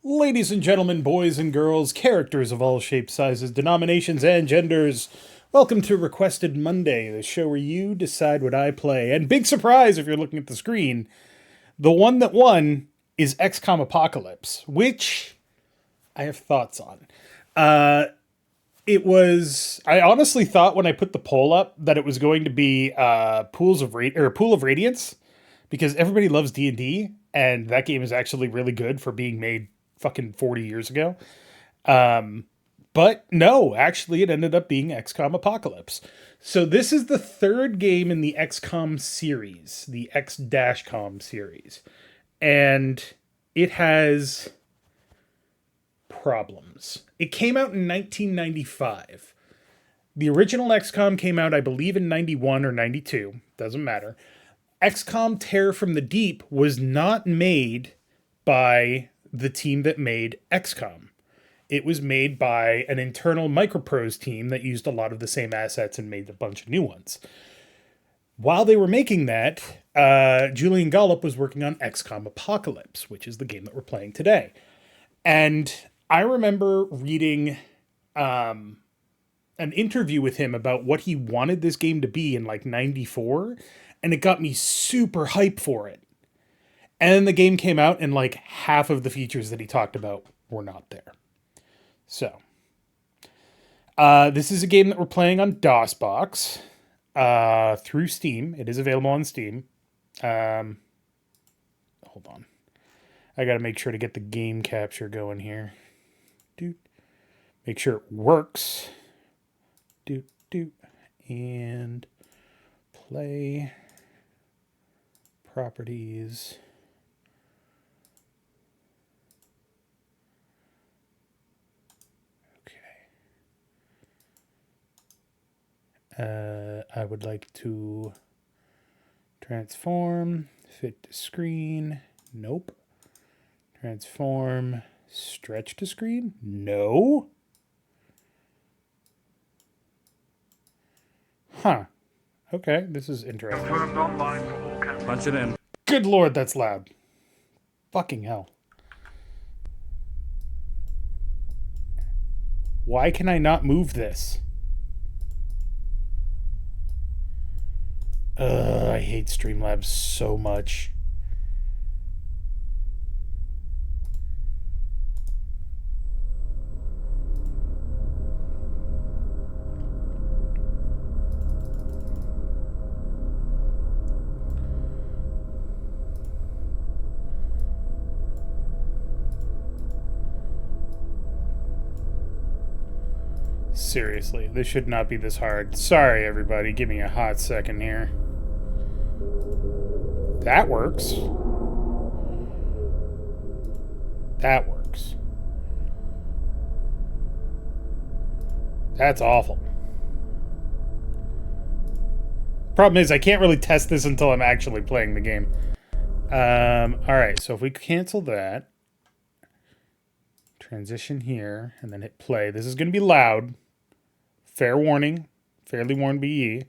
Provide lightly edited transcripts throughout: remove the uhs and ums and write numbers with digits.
Ladies and gentlemen, boys and girls, characters of all shapes, sizes, denominations, and genders, welcome to Requested Monday, the show where you decide what I play. And big surprise if you're looking at the screen, the one that won is XCOM Apocalypse, which I have thoughts on. I honestly thought when I put the poll up that it was going to be Pool of Radiance, because everybody loves D&D, and that game is actually really good for being made fucking 40 years ago. But no, actually it ended up being XCOM Apocalypse. So this is the third game in the XCOM series, the X-Com series. And it has problems. It came out in 1995. The original XCOM came out, I believe, in 91 or 92. Doesn't matter. XCOM Terror from the Deep was not made by the team that made XCOM. It was made by an internal Microprose team that used a lot of the same assets and made a bunch of new ones. While they were making that, Julian Gollop was working on XCOM Apocalypse, which is the game that we're playing today. And I remember reading an interview with him about what he wanted this game to be in like 94, and it got me super hyped for it. And then the game came out and like half of the features that he talked about were not there. So, this is a game that we're playing on DOSBox through Steam. It is available on Steam. Hold on. I got to make sure to get the game capture going here. Make sure it works. And play properties. I would like to transform, fit to screen. Nope. Transform, stretch to screen. No. Huh. Okay, this is interesting. Confirmed online for all cameras. Punch it in. Good lord, that's loud. Fucking hell. Why can I not move this? I hate Streamlabs so much. Seriously, this should not be this hard. Sorry, everybody. Give me a hot second here. That works. That works. That's awful. Problem is, I can't really test this until I'm actually playing the game. Alright, so if we cancel that, transition here, and then hit play. This is going to be loud. Fair warning. Fairly warned be ye.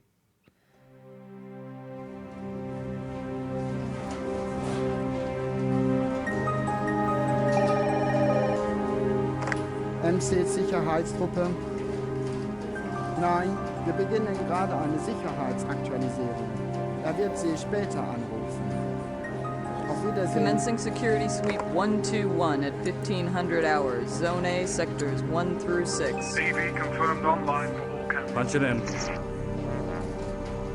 MC-Sicherheitstruppe. Nein, wir beginnen gerade eine Sicherheitsaktualisierung. Er wird Sie später anrufen. Auf Wiedersehen. Commencing security sweep 121 at 1500 hours. Zone A, sectors 1 through 6. AV confirmed online for all cameras. Punch it in.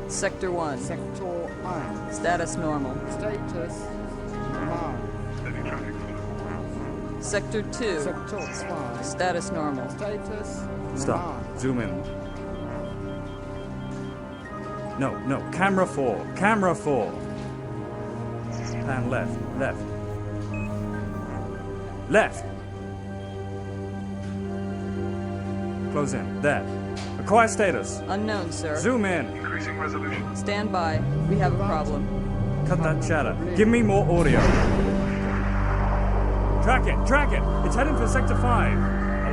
Sector 1. Sektor 1. Status normal. Status normal. Steady traffic flow. Sector 2. Sektor 2. Status normal. Status Stop. normal. Zoom in. No. Camera 4. Camera 4. Pan left. Left. Left. Close in. There. Acquire status. Unknown, sir. Zoom in. Increasing resolution. Stand by. We have a problem. Cut that chatter. Give me more audio. Track it. Track it. It's heading for Sector 5.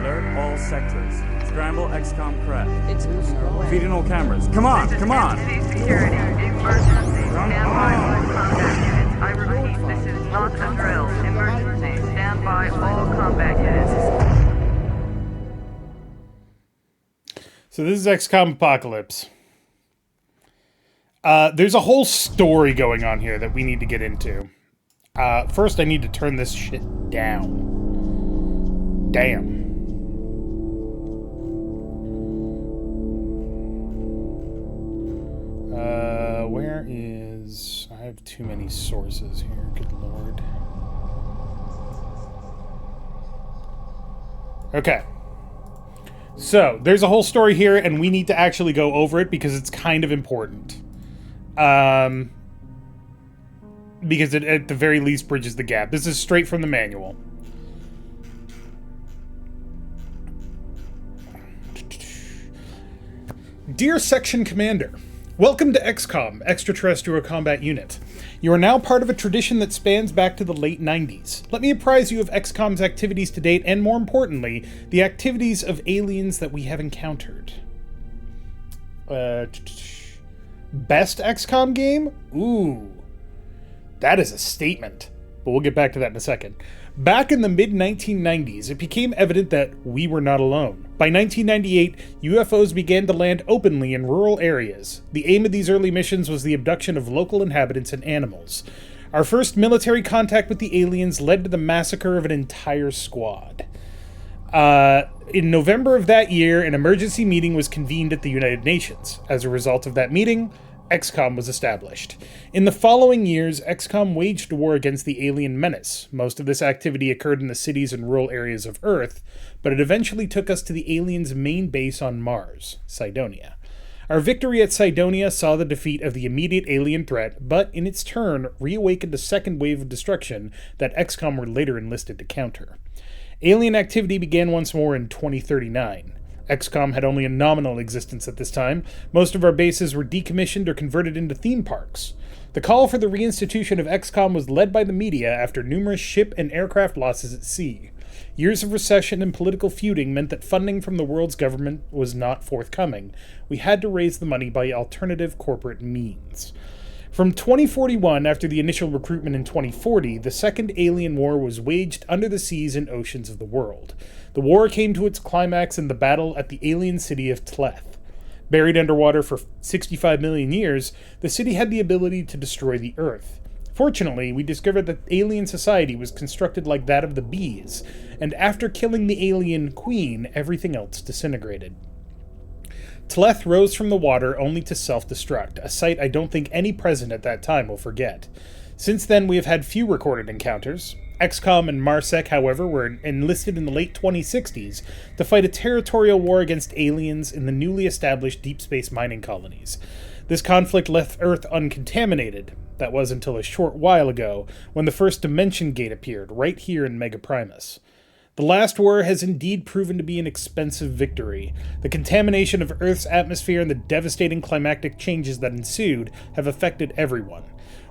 Alert all sectors. Scramble XCOM crash. It's Feeding all cameras. Come on. Come on. Security, emergency, stand by all combat units. I repeat, this is not a drill. Emergency, stand by all combat So this is XCOM Apocalypse. There's a whole story going on here that we need to get into. First, I need to turn this shit down. Damn. Where is... I have too many sources here, good lord. Okay. So, there's a whole story here, and we need to actually go over it because it's kind of important. Because it, at the very least, bridges the gap. This is straight from the manual. Dear Section Commander, welcome to XCOM, Extraterrestrial Combat Unit. You are now part of a tradition that spans back to the late 90s. Let me apprise you of XCOM's activities to date, and more importantly, the activities of aliens that we have encountered. Best XCOM game? Ooh. That is a statement. But we'll get back to that in a second. Back in the mid-1990s, it became evident that we were not alone. By 1998, UFOs began to land openly in rural areas. The aim of these early missions was the abduction of local inhabitants and animals. Our first military contact with the aliens led to the massacre of an entire squad. In November of that year, an emergency meeting was convened at the United Nations. As a result of that meeting, XCOM was established. In the following years, XCOM waged war against the alien menace. Most of this activity occurred in the cities and rural areas of Earth, but it eventually took us to the aliens' main base on Mars, Cydonia. Our victory at Cydonia saw the defeat of the immediate alien threat, but in its turn, reawakened a second wave of destruction that XCOM were later enlisted to counter. Alien activity began once more in 2039. XCOM had only a nominal existence at this time. Most of our bases were decommissioned or converted into theme parks. The call for the reinstitution of XCOM was led by the media after numerous ship and aircraft losses at sea. Years of recession and political feuding meant that funding from the world's government was not forthcoming. We had to raise the money by alternative corporate means. From 2041, after the initial recruitment in 2040, the second alien war was waged under the seas and oceans of the world. The war came to its climax in the battle at the alien city of Tleth. Buried underwater for 65 million years, the city had the ability to destroy the Earth. Fortunately, we discovered that alien society was constructed like that of the bees, and after killing the alien queen, everything else disintegrated. Tleth rose from the water only to self-destruct, a sight I don't think any present at that time will forget. Since then, we have had few recorded encounters. XCOM and MARSEC, however, were enlisted in the late 2060s to fight a territorial war against aliens in the newly established deep space mining colonies. This conflict left Earth uncontaminated. That was until a short while ago, when the first Dimension Gate appeared, right here in Megaprimus. The last war has indeed proven to be an expensive victory. The contamination of Earth's atmosphere and the devastating climatic changes that ensued have affected everyone.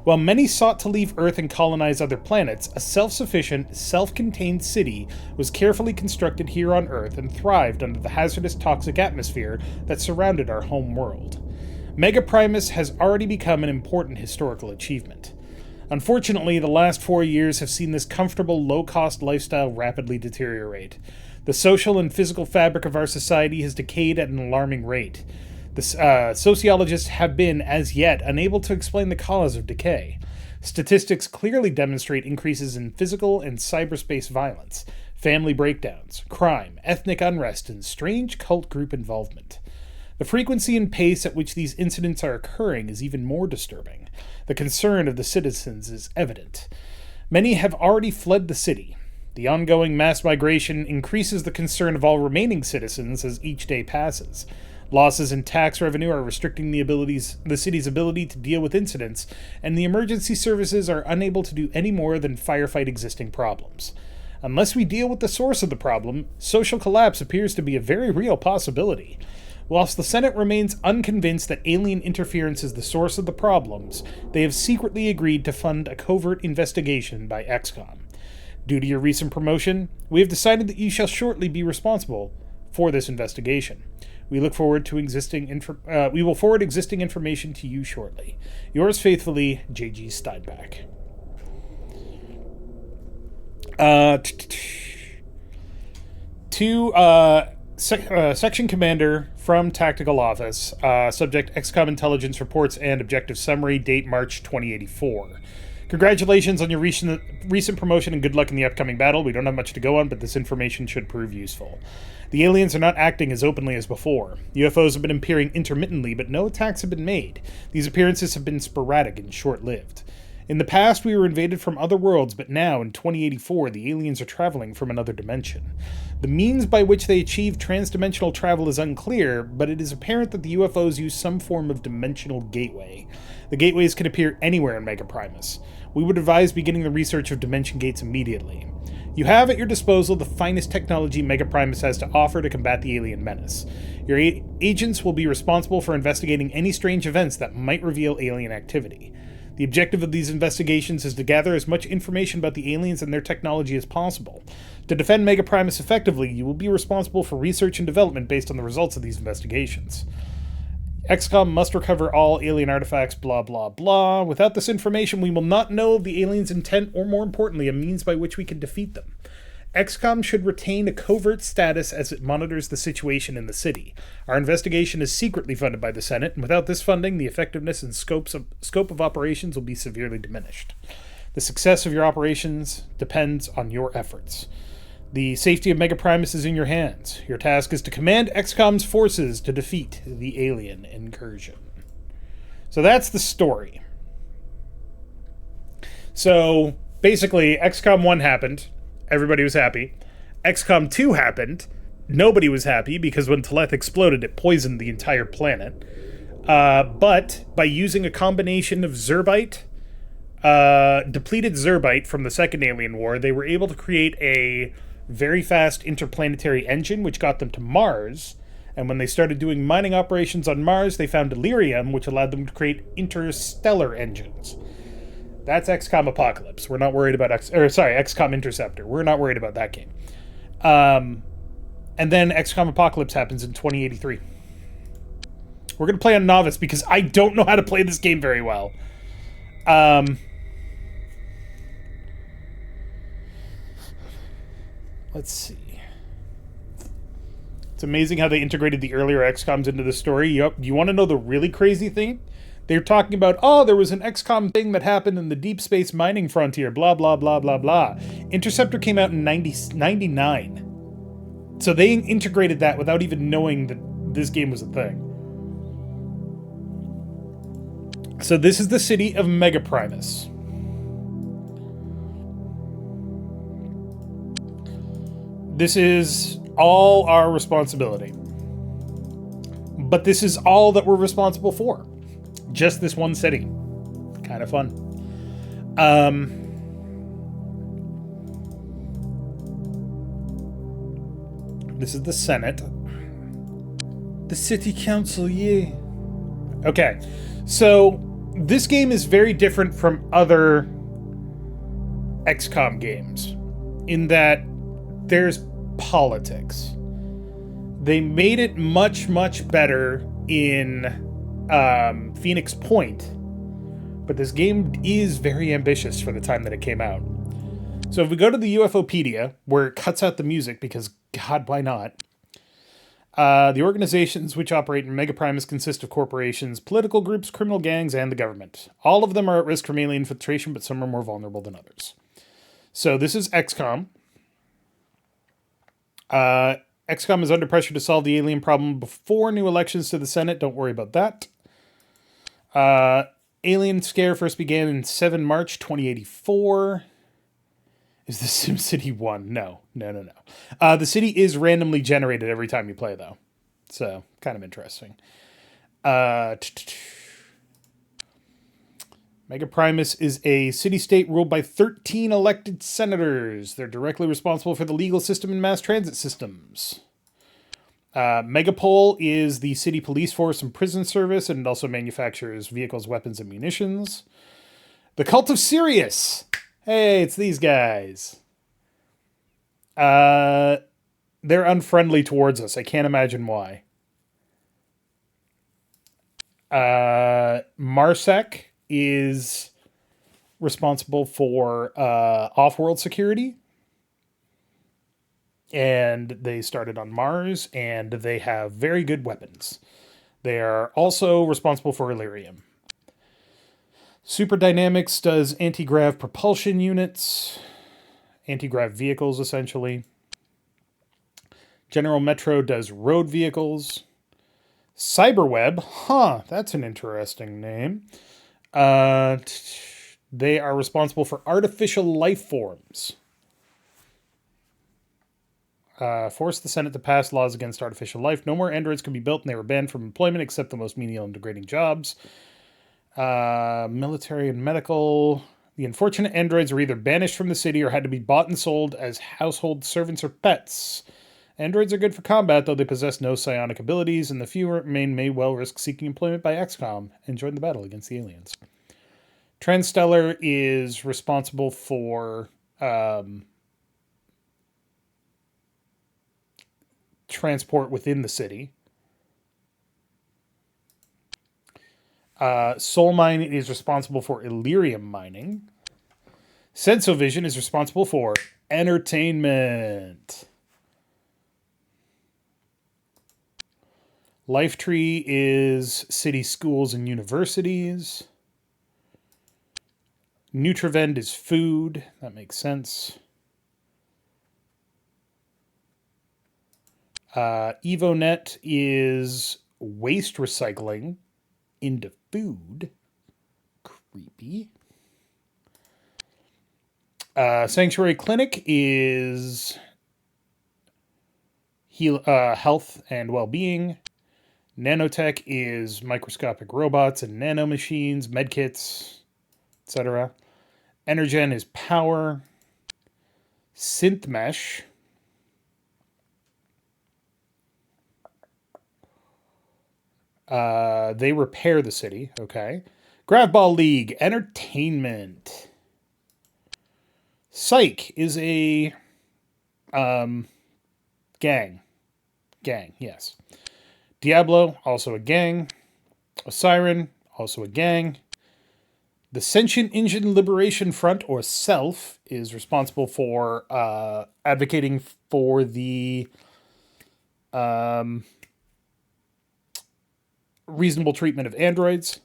While many sought to leave Earth and colonize other planets, a self-sufficient, self-contained city was carefully constructed here on Earth and thrived under the hazardous toxic atmosphere that surrounded our home world. Megaprimus has already become an important historical achievement. Unfortunately, the last 4 years have seen this comfortable, low-cost lifestyle rapidly deteriorate. The social and physical fabric of our society has decayed at an alarming rate. The sociologists have been, as yet, unable to explain the cause of decay. Statistics clearly demonstrate increases in physical and cyberspace violence, family breakdowns, crime, ethnic unrest, and strange cult group involvement. The frequency and pace at which these incidents are occurring is even more disturbing. The concern of the citizens is evident. Many have already fled the city. The ongoing mass migration increases the concern of all remaining citizens as each day passes. Losses in tax revenue are restricting the city's ability to deal with incidents, and the emergency services are unable to do any more than firefight existing problems. Unless we deal with the source of the problem, social collapse appears to be a very real possibility. Whilst the Senate remains unconvinced that alien interference is the source of the problems, they have secretly agreed to fund a covert investigation by XCOM. Due to your recent promotion, we have decided that you shall shortly be responsible for this investigation. We look forward to we will forward existing information to you shortly. Yours faithfully, J.G. Steinbach. To Section Commander from Tactical Office. Subject XCOM Intelligence Reports and Objective Summary. Date March 2084. Congratulations on your recent promotion and good luck in the upcoming battle. We don't have much to go on, but this information should prove useful. The aliens are not acting as openly as before. UFOs have been appearing intermittently, but no attacks have been made. These appearances have been sporadic and short-lived. In the past, we were invaded from other worlds, but now, in 2084, the aliens are traveling from another dimension. The means by which they achieve transdimensional travel is unclear, but it is apparent that the UFOs use some form of dimensional gateway. The gateways can appear anywhere in Mega Primus. We would advise beginning the research of dimension gates immediately. You have at your disposal the finest technology Mega Primus has to offer to combat the alien menace. Your agents will be responsible for investigating any strange events that might reveal alien activity. The objective of these investigations is to gather as much information about the aliens and their technology as possible. To defend Mega Primus effectively, you will be responsible for research and development based on the results of these investigations. XCOM must recover all alien artifacts, blah blah blah. Without this information, we will not know of the aliens' intent or, more importantly, a means by which we can defeat them. XCOM should retain a covert status as it monitors the situation in the city. Our investigation is secretly funded by the Senate, and without this funding, the effectiveness and scope of operations will be severely diminished. The success of your operations depends on your efforts. The safety of Mega Primus is in your hands. Your task is to command XCOM's forces to defeat the alien incursion. So that's the story. So basically, XCOM 1 happened. Everybody was happy. XCOM 2 happened. Nobody was happy because when Teleth exploded, it poisoned the entire planet. But by using a combination of Zerbite, depleted Zerbite from the second Alien War, they were able to create a very fast interplanetary engine, which got them to Mars. And when they started doing mining operations on Mars, they found delirium, which allowed them to create interstellar engines. That's XCOM Apocalypse. We're not worried about XCOM Interceptor. We're not worried about that game. And then XCOM Apocalypse happens in 2083. We're going to play on Novice because I don't know how to play this game very well. Let's see. It's amazing how they integrated the earlier XCOMs into the story. You want to know the really crazy thing? They're talking about, there was an XCOM thing that happened in the deep space mining frontier, blah, blah, blah, blah, blah. Interceptor came out in 99. So they integrated that without even knowing that this game was a thing. So this is the city of Mega Primus. This is all our responsibility. But this is all that we're responsible for. Just this one city. Kind of fun. This is the Senate. The City Council, yeah. Okay, so this game is very different from other XCOM games in that there's politics. They made it much, much better in Phoenix Point, but this game is very ambitious for the time that it came out. So if we go to the UFOpedia, where it cuts out the music, because God, why not? The organizations which operate in Mega Primus consist of corporations, political groups, criminal gangs, and the government. All of them are at risk from alien infiltration, but some are more vulnerable than others. So this is XCOM. XCOM is under pressure to solve the alien problem before new elections to the Senate. Don't worry about that. Alien Scare first began in 7 March 2084. Is this SimCity 1? No. The city is randomly generated every time you play, though. So, kind of interesting. Mega Primus is a city-state ruled by 13 elected senators. They're directly responsible for the legal system and mass transit systems. Megapol is the city police force and prison service, and it also manufactures vehicles, weapons, and munitions. The Cult of Sirius. Hey, it's these guys. They're unfriendly towards us. I can't imagine why. Marsec is responsible for off-world security. and they started on Mars, and they have very good weapons. They are also responsible for Illyrium. Super Dynamics does anti-grav propulsion units, anti-grav vehicles, essentially. General Metro does road vehicles. Cyberweb, that's an interesting name. They are responsible for artificial life forms. Forced the Senate to pass laws against artificial life. No more androids can be built, and they were banned from employment except the most menial and degrading jobs. Military and medical. The unfortunate androids were either banished from the city or had to be bought and sold as household servants or pets. Androids are good for combat, though they possess no psionic abilities, and the few remain may well risk seeking employment by XCOM and join the battle against the aliens. Transstellar is responsible for transport within the city. Soul Mine is responsible for Illyrium mining. Sensovision is responsible for entertainment. Lifetree is city schools and universities. Nutravend is food. That makes sense. EvoNet is waste recycling into food. Creepy. Sanctuary Clinic is health and well-being. Nanotech is microscopic robots and nanomachines, medkits, etc. Energen is power. Synthmesh they repair the city. Okay. Gravball League, entertainment. Psych is a gang. Gang, yes. Diablo, also a gang. Osiren, also a gang. The Sentient Engine Liberation Front, or SELF, is responsible for advocating for the reasonable treatment of androids.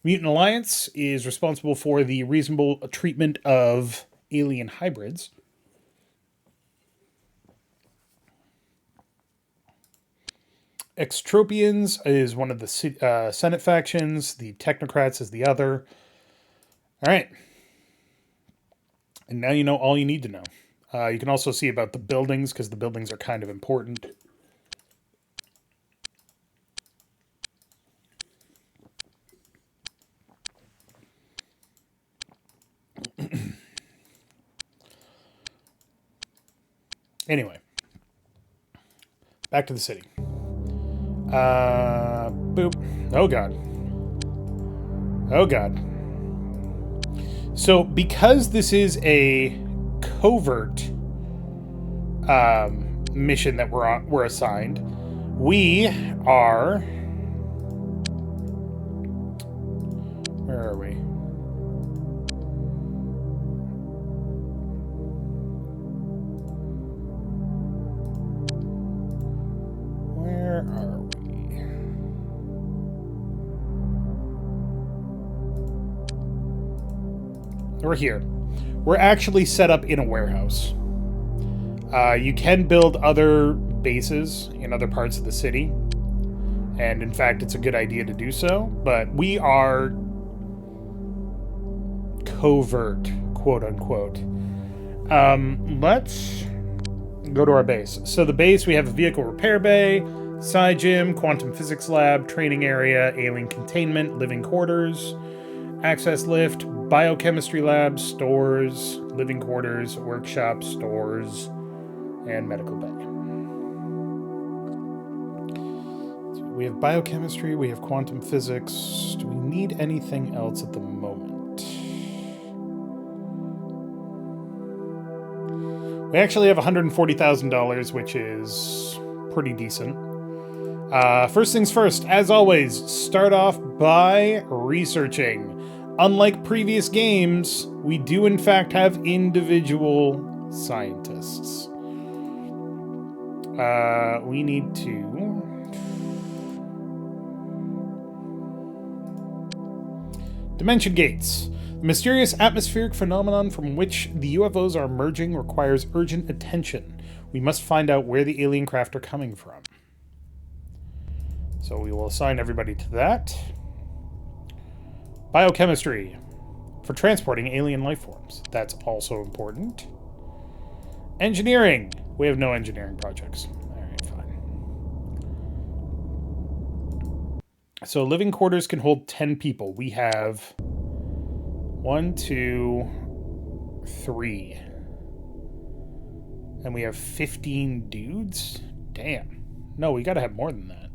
Mutant Alliance is responsible for the reasonable treatment of alien hybrids. Extropians is one of the Senate factions. The Technocrats is the other. All right. And now you know all you need to know. You can also see about the buildings, because the buildings are kind of important. Anyway. Back to the city. Boop. Oh, God. Oh, God. So, because this is a covert mission that we're assigned, we are... Where are we? Where are we? We're here. We're actually set up in a warehouse. You can build other bases in other parts of the city. And in fact, it's a good idea to do so. But we are covert, quote unquote. Let's go to our base. So the base, we have a vehicle repair bay, Sci Gym, quantum physics lab, training area, alien containment, living quarters, access lift, biochemistry lab, stores, living quarters, workshop, stores, and medical bay. So we have biochemistry, we have quantum physics. Do we need anything else at the moment? We actually have $140,000, which is pretty decent. First things first, as always, start off by researching. Unlike previous games, we do in fact have individual scientists. We need to... Dimension gates. The mysterious atmospheric phenomenon from which the UFOs are emerging requires urgent attention. We must find out where the alien craft are coming from. So we will assign everybody to that. Biochemistry. For transporting alien life forms. That's also important. Engineering. We have no engineering projects. Alright, fine. So living quarters can hold 10 people. We have 1, 2, 3. And we have 15 dudes? Damn. No, we gotta have more than that.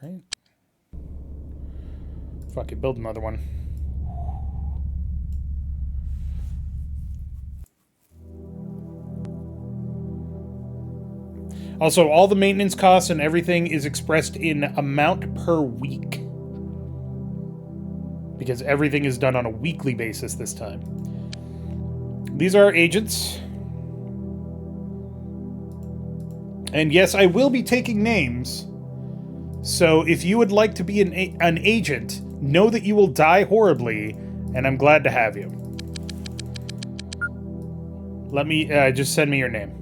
Right? Fuck it, build another one. Also, all the maintenance costs and everything is expressed in amount per week. Because everything is done on a weekly basis this time. These are our agents. And yes, I will be taking names. So if you would like to be an agent, know that you will die horribly, and I'm glad to have you. Let me, just send me your name.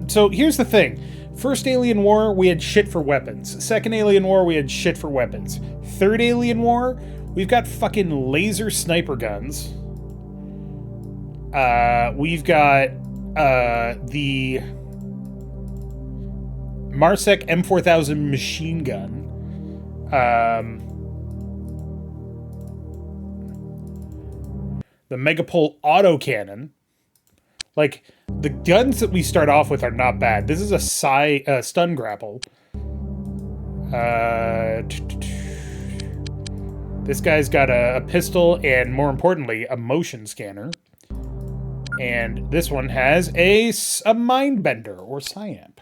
So here's the thing. First Alien War, we had shit for weapons. Second Alien War, we had shit for weapons. Third Alien War, we've got fucking laser sniper guns. We've got, the Marsec M4000 machine gun. The Megapole autocannon. Like, the guns that we start off with are not bad. This is a stun grapple. This guy's got a pistol and, more importantly, a motion scanner. And this one has a mind bender, or SciAmp.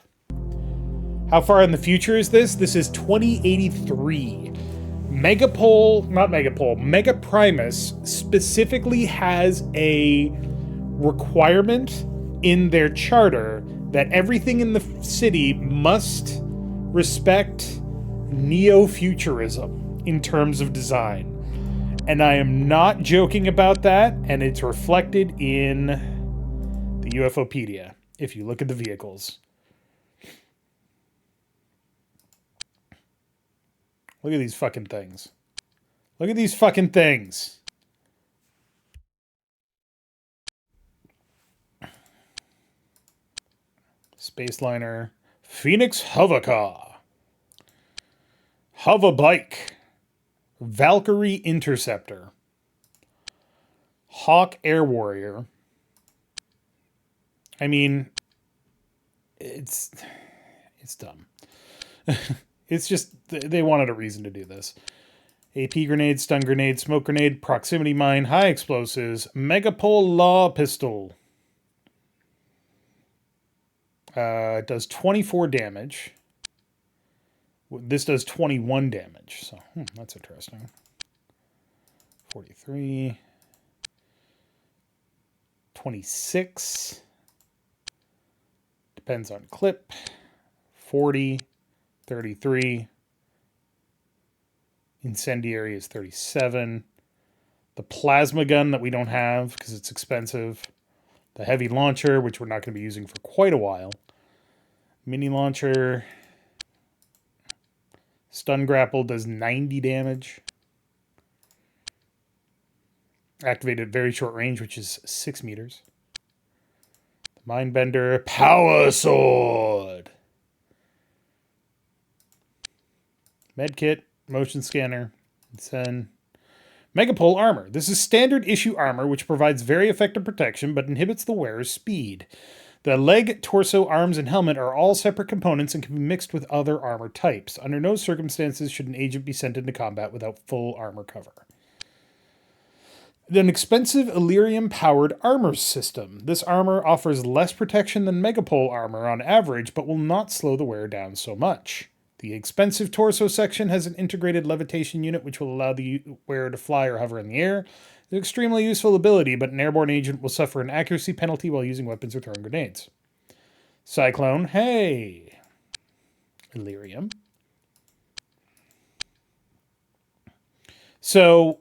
How far in the future is this? This is 2083. Mega Primus specifically has a requirement in their charter that everything in the city must respect neo-futurism in terms of design. And I am not joking about that, and it's reflected in the UFOpedia, if you look at the vehicles. Look at these fucking things. Look at these fucking things. Spaceliner. Phoenix Hovercar. Hover Bike. Valkyrie Interceptor. Hawk Air Warrior. I mean, it's dumb. It's just, they wanted a reason to do this. AP grenade, stun grenade, smoke grenade, proximity mine, high explosives, Megapole law pistol. It does 24 damage. This does 21 damage, so that's interesting. 43. 26. Depends on clip. 40. 33. Incendiary is 37. The plasma gun that we don't have because it's expensive. The heavy launcher, which we're not going to be using for quite a while. Mini launcher. Stun grapple does 90 damage. Activated very short range, which is 6 meters. The Mindbender power sword. Medkit, motion scanner, and Megapole armor. This is standard issue armor, which provides very effective protection, but inhibits the wearer's speed. The leg, torso, arms, and helmet are all separate components and can be mixed with other armor types. Under no circumstances should an agent be sent into combat without full armor cover. An expensive Illyrium-powered armor system. This armor offers less protection than Megapole armor on average, but will not slow the wearer down so much. The expensive torso section has an integrated levitation unit which will allow the wearer to fly or hover in the air. an extremely useful ability, but an airborne agent will suffer an accuracy penalty while using weapons or throwing grenades. Cyclone, hey. Illyrium. So,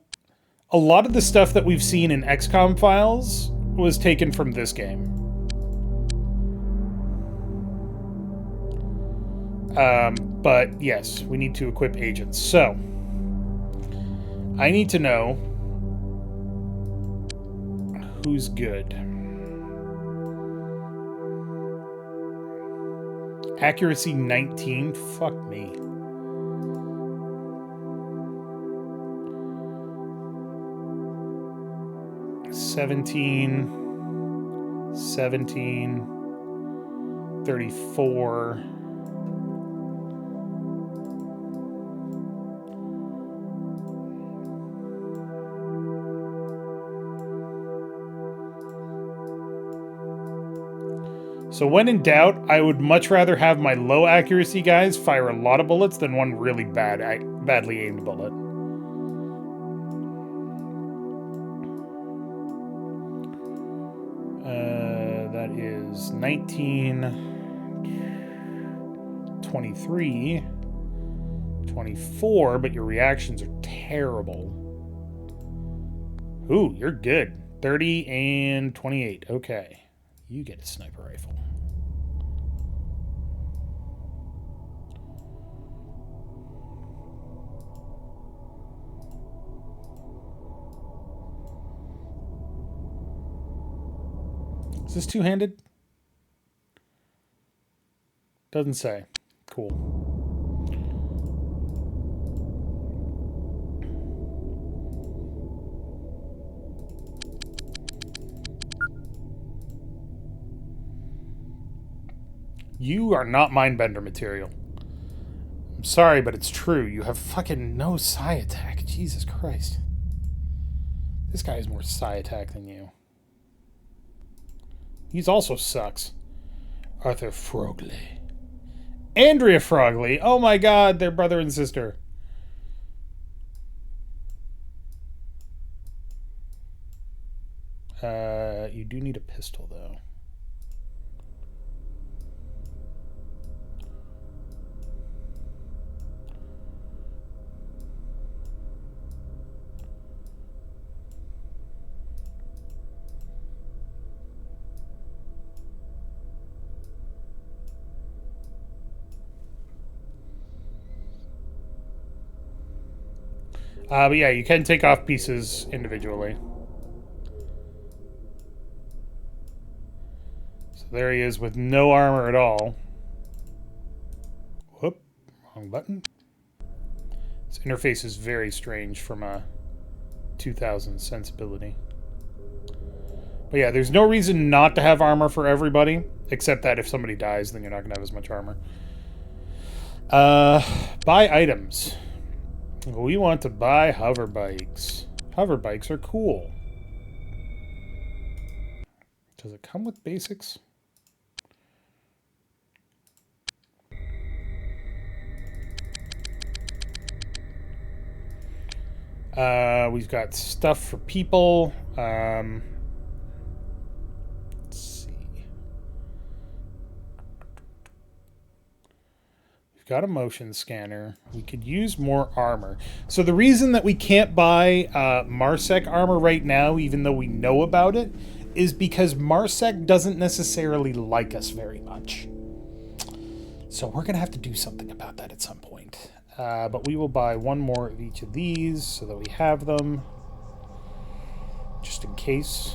a lot of the stuff that we've seen in XCOM files was taken from this game. But yes, we need to equip agents. So, I need to know who's good. Accuracy 19? Fuck me. $17, 34. So when in doubt, I would much rather have my low accuracy guys fire a lot of bullets than one really badly aimed bullet. That is 19, 23, 24, but your reactions are terrible. Ooh, you're good. 30 and 28. Okay. You get a sniper rifle. Is this two-handed? Doesn't say. Cool. You are not Mindbender material. I'm sorry, but it's true. You have fucking no psi attack. Jesus Christ. This guy has more psi attack than you. He's also sucks. Arthur Frogley. Andrea Frogley. Oh my god, they're brother and sister. You do need a pistol, though. But yeah, you can take off pieces individually. So there he is with no armor at all. Whoop, wrong button. This interface is very strange from a 2000 sensibility. But yeah, there's no reason not to have armor for everybody, except that if somebody dies, then you're not going to have as much armor. Buy items. We want to buy hover bikes. Hover bikes are cool. Does it come with basics? We've got stuff for people. Let's see. Got a motion scanner. We could use more armor. So the reason that we can't buy Marsec armor right now, even though we know about it, is because Marsec doesn't necessarily like us very much. So we're going to have to do something about that at some point. But we will buy one more of each of these so that we have them. Just in case.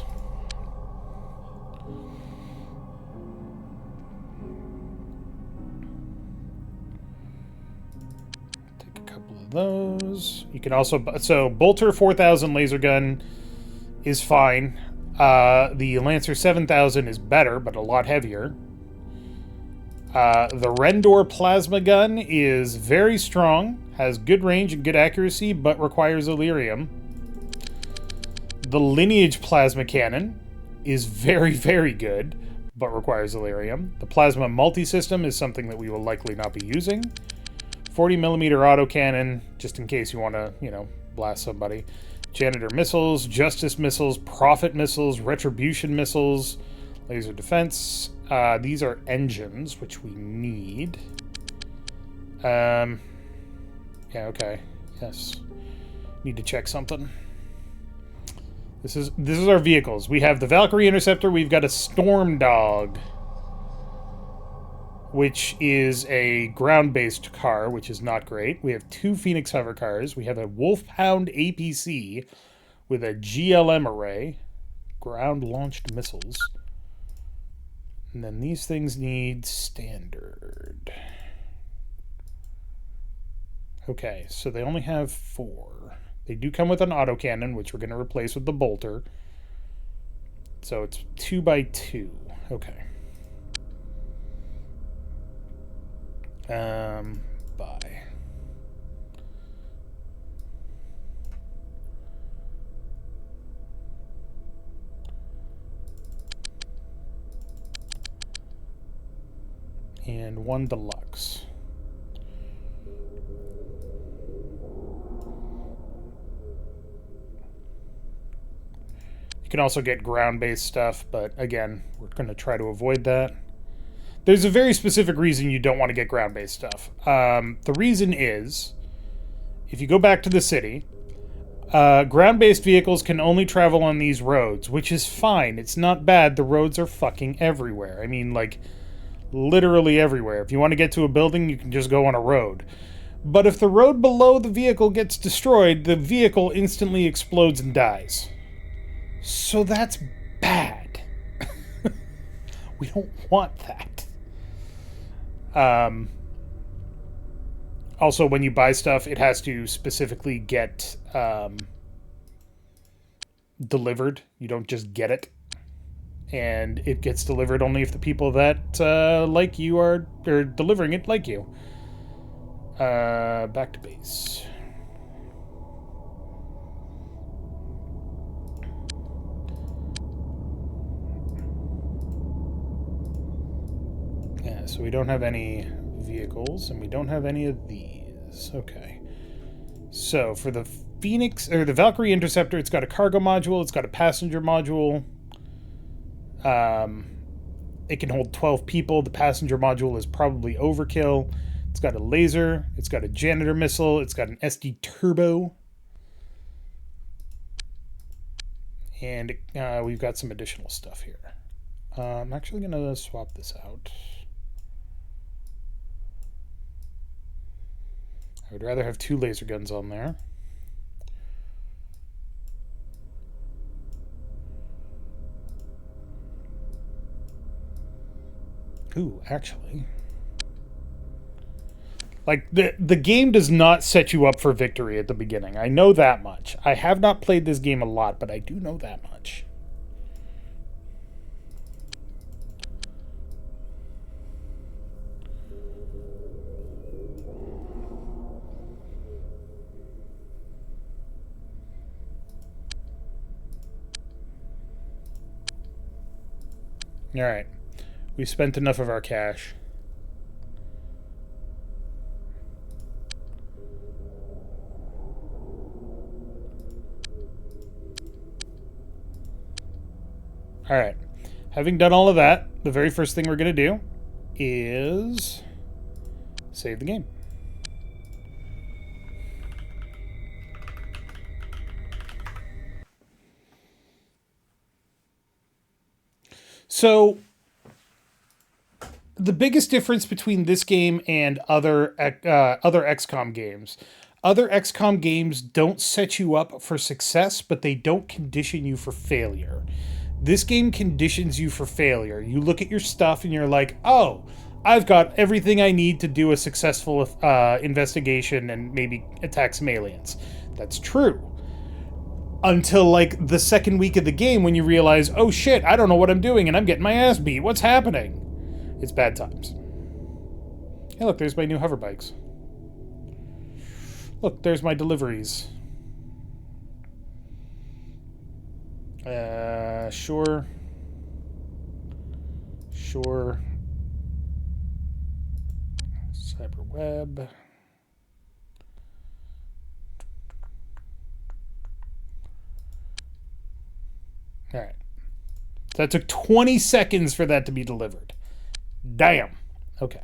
Those. You can also... So, Bolter 4000 laser gun is fine. The Lancer 7000 is better, but a lot heavier. The Rendor plasma gun is very strong, has good range and good accuracy, but requires Illyrium. The Lineage plasma cannon is very, very good, but requires Illyrium. The plasma multi-system is something that we will likely not be using. 40mm autocannon, just in case you want to, blast somebody. Janitor missiles, justice missiles, prophet missiles, retribution missiles, laser defense. These are engines, which we need. Yeah, okay. Yes. Need to check something. This is our vehicles. We have the Valkyrie Interceptor. We've got a Storm Dog, which is a ground-based car, which is not great. We have 2 Phoenix hover cars. We have a Wolfhound APC with a GLM array, ground-launched missiles. And then these things need standard. Okay, so they only have 4. They do come with an autocannon, which we're going to replace with the bolter. So it's 2x2. Okay. Buy. And 1 deluxe. You can also get ground-based stuff, but again, we're going to try to avoid that. There's a very specific reason you don't want to get ground-based stuff. The reason is, if you go back to the city, ground-based vehicles can only travel on these roads, which is fine. It's not bad. The roads are fucking everywhere. I mean, like, literally everywhere. If you want to get to a building, you can just go on a road. But if the road below the vehicle gets destroyed, the vehicle instantly explodes and dies. So that's bad. We don't want that. Also, when you buy stuff, it has to specifically get delivered. You don't just get it. And it gets delivered only if the people that like you are delivering it like you. Back to base. Yeah, so we don't have any vehicles, and we don't have any of these. Okay. So for the Phoenix, or the Valkyrie Interceptor, it's got a cargo module, it's got a passenger module. It can hold 12 people. The passenger module is probably overkill. It's got a laser, it's got a janitor missile, it's got an SD turbo. And we've got some additional stuff here. I'm actually going to swap this out. I would rather have 2 laser guns on there. Ooh, actually. Like, the game does not set you up for victory at the beginning. I know that much. I have not played this game a lot, but I do know that much. Alright. We spent enough of our cash. Alright. Having done all of that, the very first thing we're going to do is save the game. So, the biggest difference between this game and other XCOM games, other XCOM games don't set you up for success, but they don't condition you for failure. This game conditions you for failure. You look at your stuff and you're like, oh, I've got everything I need to do a successful investigation and maybe attack some aliens. That's true. Until, like, the second week of the game when you realize, oh shit, I don't know what I'm doing and I'm getting my ass beat. What's happening? It's bad times. Hey, look, there's my new hover bikes. Look, there's my deliveries. Sure. Sure. Cyberweb. All right. So that took 20 seconds for that to be delivered. Damn. Okay.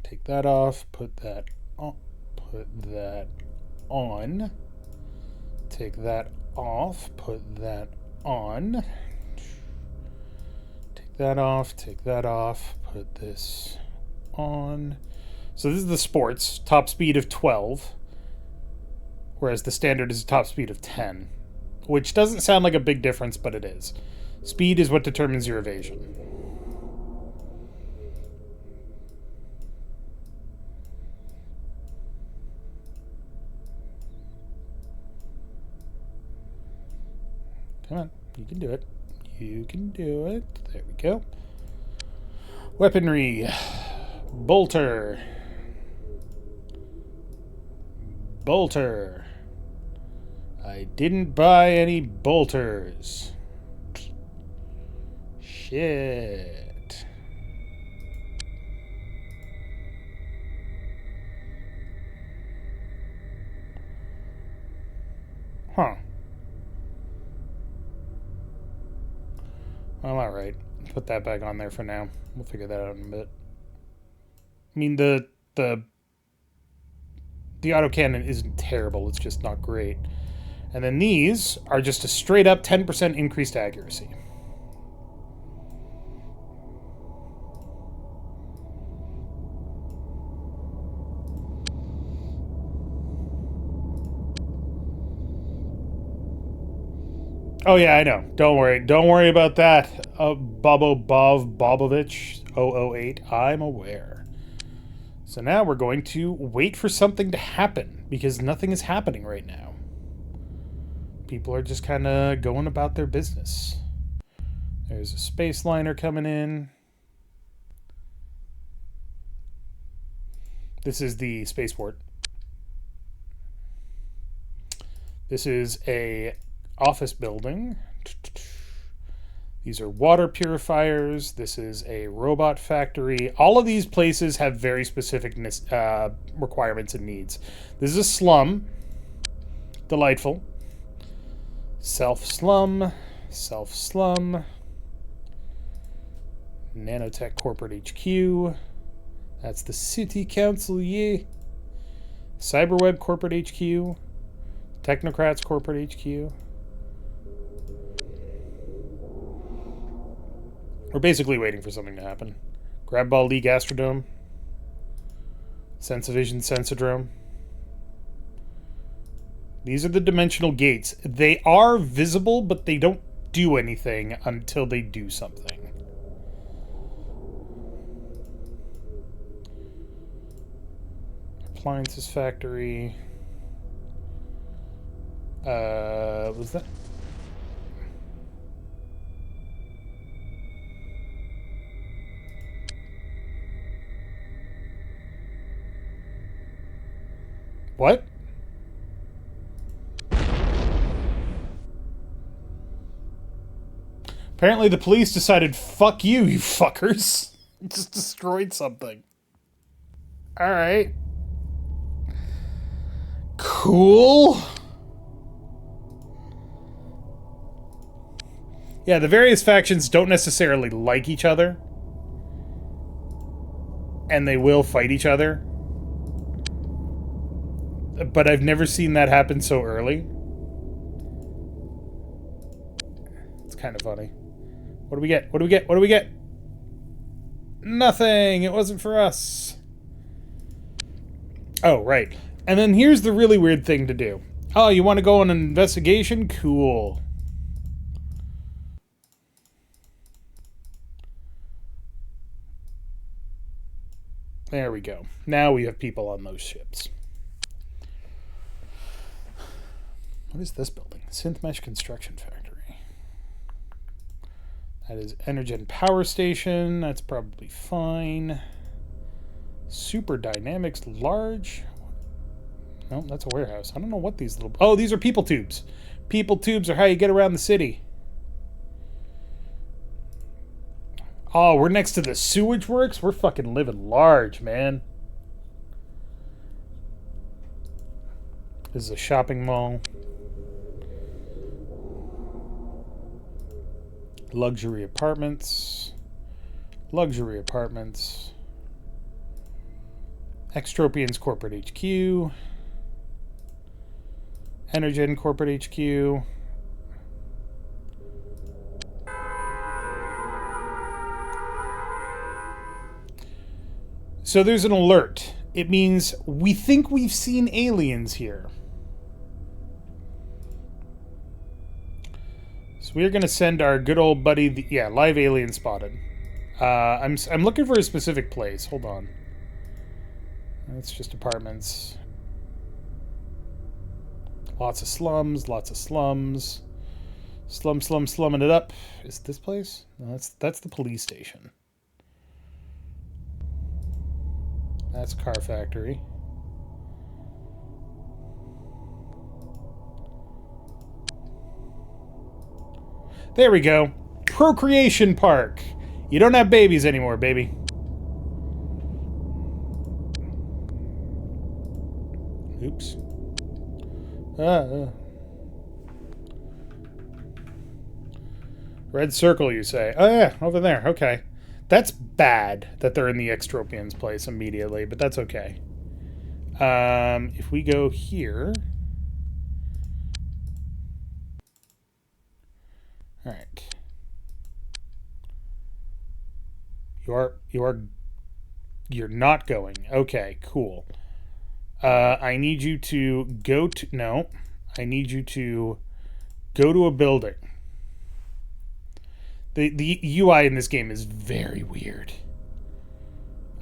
Take that off. Put that on. Put that on. Take that off. Put that on. Take that off. Take that off. Put this on. So this is the sports. Top speed of 12. Whereas the standard is a top speed of 10. Which doesn't sound like a big difference, but it is. Speed is what determines your evasion. Come on, you can do it. You can do it. There we go. Weaponry. Bolter. Bolter. I didn't buy any bolters. Shit. Huh. Well, alright. Put that back on there for now. We'll figure that out in a bit. I mean, the autocannon isn't terrible. It's just not great. And then these are just a straight up 10% increased accuracy. Oh yeah, I know. Don't worry. Don't worry about that. Bobovich 008. I'm aware. So now we're going to wait for something to happen because nothing is happening right now. People are just kind of going about their business. There's a space liner coming in. This is the spaceport. This is a office building. These are water purifiers. This is a robot factory. All of these places have very specific requirements and needs. This is a slum. Delightful. Self-slum. Self-slum. Nanotech Corporate HQ. That's the City Council, yeah. Cyberweb Corporate HQ. Technocrats Corporate HQ. We're basically waiting for something to happen. Grabball League Astrodome. Sensavision Sensidrome. These are the dimensional gates. They are visible, but they don't do anything until they do something. Appliances factory. Was that? What? Apparently the police decided, fuck you, you fuckers. Just destroyed something. Alright. Cool. Yeah, the various factions don't necessarily like each other. And they will fight each other. But I've never seen that happen so early. It's kind of funny. What do we get? What do we get? What do we get? Nothing! It wasn't for us. Oh, right. And then here's the really weird thing to do. Oh, you want to go on an investigation? Cool. There we go. Now we have people on those ships. What is this building? Synth Mesh Construction Factory. That is Energen Power Station. That's probably fine. Super Dynamics Large. No, that's a warehouse. I don't know what these little... Oh, these are people tubes. People tubes are how you get around the city. Oh, we're next to the sewage works? We're fucking living large, man. This is a shopping mall. Luxury apartments. Luxury apartments. Extropians Corporate HQ. Energen Corporate HQ. So there's an alert. It means we think we've seen aliens here. So we're going to send our good old buddy, live alien spotted. I'm looking for a specific place. Hold on. That's just apartments. Lots of slums, lots of slums. Slumming it up. Is it this place? No, that's the police station. That's Car Factory. There we go. Procreation Park. You don't have babies anymore, baby. Oops. Red circle, you say? Oh, yeah, over there. Okay. That's bad that they're in the Extropians' place immediately, but that's okay. If we go here... Alright. You're not going. Okay, cool. I need you to go to... No. I need you to go to a building. The UI in this game is very weird.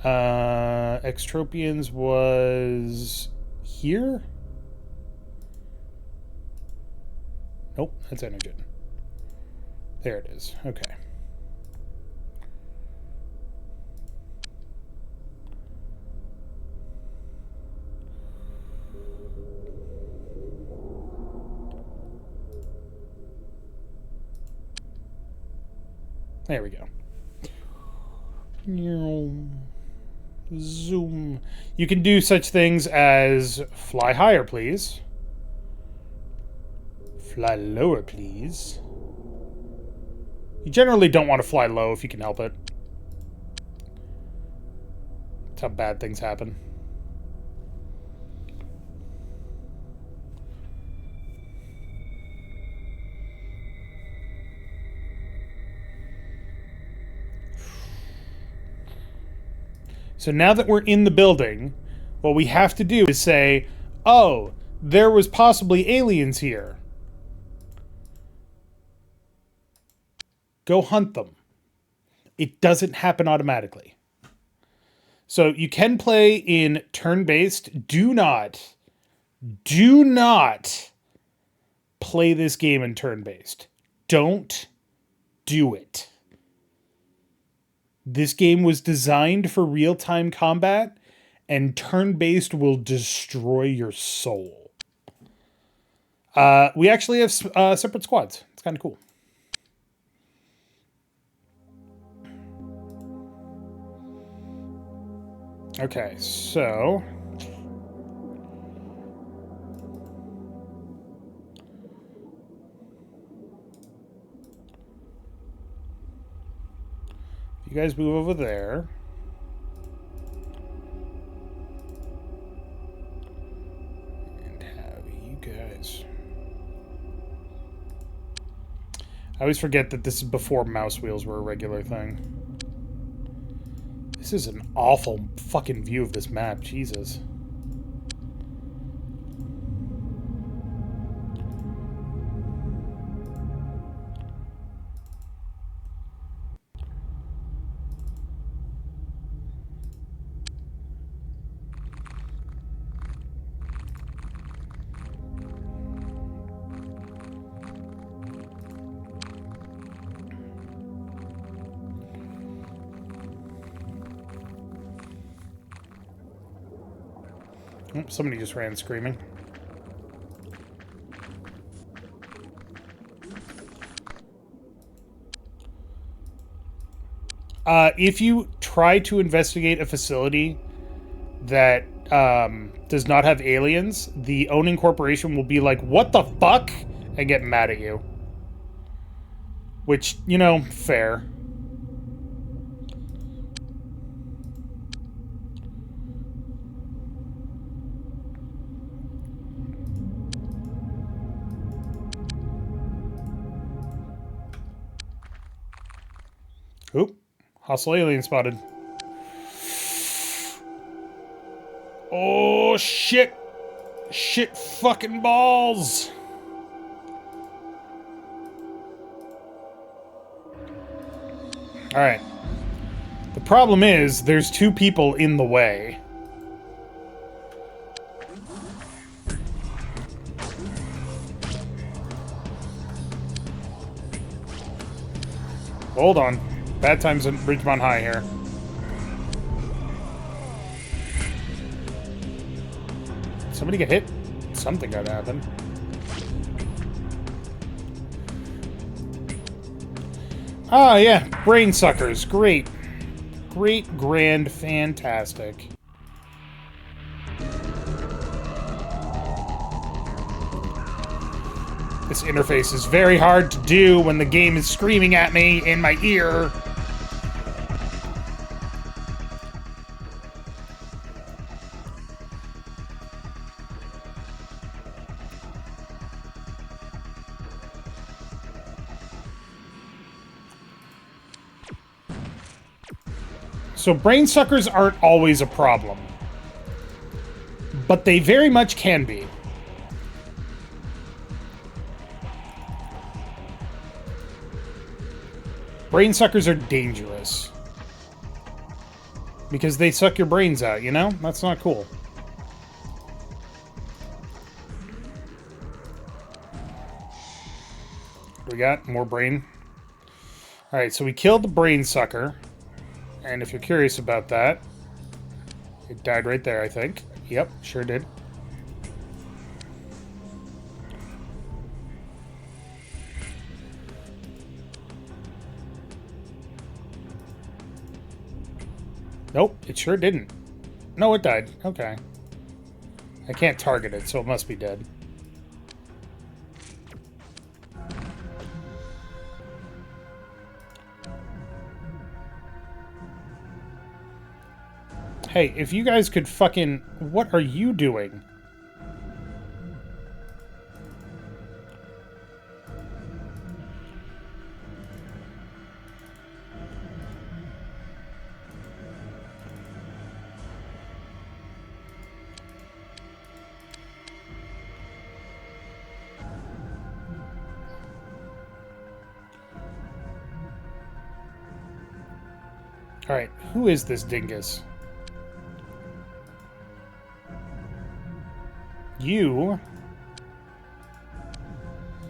Extropians was here? Nope, that's Energen. There it is. Okay. There we go. Zoom. You can do such things as fly higher, please. Fly lower, please. You generally don't want to fly low if you can help it. That's how bad things happen. So now that we're in the building, what we have to do is say, oh, there was possibly aliens here. Go hunt them. It doesn't happen automatically. So you can play in turn-based. Do not play this game in turn-based. Don't do it. This game was designed for real-time combat, and turn-based will destroy your soul. We actually have separate squads. It's kind of cool. Okay, so... you guys move over there. And have you guys... I always forget that this is before mouse wheels were a regular thing. This is an awful fucking view of this map, Jesus. Oh, somebody just ran screaming. If you try to investigate a facility that does not have aliens, the owning corporation will be like, what the fuck? And get mad at you. Which, you know, fair. Oop. Hostile alien spotted. Oh, shit. Shit fucking balls. Alright. The problem is, there's 2 people in the way. Hold on. Bad times at Ridgemont High here. Somebody get hit? Something got to happen. Ah, yeah. Brain suckers. Great. Great, grand, fantastic. This interface is very hard to do when the game is screaming at me in my ear. So brain suckers aren't always a problem, but they very much can be. Brain suckers are dangerous. Because they suck your brains out, you know? That's not cool. We got more brain. Alright, so we killed the brain sucker. And if you're curious about that, it died right there, I think. Yep, sure did. Nope, it sure didn't. No, it died. Okay. I can't target it, so it must be dead. Hey, if you guys could fucking... What are you doing? Alright, who is this dingus? You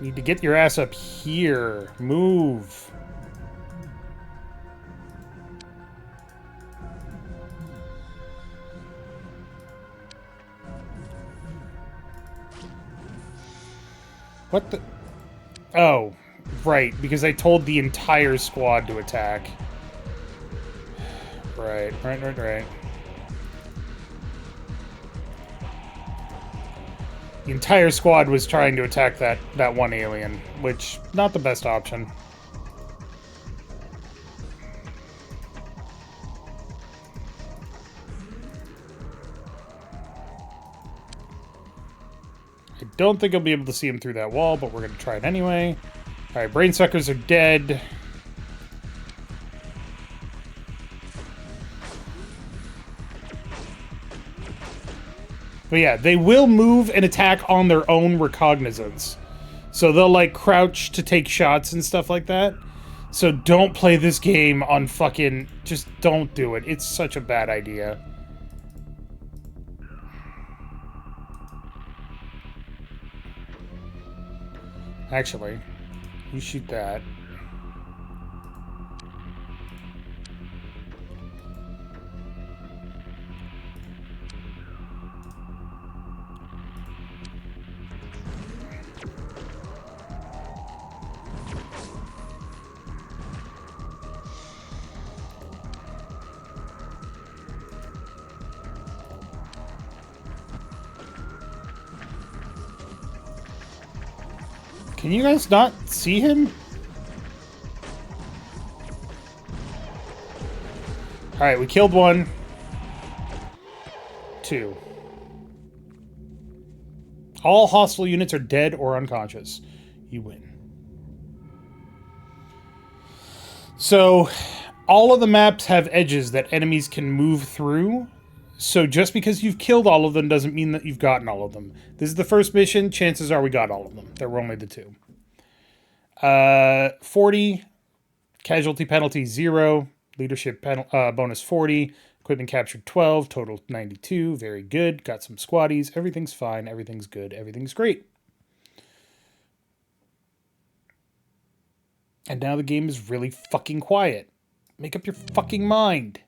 need to get your ass up here. Move. What the... Oh, right, because I told the entire squad to attack. Right. The entire squad was trying to attack that one alien, which, not the best option. I don't think I'll be able to see him through that wall, but we're going to try it anyway. Alright, brain suckers are dead. But yeah, they will move and attack on their own recognizance. So they'll, like, crouch to take shots and stuff like that. So don't play this game on fucking... Just don't do it. It's such a bad idea. Actually, you shoot that. Can you guys not see him? Alright, we killed one. 2. All hostile units are dead or unconscious. You win. So, all of the maps have edges that enemies can move through. So just because you've killed all of them doesn't mean that you've gotten all of them. This is the first mission. Chances are we got all of them. There were only the 2. 40. Casualty penalty 0. Leadership bonus 40. Equipment captured 12. Total 92. Very good. Got some squaddies. Everything's fine. Everything's good. Everything's great. And now the game is really fucking quiet. Make up your fucking mind.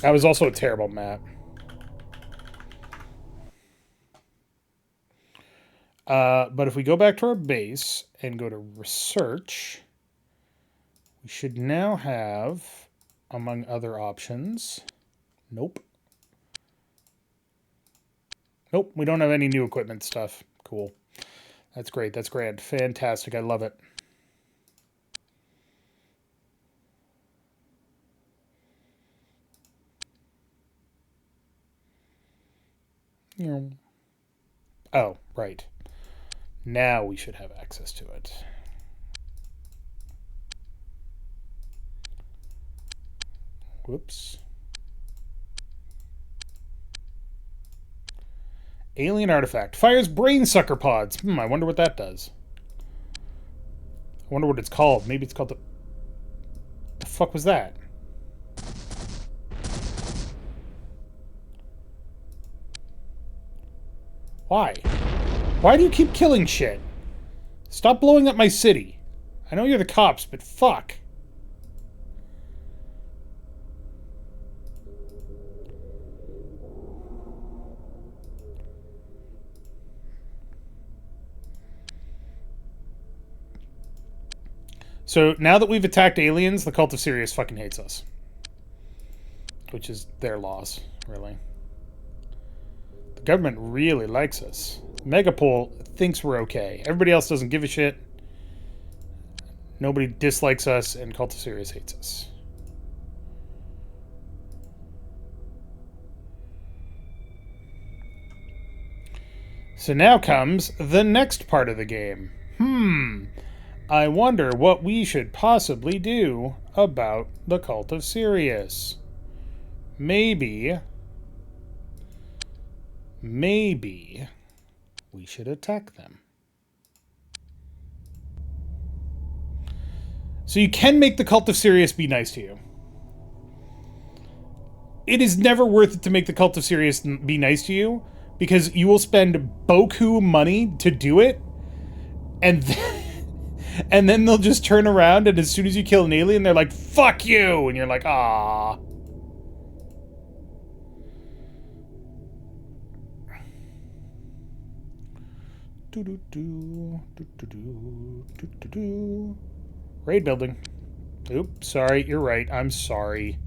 That was also a terrible map. But if we go back to our base and go to research, we should now have, among other options, nope. Nope, we don't have any new equipment stuff. Cool. That's great. That's grand. Fantastic. I love it. Oh, right. Now we should have access to it. Whoops. Alien artifact. Fires brain sucker pods. I wonder what that does. I wonder what it's called. Maybe it's called the fuck was that? Why? Why do you keep killing shit? Stop blowing up my city. I know you're the cops, but fuck. So now that we've attacked aliens, the Cult of Sirius fucking hates us. Which is their loss, really. The government really likes us. Megapol thinks we're okay. Everybody else doesn't give a shit. Nobody dislikes us, and Cult of Sirius hates us. So now comes the next part of the game. I wonder what we should possibly do about the Cult of Sirius. Maybe we should attack them. So you can make the Cult of Sirius be nice to you. It is never worth it to make the Cult of Sirius be nice to you, because you will spend boku money to do it, and then they'll just turn around, and as soon as you kill an alien, they're like, fuck you! And you're like, ah. Raid building. Oops, sorry, you're right. I'm sorry.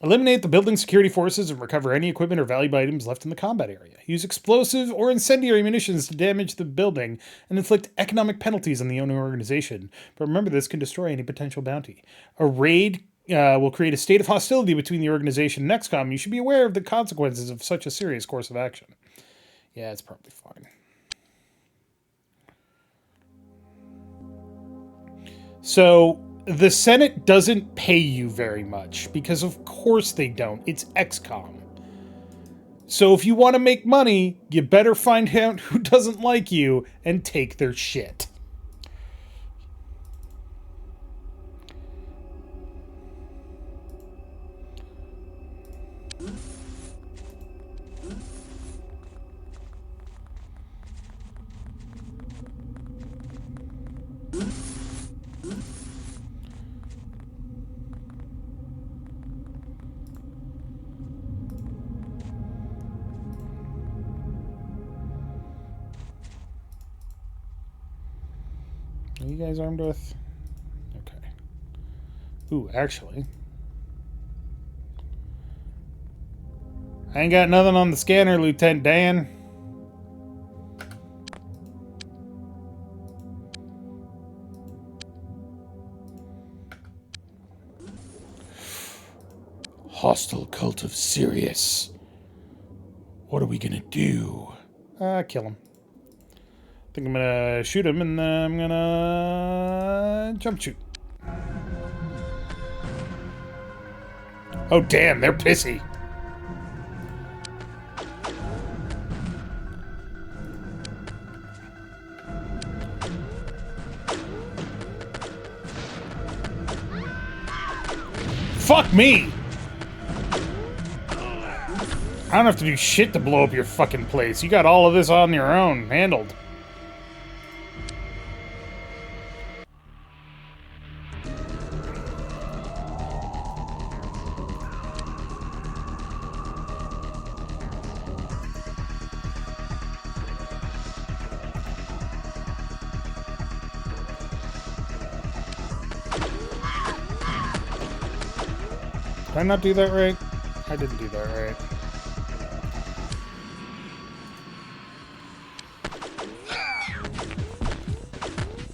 Eliminate the building security forces and recover any equipment or valuable items left in the combat area. Use explosive or incendiary munitions to damage the building and inflict economic penalties on the owning organization. But remember, this can destroy any potential bounty. A raid will create a state of hostility between the organization and XCOM. You should be aware of the consequences of such a serious course of action. Yeah, it's probably fine. So the Senate doesn't pay you very much, because of course they don't. It's XCOM. So if you want to make money, you better find out who doesn't like you and take their shit. Are you guys armed with? Okay. Ooh, actually. I ain't got nothing on the scanner, Lieutenant Dan. Hostile cult of Sirius. What are we gonna do? Kill him. I think I'm gonna shoot him and then I'm gonna jump shoot. Oh damn, they're pissy. Fuck me! I don't have to do shit to blow up your fucking place. You got all of this on your own, handled. Did I not do that right? I didn't do that right.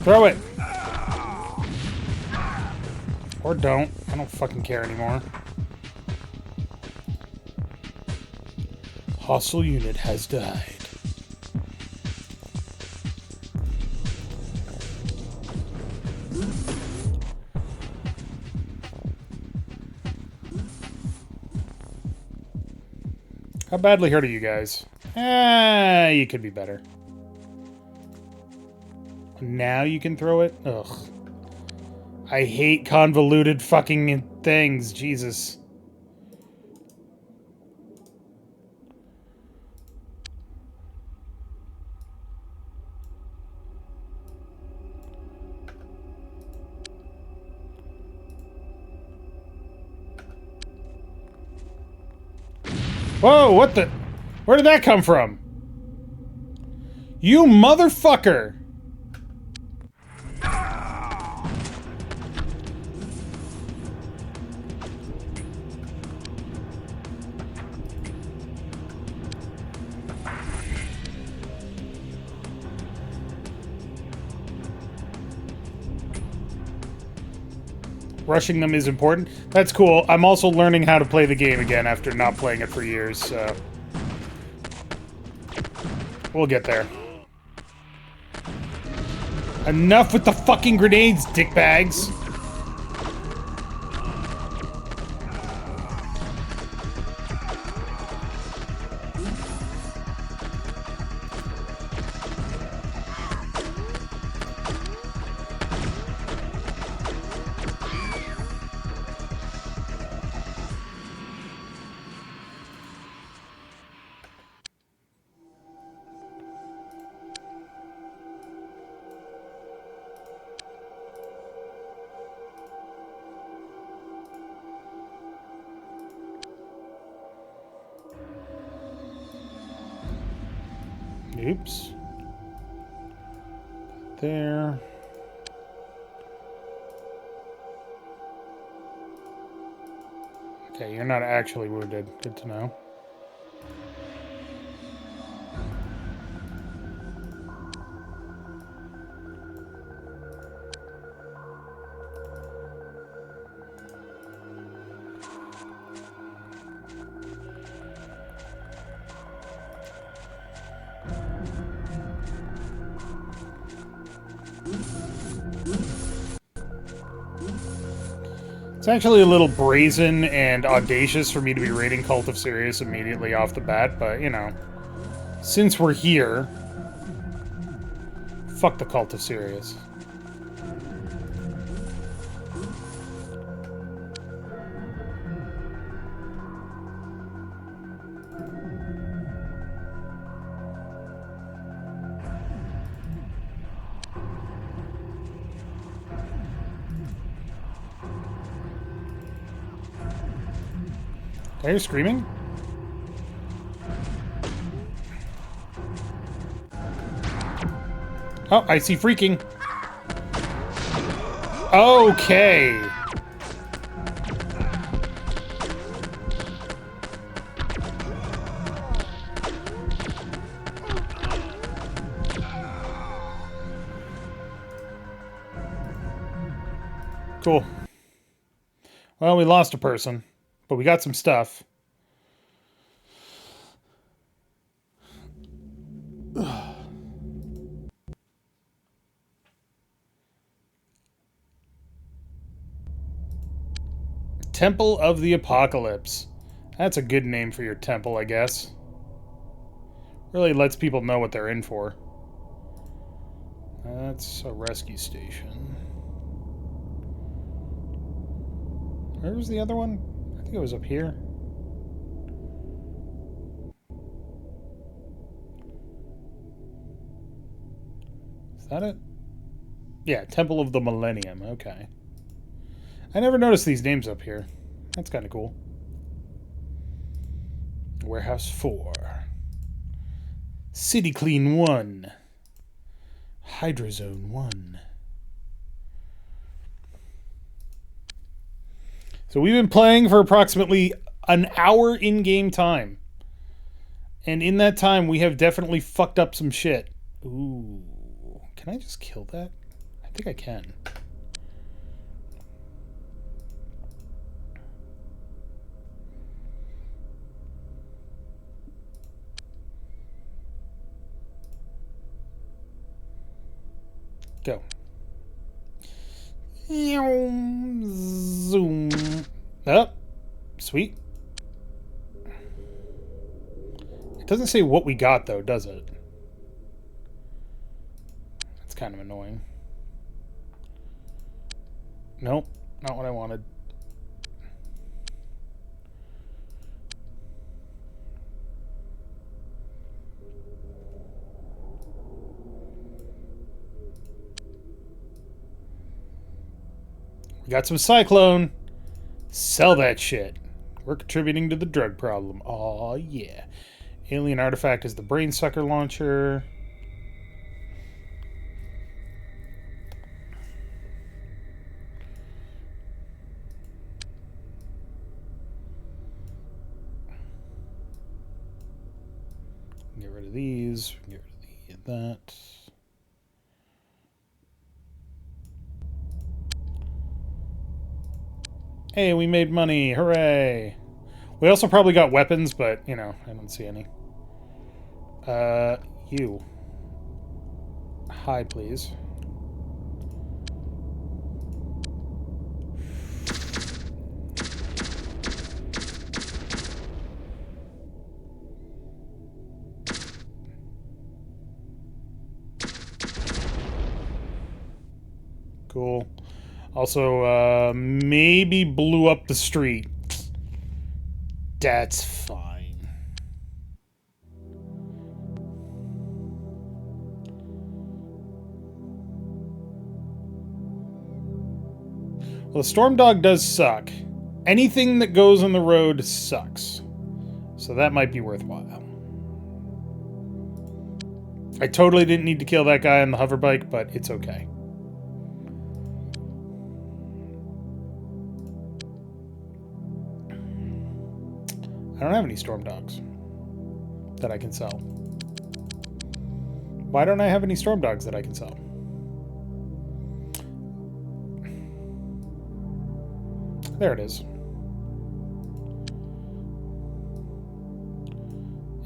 Throw it! Or don't. I don't fucking care anymore. Hostile unit has died. How badly hurt are you guys? You could be better. Now you can throw it? Ugh. I hate convoluted fucking things. Jesus. Whoa, what the? Where did that come from? You motherfucker! Rushing them is important. That's cool. I'm also learning how to play the game again after not playing it for years, so... We'll get there. Enough with the fucking grenades, dickbags! Oops. There. Okay, you're not actually wounded. Good to know. It's actually a little brazen and audacious for me to be raiding Cult of Sirius immediately off the bat, but, you know, since we're here, fuck the Cult of Sirius. Are you screaming? Oh, I see freaking. Okay. Cool. Well, we lost a person. But we got some stuff. Temple of the Apocalypse. That's a good name for your temple, I guess. Really lets people know what they're in for. That's a rescue station. Where was the other one? I think it was up here. Is that it? Yeah, Temple of the Millennium. Okay. I never noticed these names up here. That's kind of cool. Warehouse 4. City Clean 1. Hydrozone 1. So we've been playing for approximately an hour in-game time. And in that time, we have definitely fucked up some shit. Ooh. Can I just kill that? I think I can. Go. Zoom. Oh, sweet. It doesn't say what we got, though, does it? That's kind of annoying. Nope, not what I wanted. We got some Cyclone. Sell that shit. We're contributing to the drug problem. Aw, yeah. Alien artifact is the brain sucker launcher. Get rid of these. Get rid of that. Hey, we made money. Hooray. We also probably got weapons, but, you know, I don't see any. You. Hi, please. Cool. Also, maybe blew up the street. That's fine. Well, the Storm Dog does suck. Anything that goes on the road sucks. So that might be worthwhile. I totally didn't need to kill that guy on the hoverbike, but it's okay. I don't have any Storm Dogs that I can sell. Why don't I have any Storm Dogs that I can sell? There it is.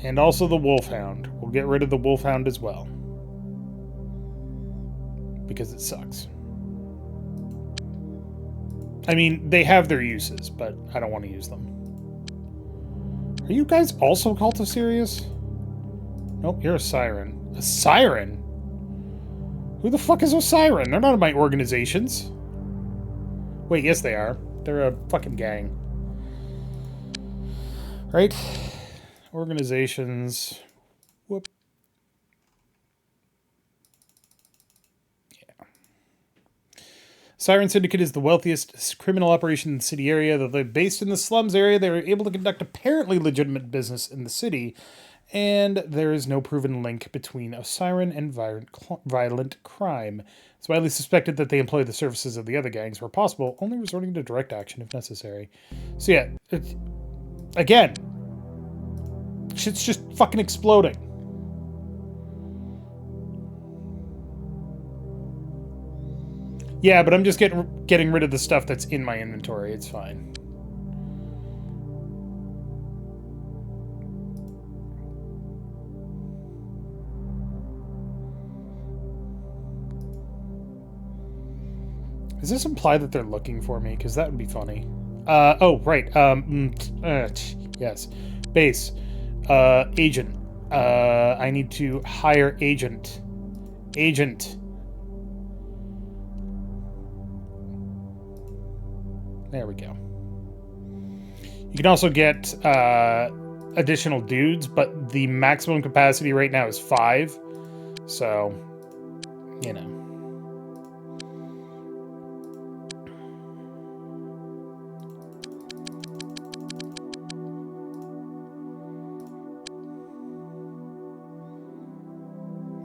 And also the Wolfhound. We'll get rid of the Wolfhound as well. Because it sucks. I mean, they have their uses, but I don't want to use them. Are you guys also Cult of Sirius? Nope, you're a Siren. A Siren? Who the fuck is a Siren? They're not in my organizations. Wait, yes they are. They're a fucking gang. Right? Organizations. Whoop. Yeah. Siren Syndicate is the wealthiest criminal operation in the city area. Though they're based in the slums area, they are able to conduct apparently legitimate business in the city, and there is no proven link between a siren and violent crime. It's widely suspected that they employ the services of the other gangs where possible, only resorting to direct action if necessary. So yeah, again, shit's just fucking exploding. Yeah, but I'm just getting rid of the stuff that's in my inventory. It's fine. Does this imply that they're looking for me? Because that would be funny. Oh, right. Yes. Base. Agent. I need to hire agent. Agent. There we go. You can also get additional dudes, but the maximum capacity right now is 5. So, you know.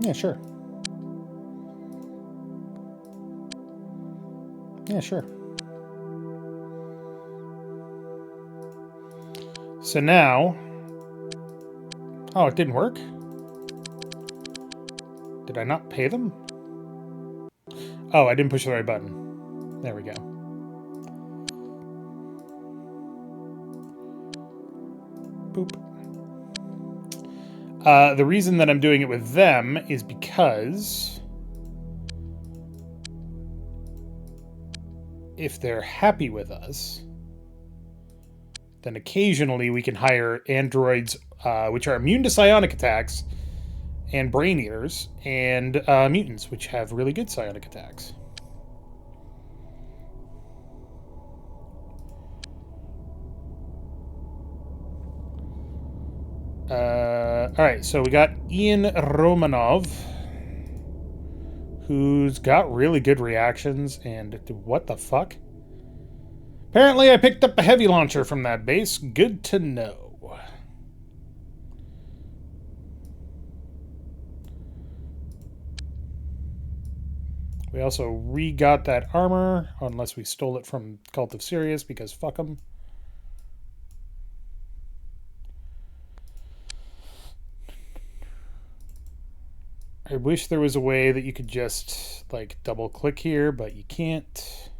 Yeah, sure. Yeah, sure. So now... Oh, it didn't work? Did I not pay them? Oh, I didn't push the right button. There we go. Boop. The reason that I'm doing it with them is because if they're happy with us, then occasionally we can hire androids which are immune to psionic attacks, and brain eaters, and mutants, which have really good psionic attacks. Alright, so we got Ian Romanov, who's got really good reactions, and what the fuck? Apparently I picked up a heavy launcher from that base. Good to know. We also re-got that armor, unless we stole it from Cult of Sirius, because fuck them. I wish there was a way that you could just, like, double-click here, but you can't.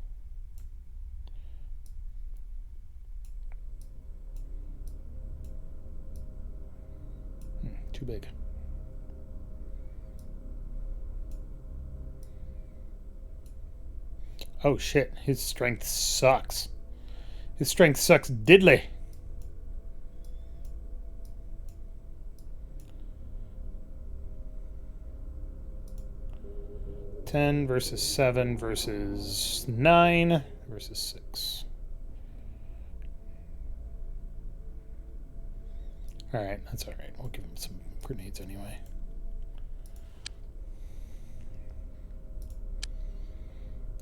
Too big. Oh shit, his strength sucks. His strength sucks diddly. $10 versus 7 versus 9 versus 6. Alright, that's alright. We'll give him some grenades anyway.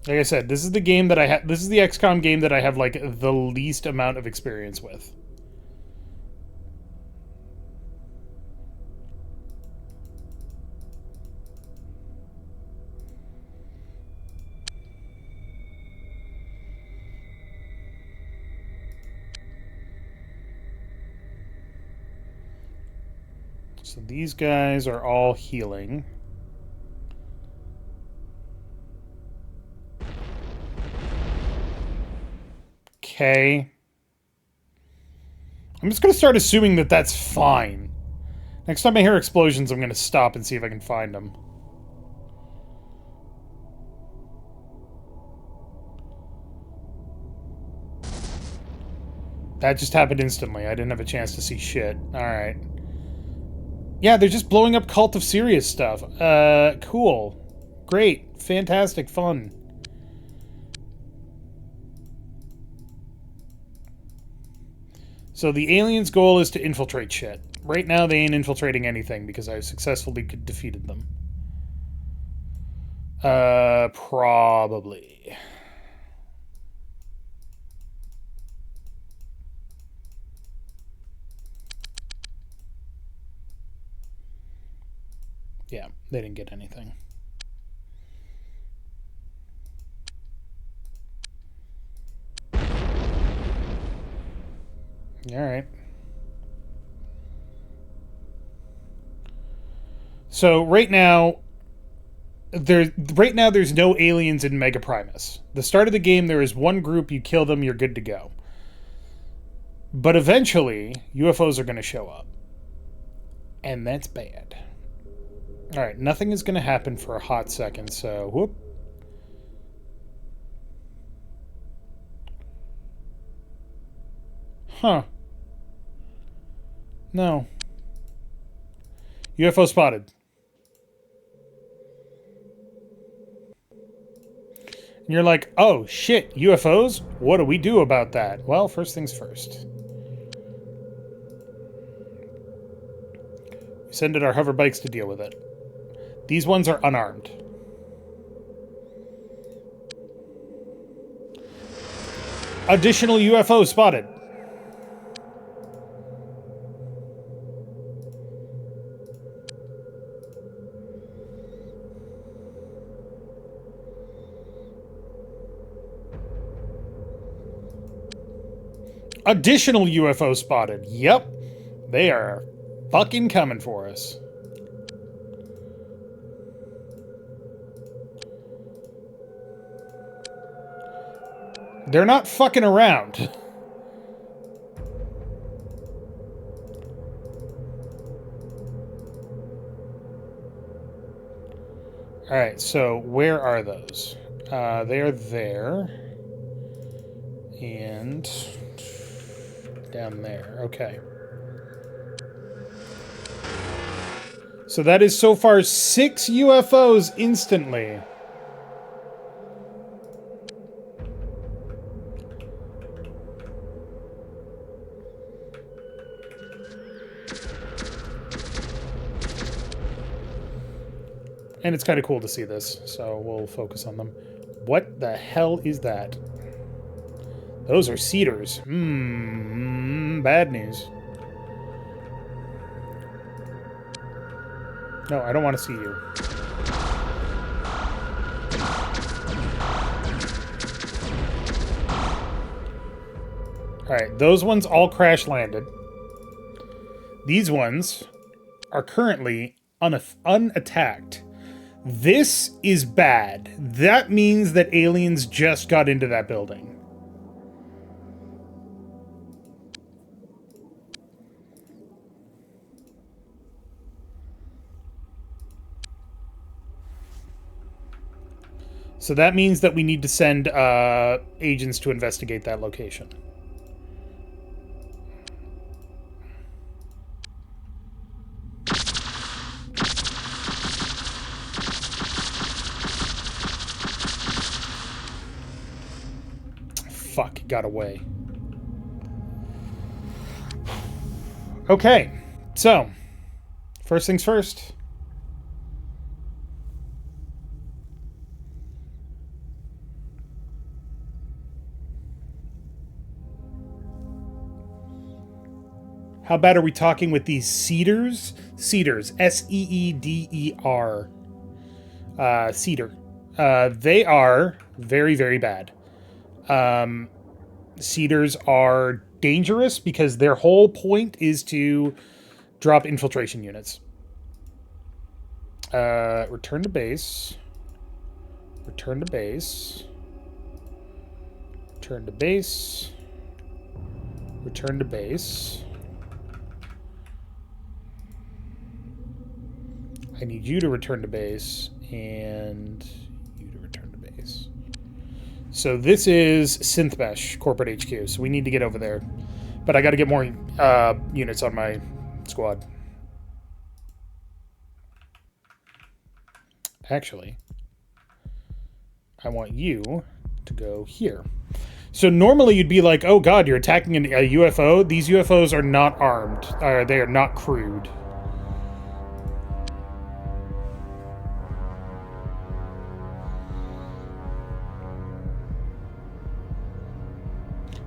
Like I said, this is the game that I have. This is the XCOM game that I have like the least amount of experience with. So these guys are all healing. Okay. I'm just going to start assuming that that's fine. Next time I hear explosions, I'm going to stop and see if I can find them. That just happened instantly. I didn't have a chance to see shit. Alright. Yeah, they're just blowing up Cult of Sirius stuff. Cool. Great. Fantastic. Fun. So the aliens' goal is to infiltrate shit. Right now they ain't infiltrating anything because I successfully defeated them. Probably. Yeah, they didn't get anything. All right. So right now there's no aliens in Mega Primus. The start of the game there is one group, you kill them, you're good to go. But eventually UFOs are going to show up. And that's bad. All right, nothing is going to happen for a hot second, so whoop. Huh. No. UFO spotted. And you're like, oh shit, UFOs? What do we do about that? Well, first things first. We send in our hover bikes to deal with it. These ones are unarmed. Additional UFO spotted. Additional UFO spotted. Yep. They are fucking coming for us. They're not fucking around. Alright, so where are those? They are there. And down there. Okay. So that is so far 6 UFOs instantly. And it's kind of cool to see this, so we'll focus on them. What the hell is that? Those are cedars. Bad news. No, I don't want to see you. Alright, those ones all crash landed. These ones are currently unattacked. This is bad. That means that aliens just got into that building. So that means that we need to send agents to investigate that location. Fuck, got away. Okay, so, first things first. How bad are we talking with these cedars? Cedars, S-E-E-D-E-R. Cedar. They are very, very bad. Cedars are dangerous because their whole point is to drop infiltration units. Return to base. Return to base. Return to base. Return to base. I need you to return to base, and you to return to base. So this is SynthMesh Corporate HQ, so we need to get over there. But I got to get more units on my squad. Actually, I want you to go here. So normally you'd be like, oh god, you're attacking a UFO. These UFOs are not armed. They are not crewed.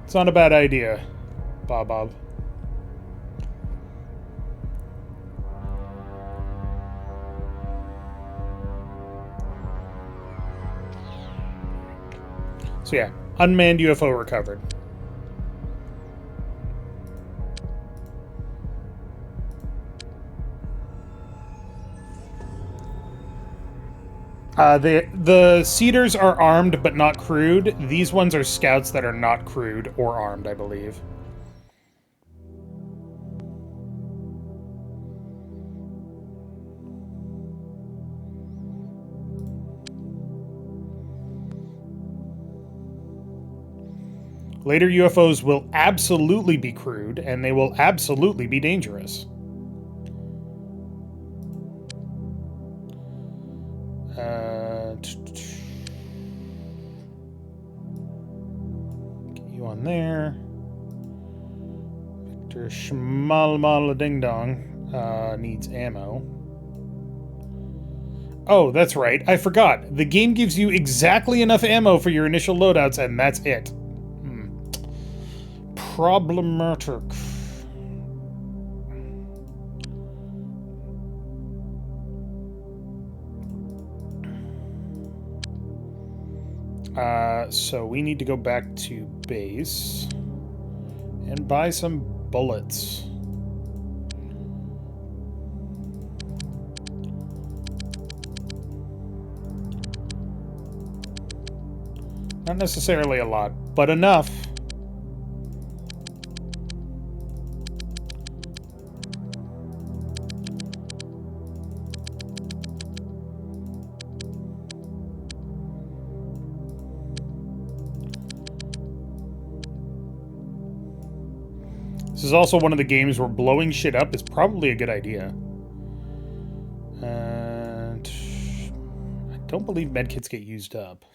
It's not a bad idea, Bob. So yeah, unmanned UFO recovered. The Cedars are armed but not crewed. These ones are scouts that are not crewed or armed, I believe. Later UFOs will absolutely be crude, and they will absolutely be dangerous. Get you on there. Victor Schmalmal Ding Dong needs ammo. Oh, that's right. I forgot. The game gives you exactly enough ammo for your initial loadouts, and that's it. Problematic. So we need to go back to base and buy some bullets. Not necessarily a lot, but enough. This is also one of the games where blowing shit up is probably a good idea. And I don't believe medkits get used up.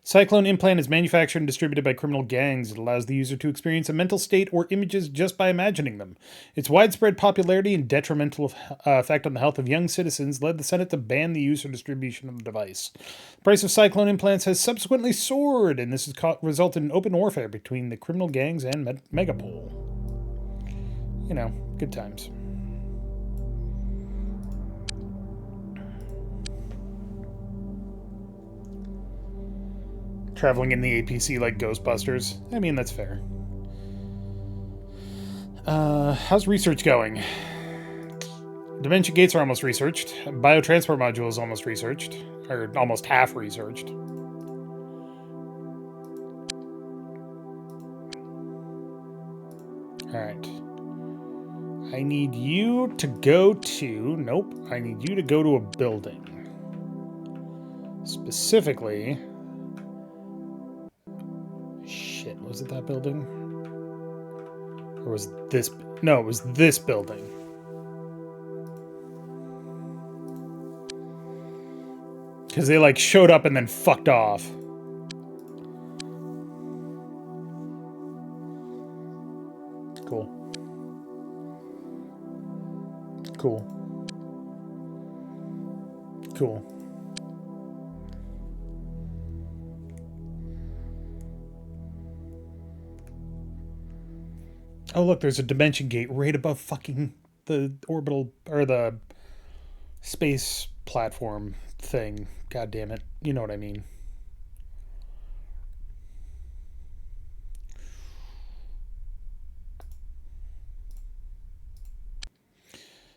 Cyclone implant is manufactured and distributed by criminal gangs. It allows the user to experience a mental state or images just by imagining them. Its widespread popularity and detrimental effect on the health of young citizens led the Senate to ban the use or distribution of the device. The price of cyclone implants has subsequently soared, and this has resulted in open warfare between the criminal gangs and Megapol. You know, good times. Traveling in the APC like Ghostbusters. I mean, that's fair. How's research going? Dimension gates are almost researched. Biotransport module is almost researched. Or almost half researched. Alright. I need you to go to... Nope. I need you to go to a building. Specifically... Shit, was it that building? Or was it this? No, it was this building. Because they, like, showed up and then fucked off. Cool. Cool. Cool. Oh, look, there's a dimension gate right above fucking the orbital, or the space platform thing. God damn it. You know what I mean.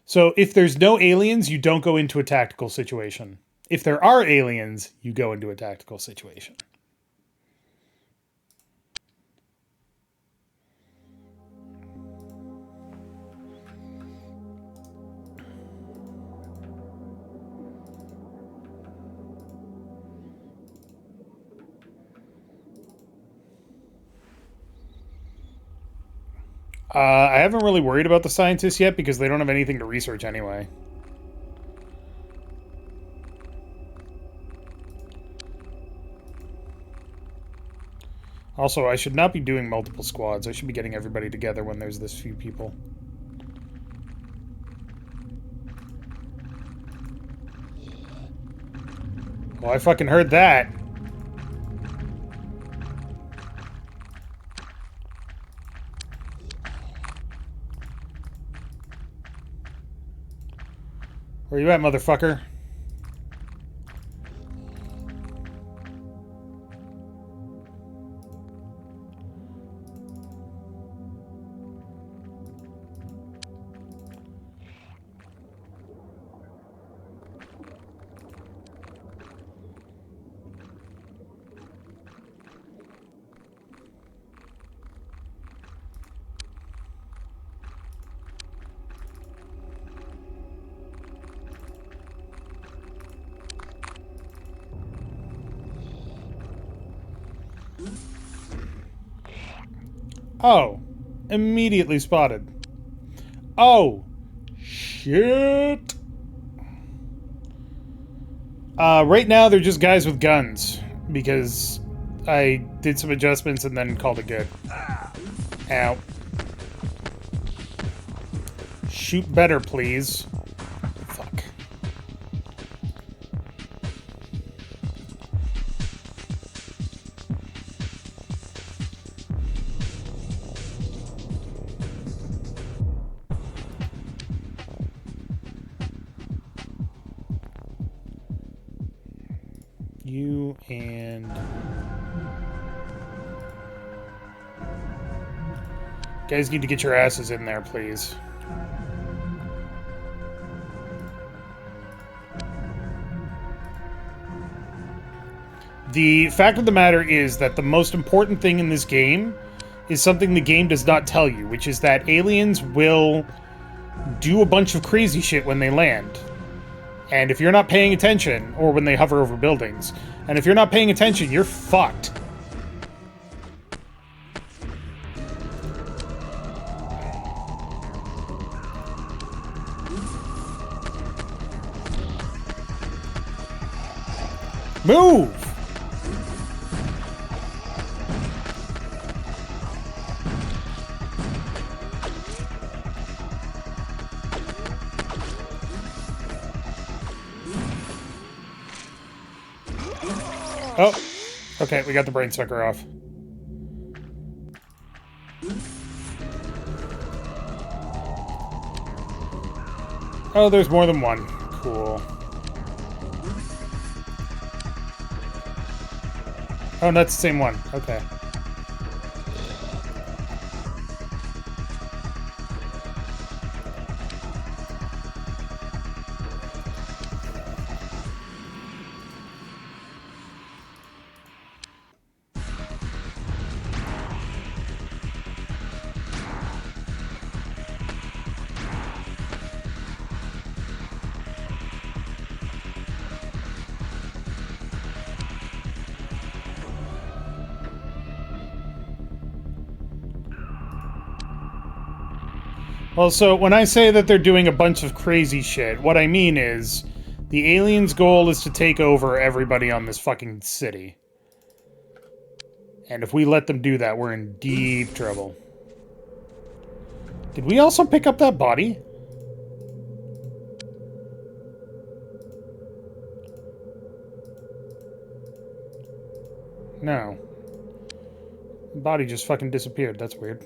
So if there's no aliens, you don't go into a tactical situation. If there are aliens, you go into a tactical situation. I haven't really worried about the scientists yet because they don't have anything to research anyway. Also, I should not be doing multiple squads. I should be getting everybody together when there's this few people. Well, I fucking heard that. Where you at, motherfucker? Oh. Immediately spotted. Oh. Shit. Right now, they're just guys with guns. Because I did some adjustments and then called it good. Ow. Shoot better, please. Fuck. You and... Guys need to get your asses in there, please. The fact of the matter is that the most important thing in this game is something the game does not tell you, which is that aliens will do a bunch of crazy shit when they land. And if you're not paying attention, or when they hover over buildings, and if you're not paying attention, you're fucked. Move! Oh, okay, we got the brain sucker off. Oh, there's more than one. Cool. Oh, that's the same one. Okay. Well, so when I say that they're doing a bunch of crazy shit, what I mean is the aliens' goal is to take over everybody on this fucking city. And if we let them do that, we're in deep trouble. Did we also pick up that body? No. The body just fucking disappeared. That's weird.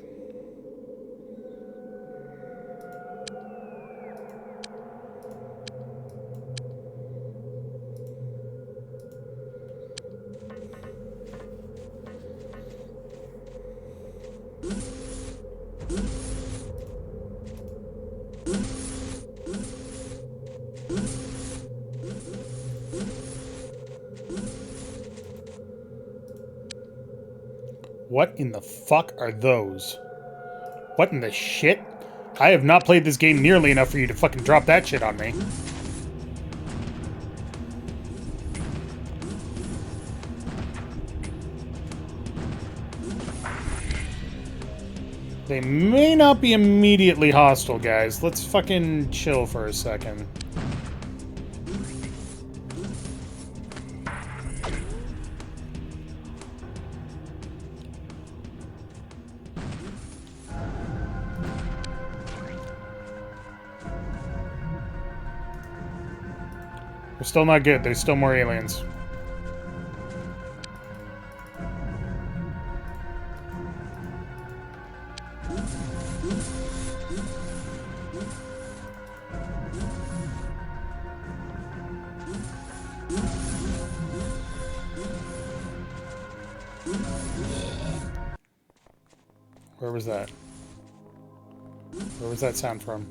What in the fuck are those? What in the shit? I have not played this game nearly enough for you to fucking drop that shit on me. They may not be immediately hostile, guys. Let's fucking chill for a second. We're still not good. There's still more aliens. Where was that? Where was that sound from?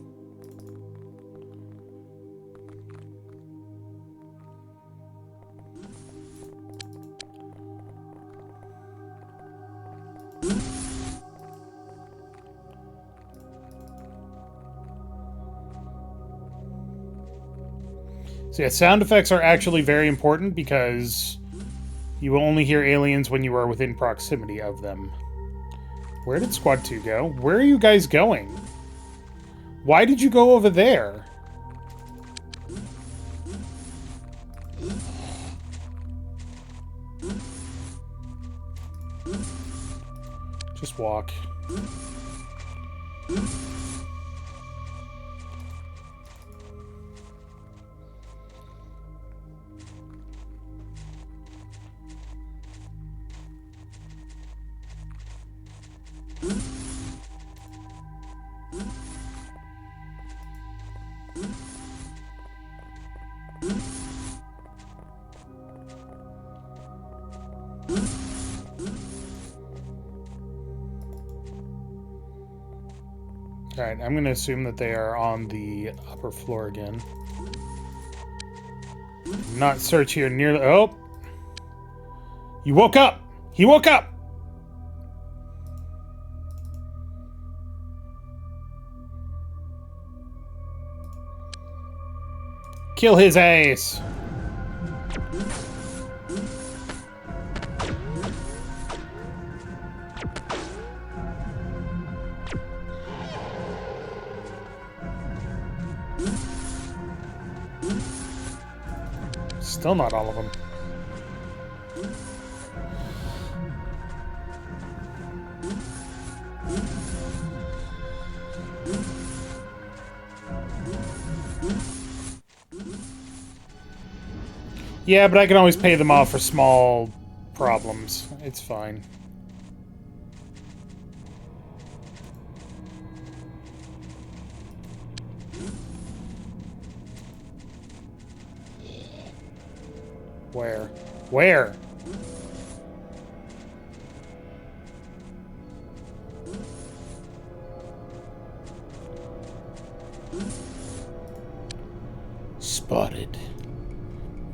So yeah, sound effects are actually very important because You will only hear aliens when you are within proximity of them. Where did Squad 2 go? Where are you guys going? Why did you go over there? Just walk. Alright, I'm going to assume that they are on the upper floor again. Not search here near the... Oh! You woke up! He woke up! Kill his ass! Still not all of them. Yeah, but I can always pay them off for small problems. It's fine. Where? Where? Spotted.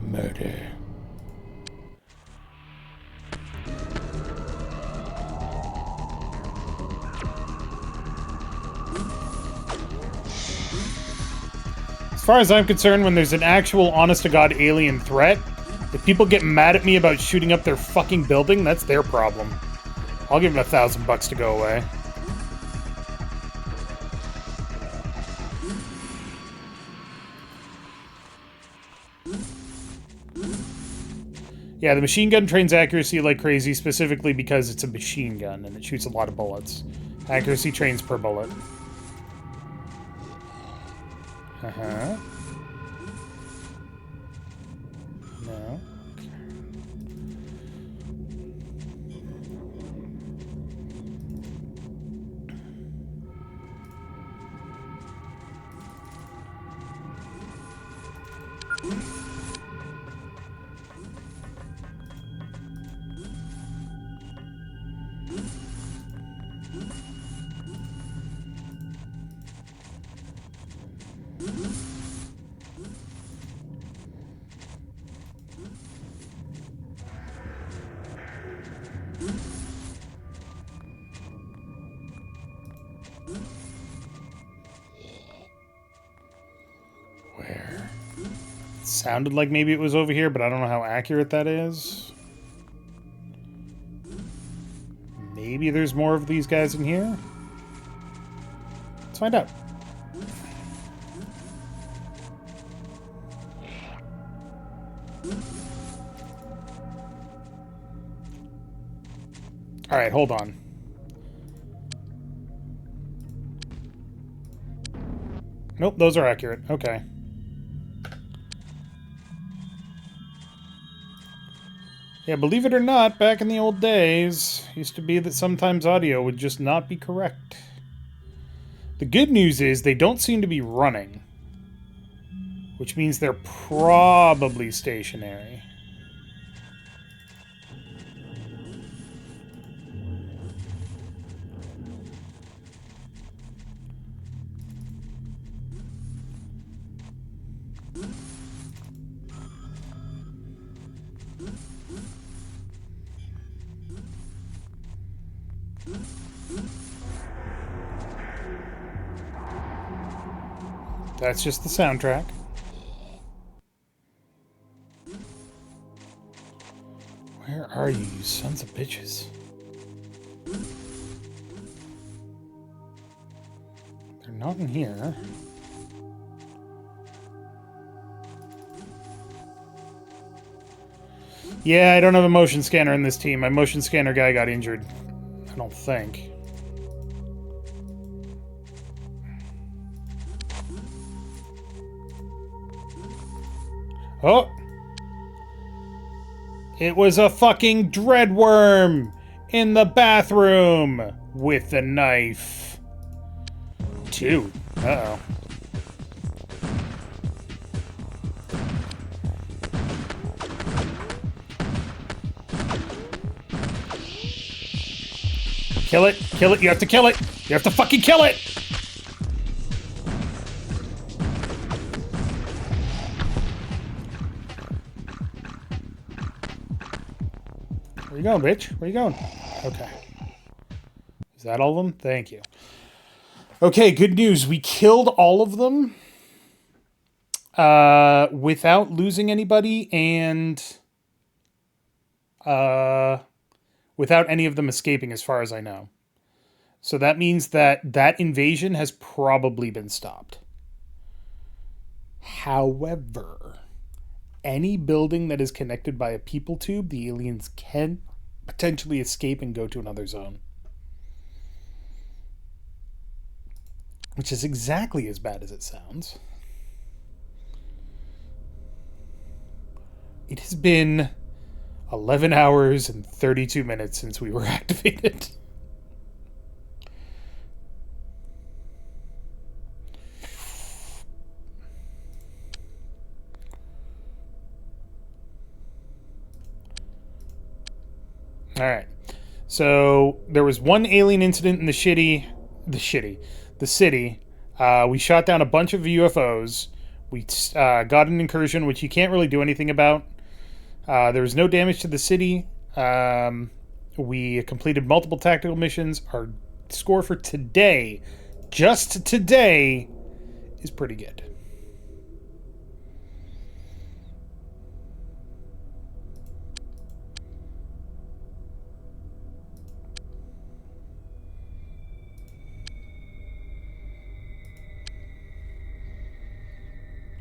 Murder. As far as I'm concerned, when there's an actual honest-to-God alien threat, if people get mad at me about shooting up their fucking building, that's their problem. I'll give them $1,000 to go away. Yeah, the machine gun trains accuracy like crazy, specifically because it's a machine gun and it shoots a lot of bullets. Accuracy trains per bullet. Uh-huh. No. Where? It sounded like maybe it was over here, but I don't know how accurate that is. Maybe there's more of these guys in here? Let's find out. Alright, hold on. Nope, those are accurate. Okay. Yeah, believe it or not, back in the old days, used to be that sometimes audio would just not be correct. The good news is they don't seem to be running, which means they're probably stationary. That's just the soundtrack. Where are you, you sons of bitches? They're not in here. Yeah, I don't have a motion scanner in this team. My motion scanner guy got injured. I don't think. Oh! It was a fucking dreadworm in the bathroom with a knife. 2. Uh-oh. Kill it. Kill it. You have to kill it. You have to fucking kill it. Where you going, bitch? Where you going? Okay. Is that all of them? Thank you. Okay, good news. We killed all of them without losing anybody and without any of them escaping as far as I know. So that means that that invasion has probably been stopped. However, any building that is connected by a people tube, the aliens can potentially escape and go to another zone. Which is exactly as bad as it sounds. It has been 11 hours and 32 minutes since we were activated. All right. So there was one alien incident in the city. We shot down a bunch of UFOs. We got an incursion, which you can't really do anything about. There was no damage to the city. We completed multiple tactical missions. Our score for today, just today, is pretty good.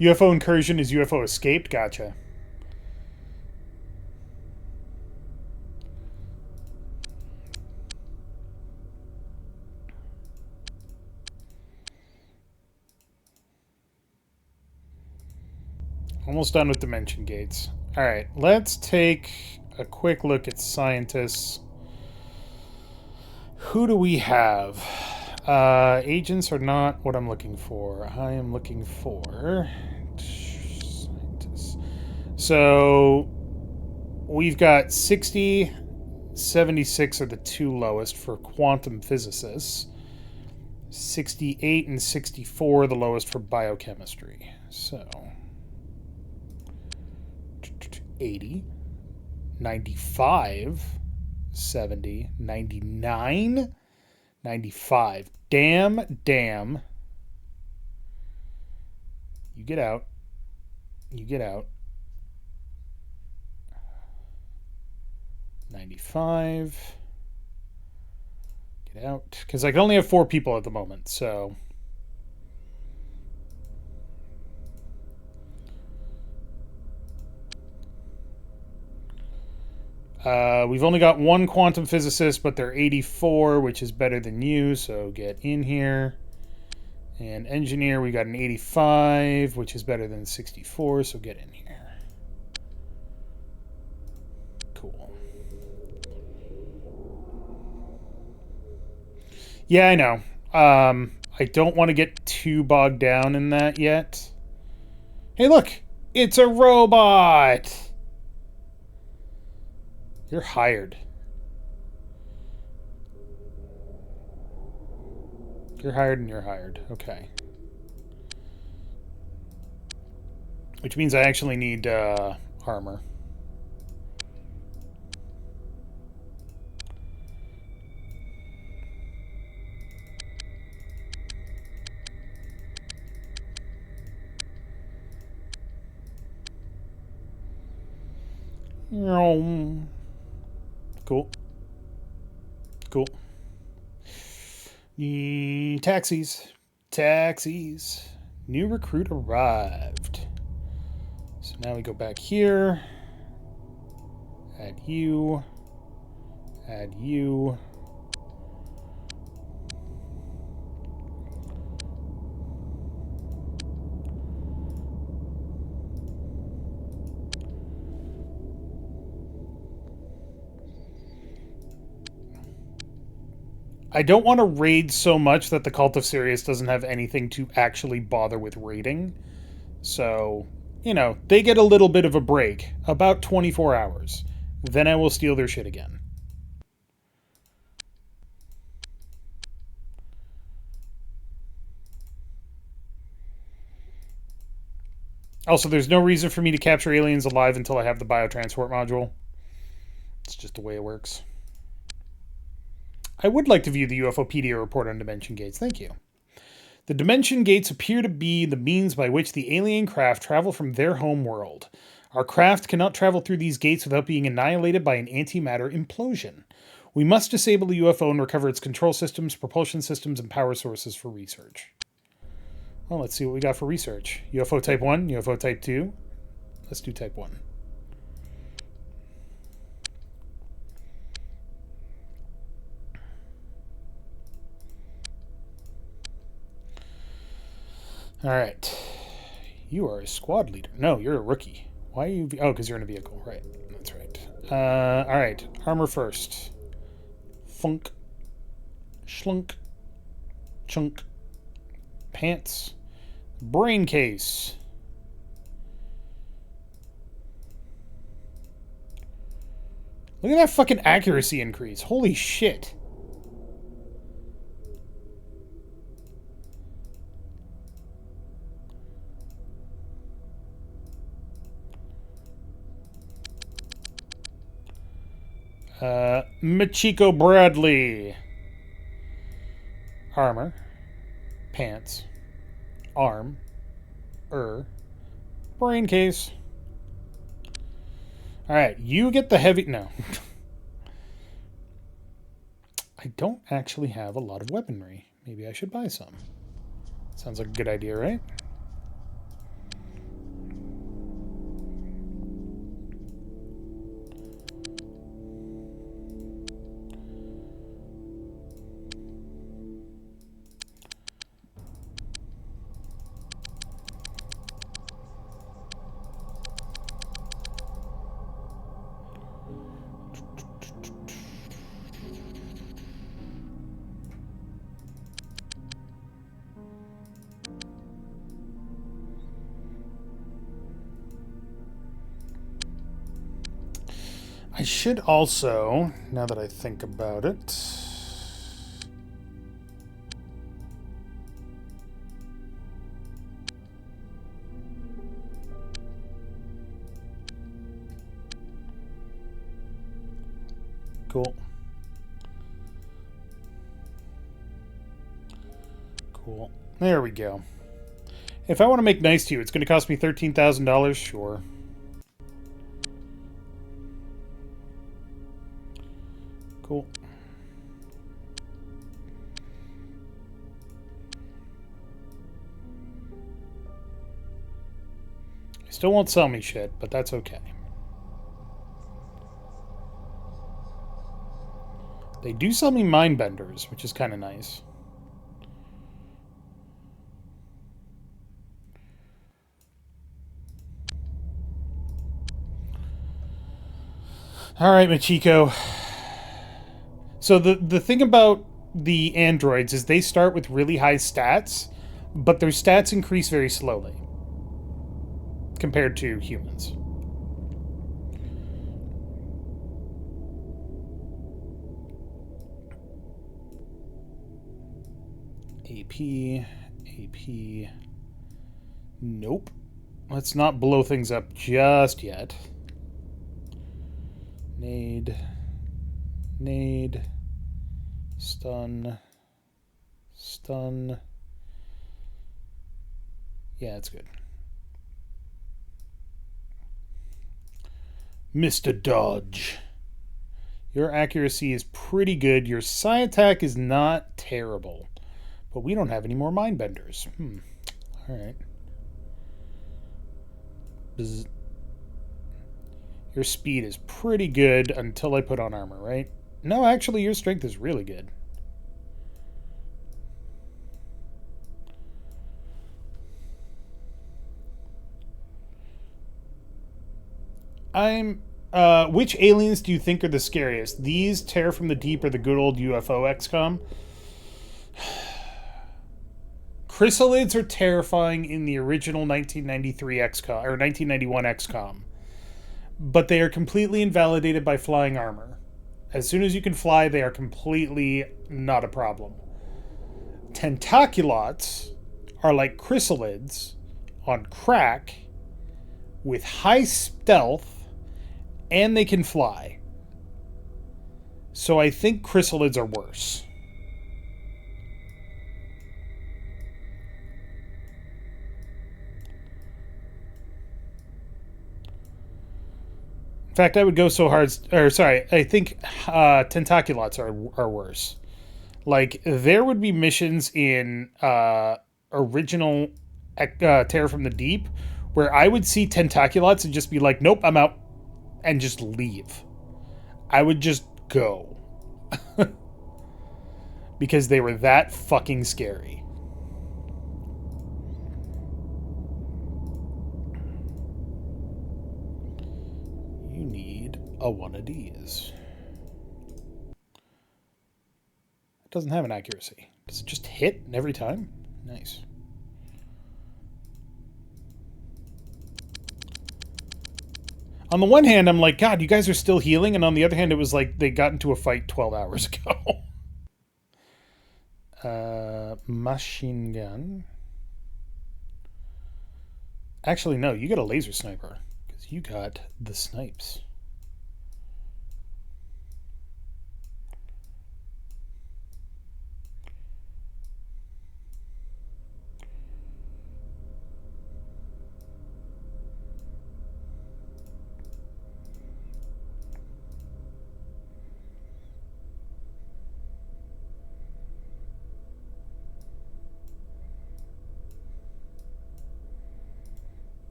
UFO incursion is UFO escaped? Gotcha. Almost done with dimension gates. Alright, let's take a quick look at scientists. Who do we have? Agents are not what I'm looking for. I am looking for scientists. So we've got 60, 76 are the two lowest for quantum physicists. 68 and 64 the lowest for biochemistry. So 80, 95, 70, 99, 95. Damn. You get out. You get out. 95. Get out. Because I can only have 4 people at the moment, so... we've only got one quantum physicist, but they're 84, which is better than you, so get in here. And engineer, we got an 85, which is better than 64, so get in here. Cool. Yeah, I know. I don't want to get too bogged down in that yet. Hey, look! It's a robot! You're hired. You're hired and you're hired. Okay. Which means I actually need armor. Cool. Cool. Taxis. Taxis. New recruit arrived. So now we go back here. Add you. Add you. I don't want to raid so much that the Cult of Sirius doesn't have anything to actually bother with raiding. So, you know, they get a little bit of a break. About 24 hours. Then I will steal their shit again. Also, there's no reason for me to capture aliens alive until I have the biotransport module. It's just the way it works. I would like to view the UFOpedia report on Dimension Gates. Thank you. The Dimension Gates appear to be the means by which the alien craft travel from their home world. Our craft cannot travel through these gates without being annihilated by an antimatter implosion. We must disable the UFO and recover its control systems, propulsion systems, and power sources for research. Well, let's see what we got for research. UFO Type 1, UFO Type 2. Let's do Type 1. All right. You are a squad leader. No, you're a rookie. Why are you... Oh, because you're in a vehicle. Right. That's right. All right. Armor first. Funk. Schlunk. Chunk. Pants. Brain case. Look at that fucking accuracy increase. Holy shit. Machiko Bradley. Armor. Pants. Arm. Brain case. Alright, you get the heavy... No. I don't actually have a lot of weaponry. Maybe I should buy some. Sounds like a good idea, right? I should also, now that I think about it... Cool. Cool. There we go. If I want to make nice to you, it's going to cost me $13,000? Sure. Cool. I still won't sell me shit, but that's okay. They do sell me mind benders, which is kind of nice. All right, Machiko. So the thing about the androids is they start with really high stats, but their stats increase very slowly compared to humans. AP. Nope. Let's not blow things up just yet. Nade. Stun. Yeah, it's good. Mr. Dodge. Your accuracy is pretty good. Your psi attack is not terrible. But we don't have any more mindbenders. Alright. Your speed is pretty good until I put on armor, right? No, actually, your strength is really good. Which aliens do you think are the scariest? These, Terror from the Deep, or the good old UFO XCOM? Chrysalids are terrifying in the original 1993 XCOM, or 1991 XCOM. But they are completely invalidated by flying armor. As soon as you can fly, they are completely not a problem. Tentaculots are like chrysalids on crack with high stealth, and they can fly. So I think chrysalids are worse. In fact, I would go so hard... Or, sorry, I think tentaculots are worse. Like, there would be missions in original Terror from the Deep where I would see tentaculots and just be like, nope, I'm out. And just leave. I would just go. Because they were that fucking scary. You need a one of these. It doesn't have an accuracy. Does it just hit every time? Nice. On the one hand, I'm like, God, you guys are still healing. And on the other hand, it was like they got into a fight 12 hours ago. Machine gun. Actually, no, you got a laser sniper. Because you got the snipes.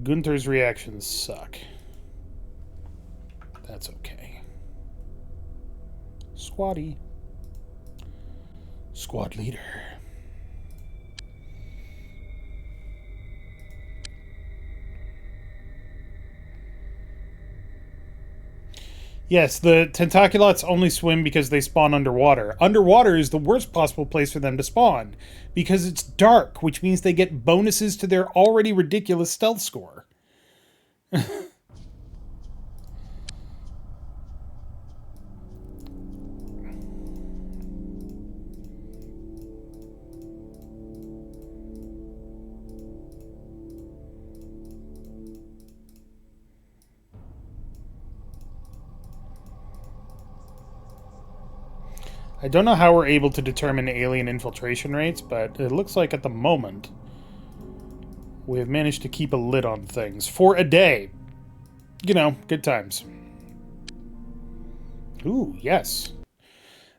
Gunther's reactions suck. That's okay. Squatty. Squad leader. Yes, the tentaculots only swim because they spawn underwater. Underwater is the worst possible place for them to spawn, because it's dark, which means they get bonuses to their already ridiculous stealth score. I don't know how we're able to determine alien infiltration rates, but it looks like at the moment we have managed to keep a lid on things for a day. You know, good times. Ooh, yes.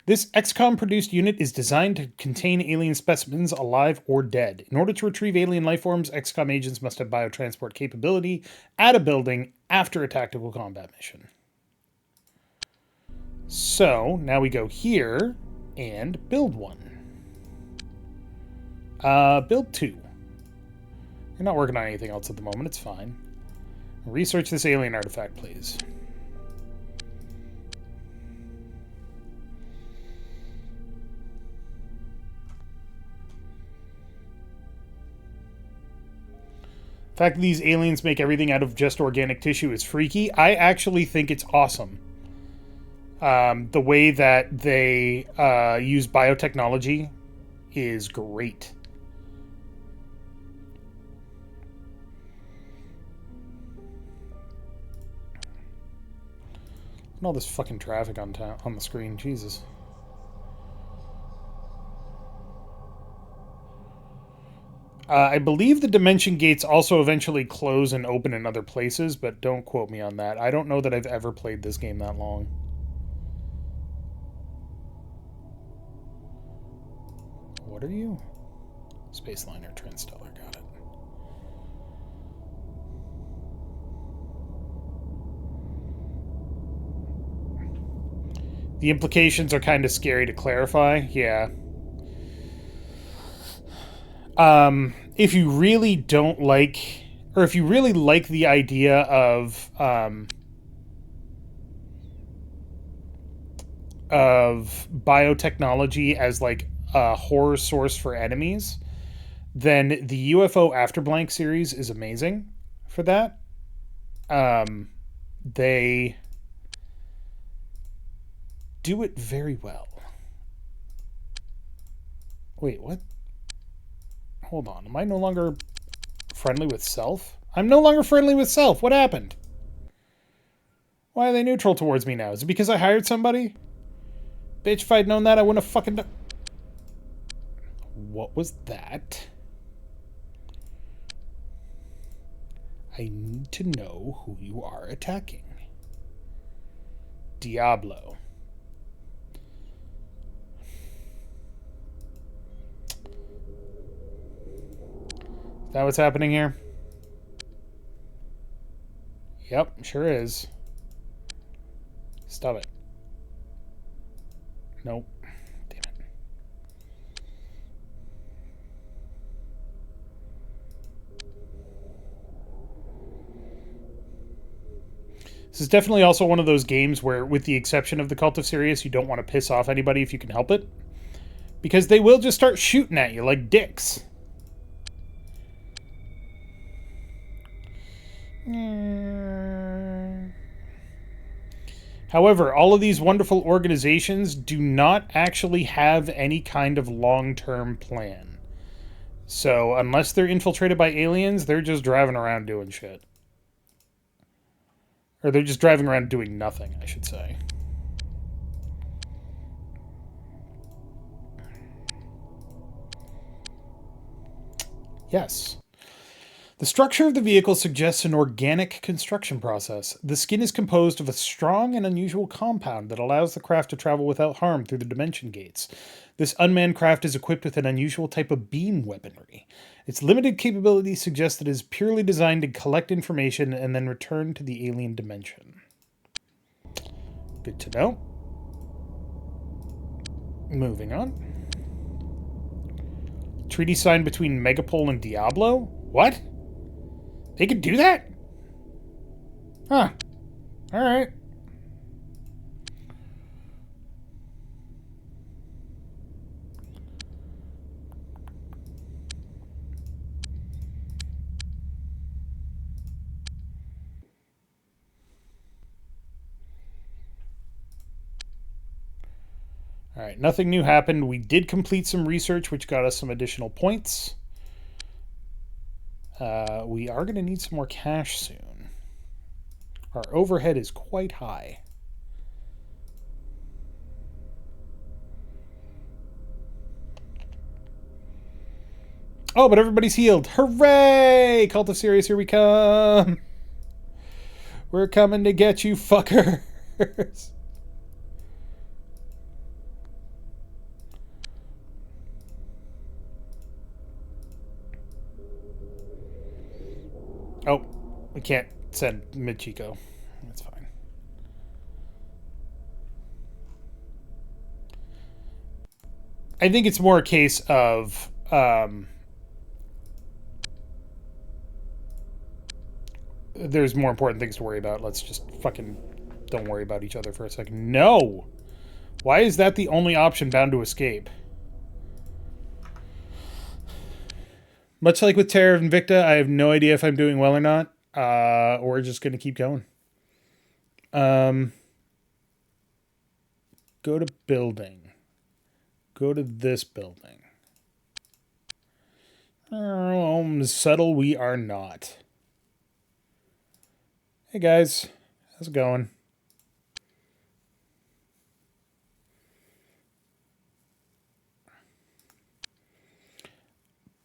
This XCOM-produced unit is designed to contain alien specimens, alive or dead. In order to retrieve alien lifeforms, XCOM agents must have biotransport capability at a building after a tactical combat mission. So, now we go here and build one. Build two. You're not working on anything else at the moment, it's fine. Research this alien artifact, please. The fact that these aliens make everything out of just organic tissue is freaky. I actually think it's awesome. The way that they use biotechnology is great. And all this fucking traffic on the screen, Jesus. I believe the dimension gates also eventually close and open in other places, but don't quote me on that. I don't know that I've ever played this game that long. What are you? Space Liner, Transstellar, got it. The implications are kind of scary to clarify, yeah. If you really don't like, or if you really like the idea of biotechnology as like a horror source for enemies, then the UFO Afterblank series is amazing for that. They do it very well. Wait, what? Hold on. Am I no longer friendly with self? I'm no longer friendly with self. What happened? Why are they neutral towards me now? Is it because I hired somebody? Bitch, if I'd known that, I wouldn't have fucking done... What was that? I need to know who you are attacking. Diablo. Is that what's happening here? Yep, sure is. Stop it. Nope. Damn it. This is definitely also one of those games where, with the exception of the Cult of Sirius, you don't want to piss off anybody if you can help it. Because they will just start shooting at you like dicks. However, all of these wonderful organizations do not actually have any kind of long-term plan. So, unless they're infiltrated by aliens, they're just driving around doing shit. Or they're just driving around doing nothing, I should say. Yes. The structure of the vehicle suggests an organic construction process. The skin is composed of a strong and unusual compound that allows the craft to travel without harm through the dimension gates. This unmanned craft is equipped with an unusual type of beam weaponry. Its limited capability suggests that it is purely designed to collect information and then return to the alien dimension. Good to know. Moving on. Treaty signed between Megapol and Diablo? What? They could do that? Huh. Alright. Alright, nothing new happened. We did complete some research, which got us some additional points. We are going to need some more cash soon. Our overhead is quite high. Oh, but everybody's healed. Hooray! Cult of Sirius, here we come. We're coming to get you, fuckers. Oh, we can't send Michiko. That's fine. I think it's more a case of there's more important things to worry about. Let's just fucking don't worry about each other for a second. No! Why is that the only option bound to escape? Much like with Terra Invicta, I have no idea if I'm doing well or not. We're just going to keep going. Go to building. Go to this building. Subtle we are not. Hey guys, how's it going?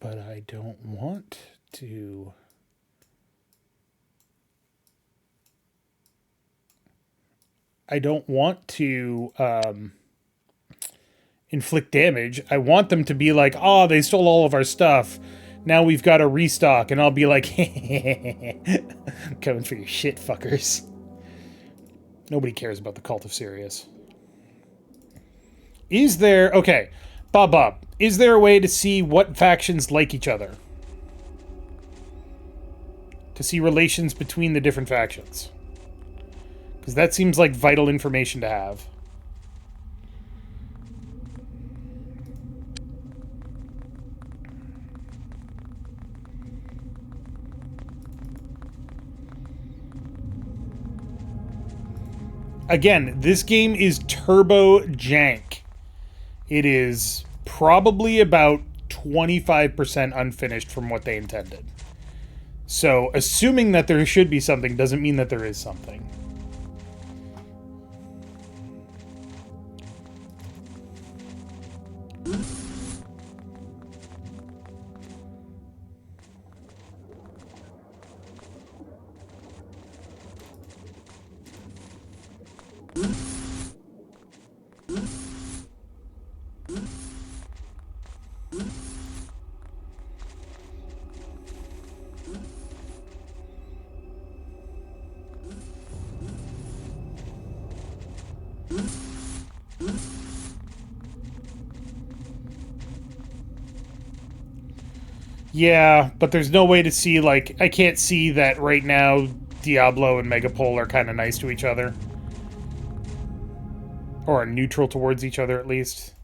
But I don't want to... inflict damage. I want them to be like, oh, they stole all of our stuff. Now we've got to restock. And I'll be like, I'm coming for your shit, fuckers. Nobody cares about the Cult of Sirius. Is there... Okay, Bob. Is there a way to see what factions like each other? To see relations between the different factions? Because that seems like vital information to have. Again, this game is turbo jank. It is probably about 25% unfinished from what they intended. So, assuming that there should be something doesn't mean that there is something. Yeah, but there's no way to see, like, I can't see that right now Diablo and Megapole are kind of nice to each other. Or are neutral towards each other, at least.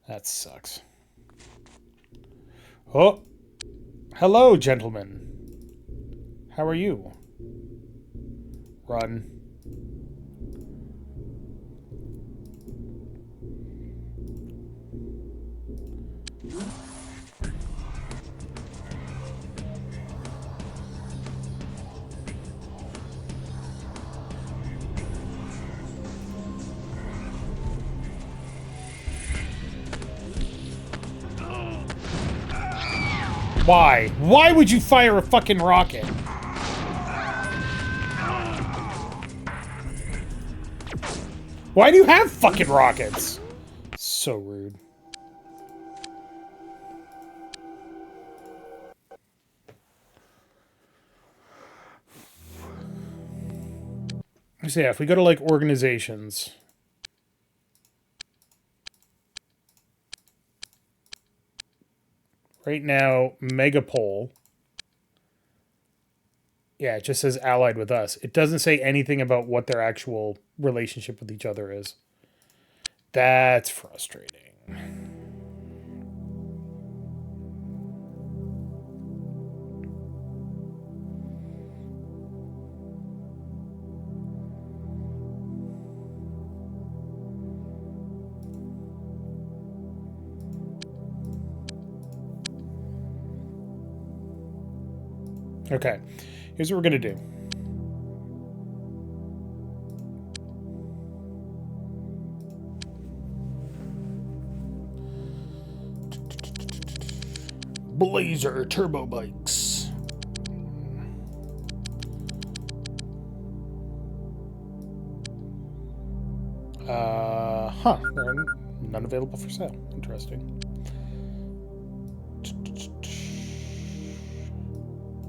That sucks. Oh! Hello, gentlemen. How are you? Run. Why? Why would you fire a fucking rocket? Why do you have fucking rockets? So rude. So yeah, if we go to like organizations. Right now, Megapole. Yeah, it just says allied with us. It doesn't say anything about what their actual relationship with each other is. That's frustrating. Okay, here's what we're gonna do. Blazer turbo bikes. They're none available for sale. Interesting.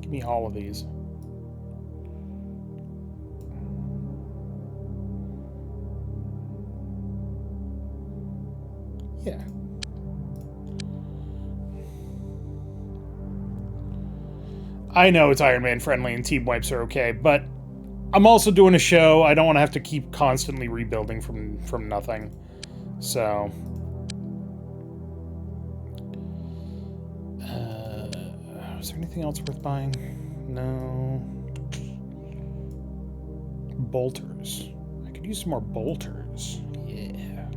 Give me all of these. Yeah. I know it's Iron Man friendly and team wipes are okay, but I'm also doing a show. I don't want to have to keep constantly rebuilding from nothing. So... is there anything else worth buying? No. Bolters. I could use some more bolters. Yeah.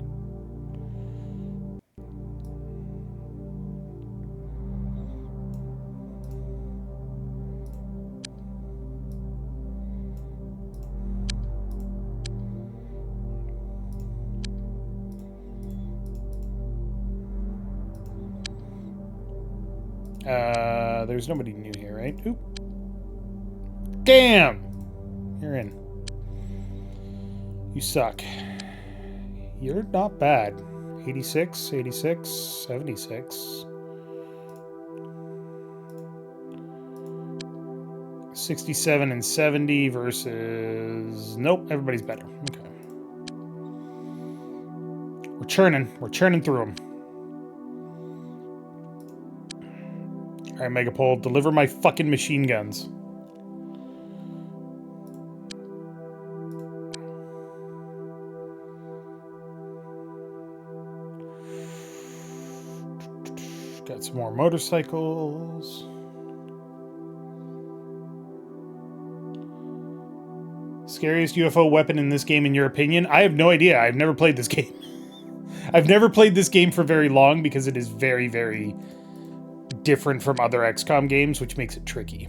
There's nobody new here, right? Oop. Damn! You're in. You suck. You're not bad. 86, 86, 76. 67 and 70 versus... Nope, everybody's better. Okay. We're churning. We're churning through them. All right, Megapole, deliver my fucking machine guns. Got some more motorcycles. Scariest UFO weapon in this game, in your opinion? I have no idea. I've never played this game. I've never played this game for very long because it is very, very different from other XCOM games, which makes it tricky.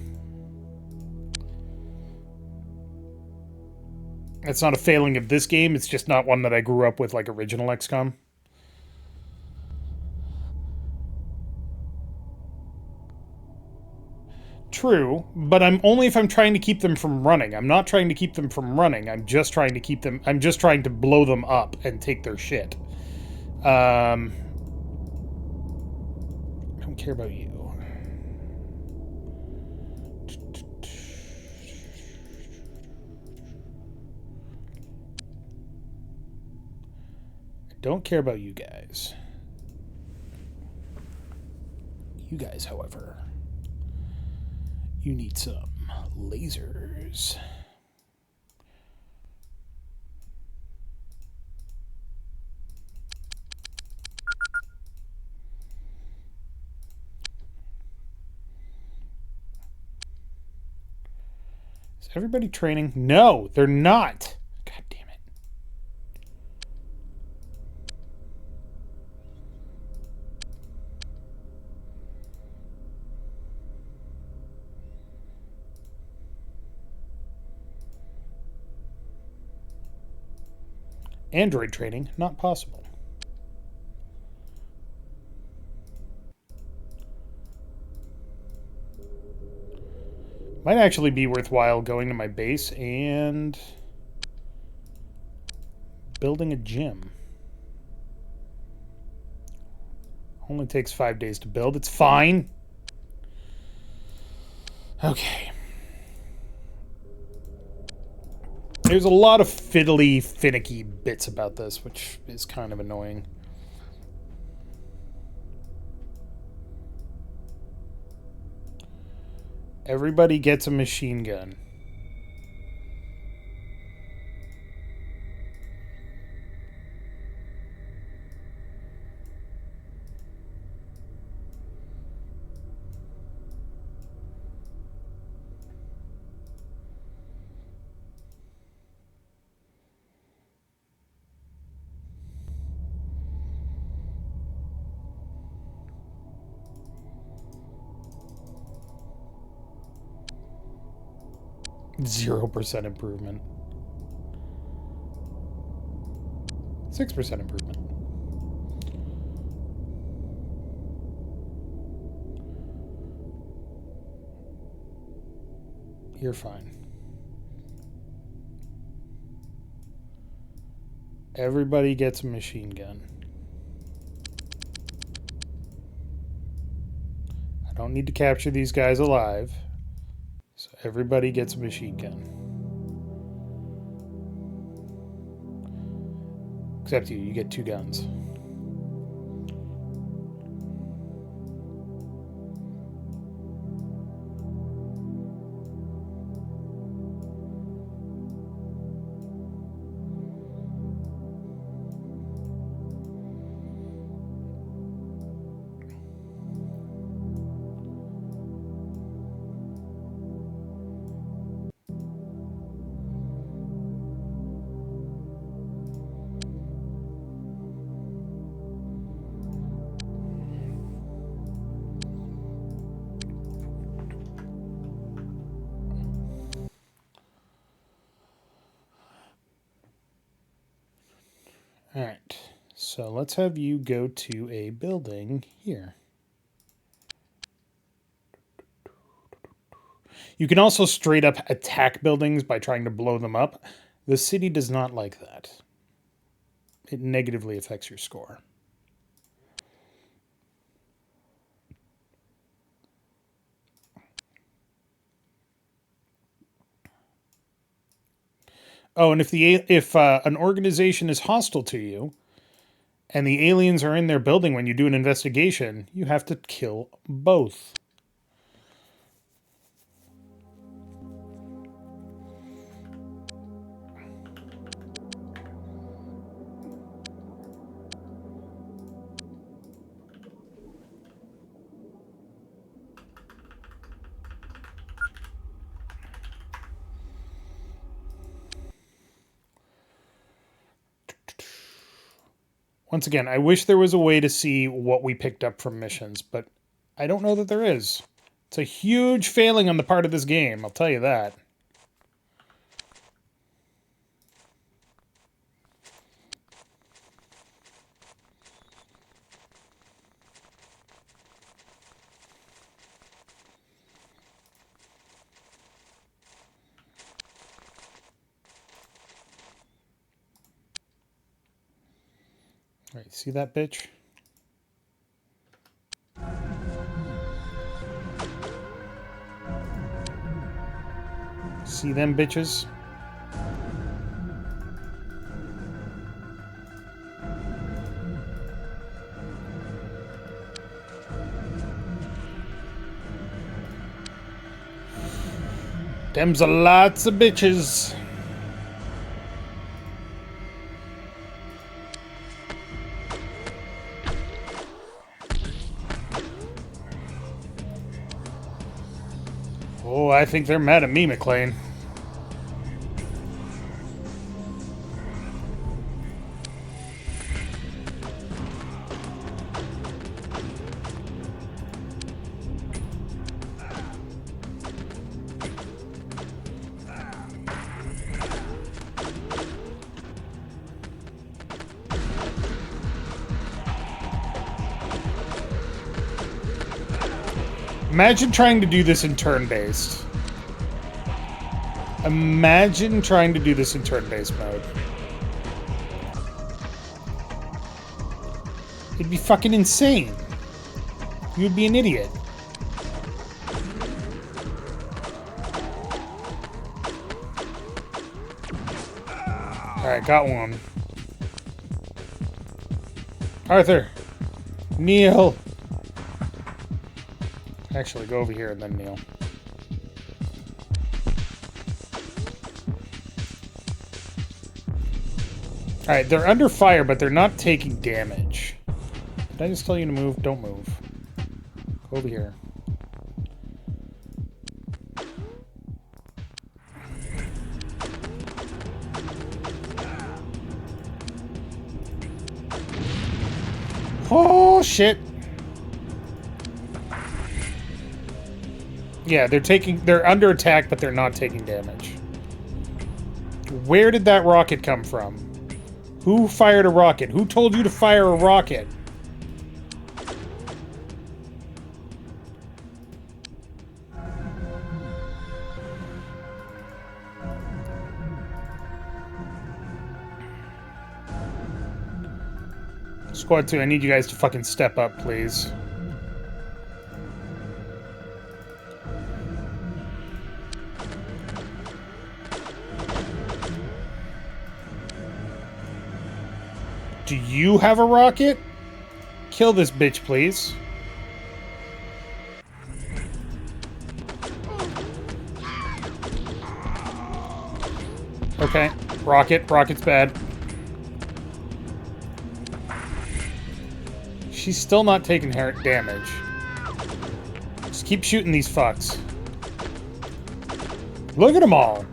It's not a failing of this game, it's just not one that I grew up with like original XCOM. True, but I'm only if I'm trying to keep them from running. I'm not trying to keep them from running. I'm just trying to keep them... I'm just trying to blow them up and take their shit. I don't care about you. I don't care about you guys. You guys, however, you need some lasers. Is everybody training? No, they're not. God damn it. Android training, not possible. Might actually be worthwhile going to my base and building a gym. Only takes 5 days to build. It's fine. Okay. There's a lot of fiddly, finicky bits about this, which is kind of annoying. Everybody gets a machine gun. %0 improvement. 6% improvement. You're fine. Everybody gets a machine gun. I don't need to capture these guys alive. So everybody gets a machine gun. Except you. You get 2 guns. All right, so let's have you go to a building here. You can also straight up attack buildings by trying to blow them up. The city does not like that. It negatively affects your score. Oh, and if an organization is hostile to you, and the aliens are in their building when you do an investigation, you have to kill both. Once again, I wish there was a way to see what we picked up from missions, but I don't know that there is. It's a huge failing on the part of this game, I'll tell you that. All right, see that bitch? See them bitches? Them's a lots of bitches. Oh, I think they're mad at me, McLean. Imagine trying to do this in turn-based. Imagine trying to do this in turn-based mode. It'd be fucking insane. You'd be an idiot. Alright, got one. Arthur! Kneel! Actually, go over here and then kneel. Alright, they're under fire, but they're not taking damage. Did I just tell you to move? Don't move. Go over here. Oh, shit! Yeah, they're under attack, but they're not taking damage. Where did that rocket come from? Who fired a rocket? Who told you to fire a rocket? Squad 2, I need you guys to fucking step up, please. Do you have a rocket? Kill this bitch, please. Okay. Rocket's bad. She's still not taking damage. Just keep shooting these fucks. Look at them all.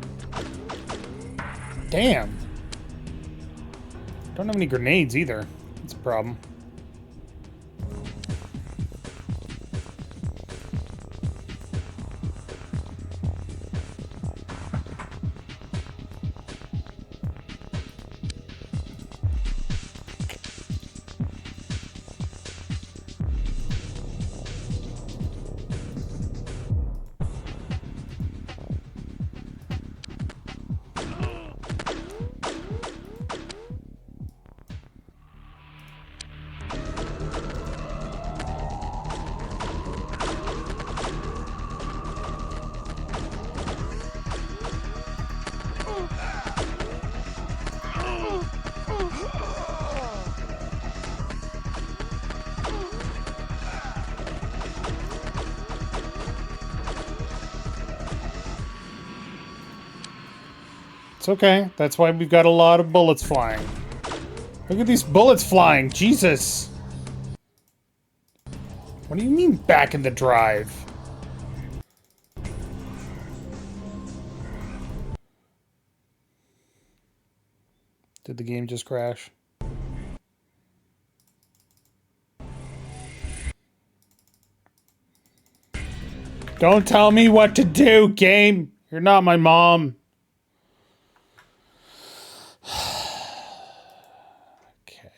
Damn. Don't have any grenades either. That's a problem. It's okay. That's why we've got a lot of bullets flying. Look at these bullets flying. Jesus. What do you mean back in the drive? Did the game just crash? Don't tell me what to do, game. You're not my mom. Okay.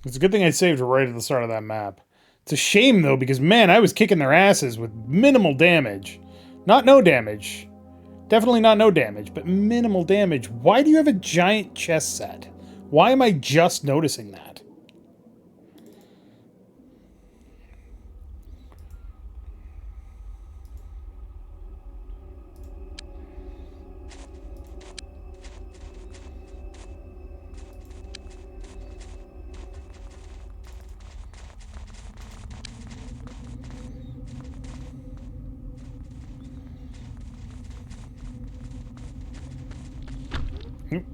It's a good thing I saved right at the start of that map. It's a shame, though, because, man, I was kicking their asses with minimal damage. Not no damage. Definitely not no damage, but minimal damage. Why do you have a giant chest set? Why am I just noticing that?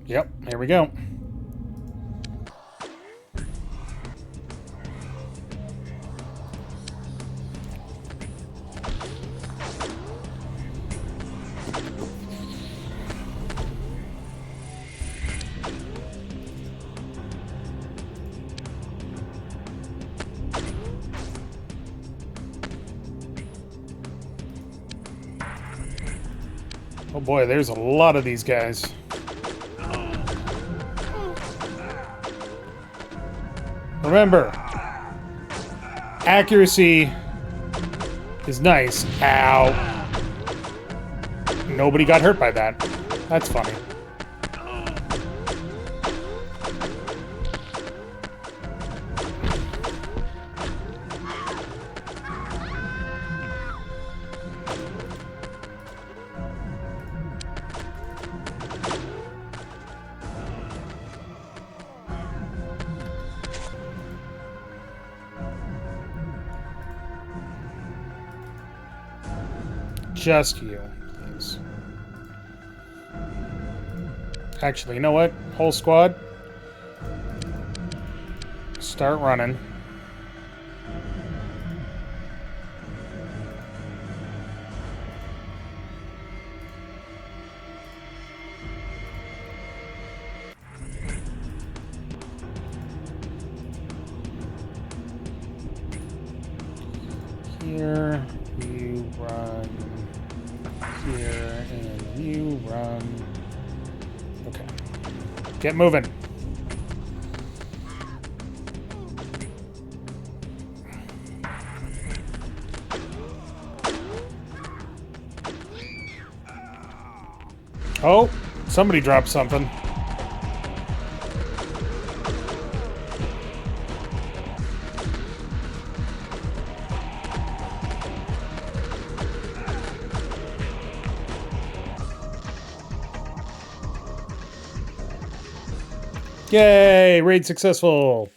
Yep, here we go. Oh boy, there's a lot of these guys. Remember, accuracy is nice. Ow. Nobody got hurt by that. That's funny. Just you, please. Actually, you know what? Whole squad. Start running. Here, you run. Here, and you run. Okay. Get moving. Oh, somebody dropped something. Yay, raid successful.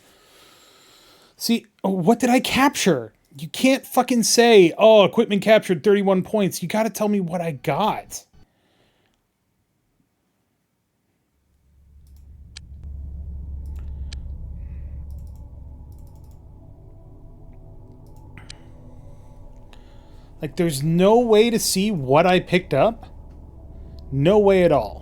See, what did I capture? You can't fucking say, oh, equipment captured 31 points. You gotta tell me what I got. Like, there's no way to see what I picked up? No way at all.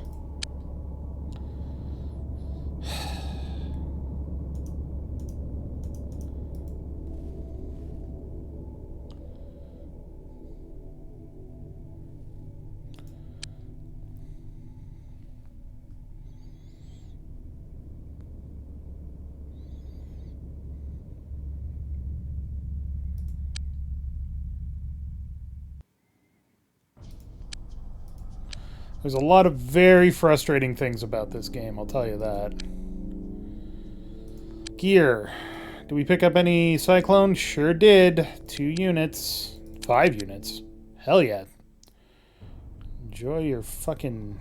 There's a lot of very frustrating things about this game, I'll tell you that. Gear. Do we pick up any Cyclone? Sure did. 2 units. 5 units. Hell yeah. Enjoy your fucking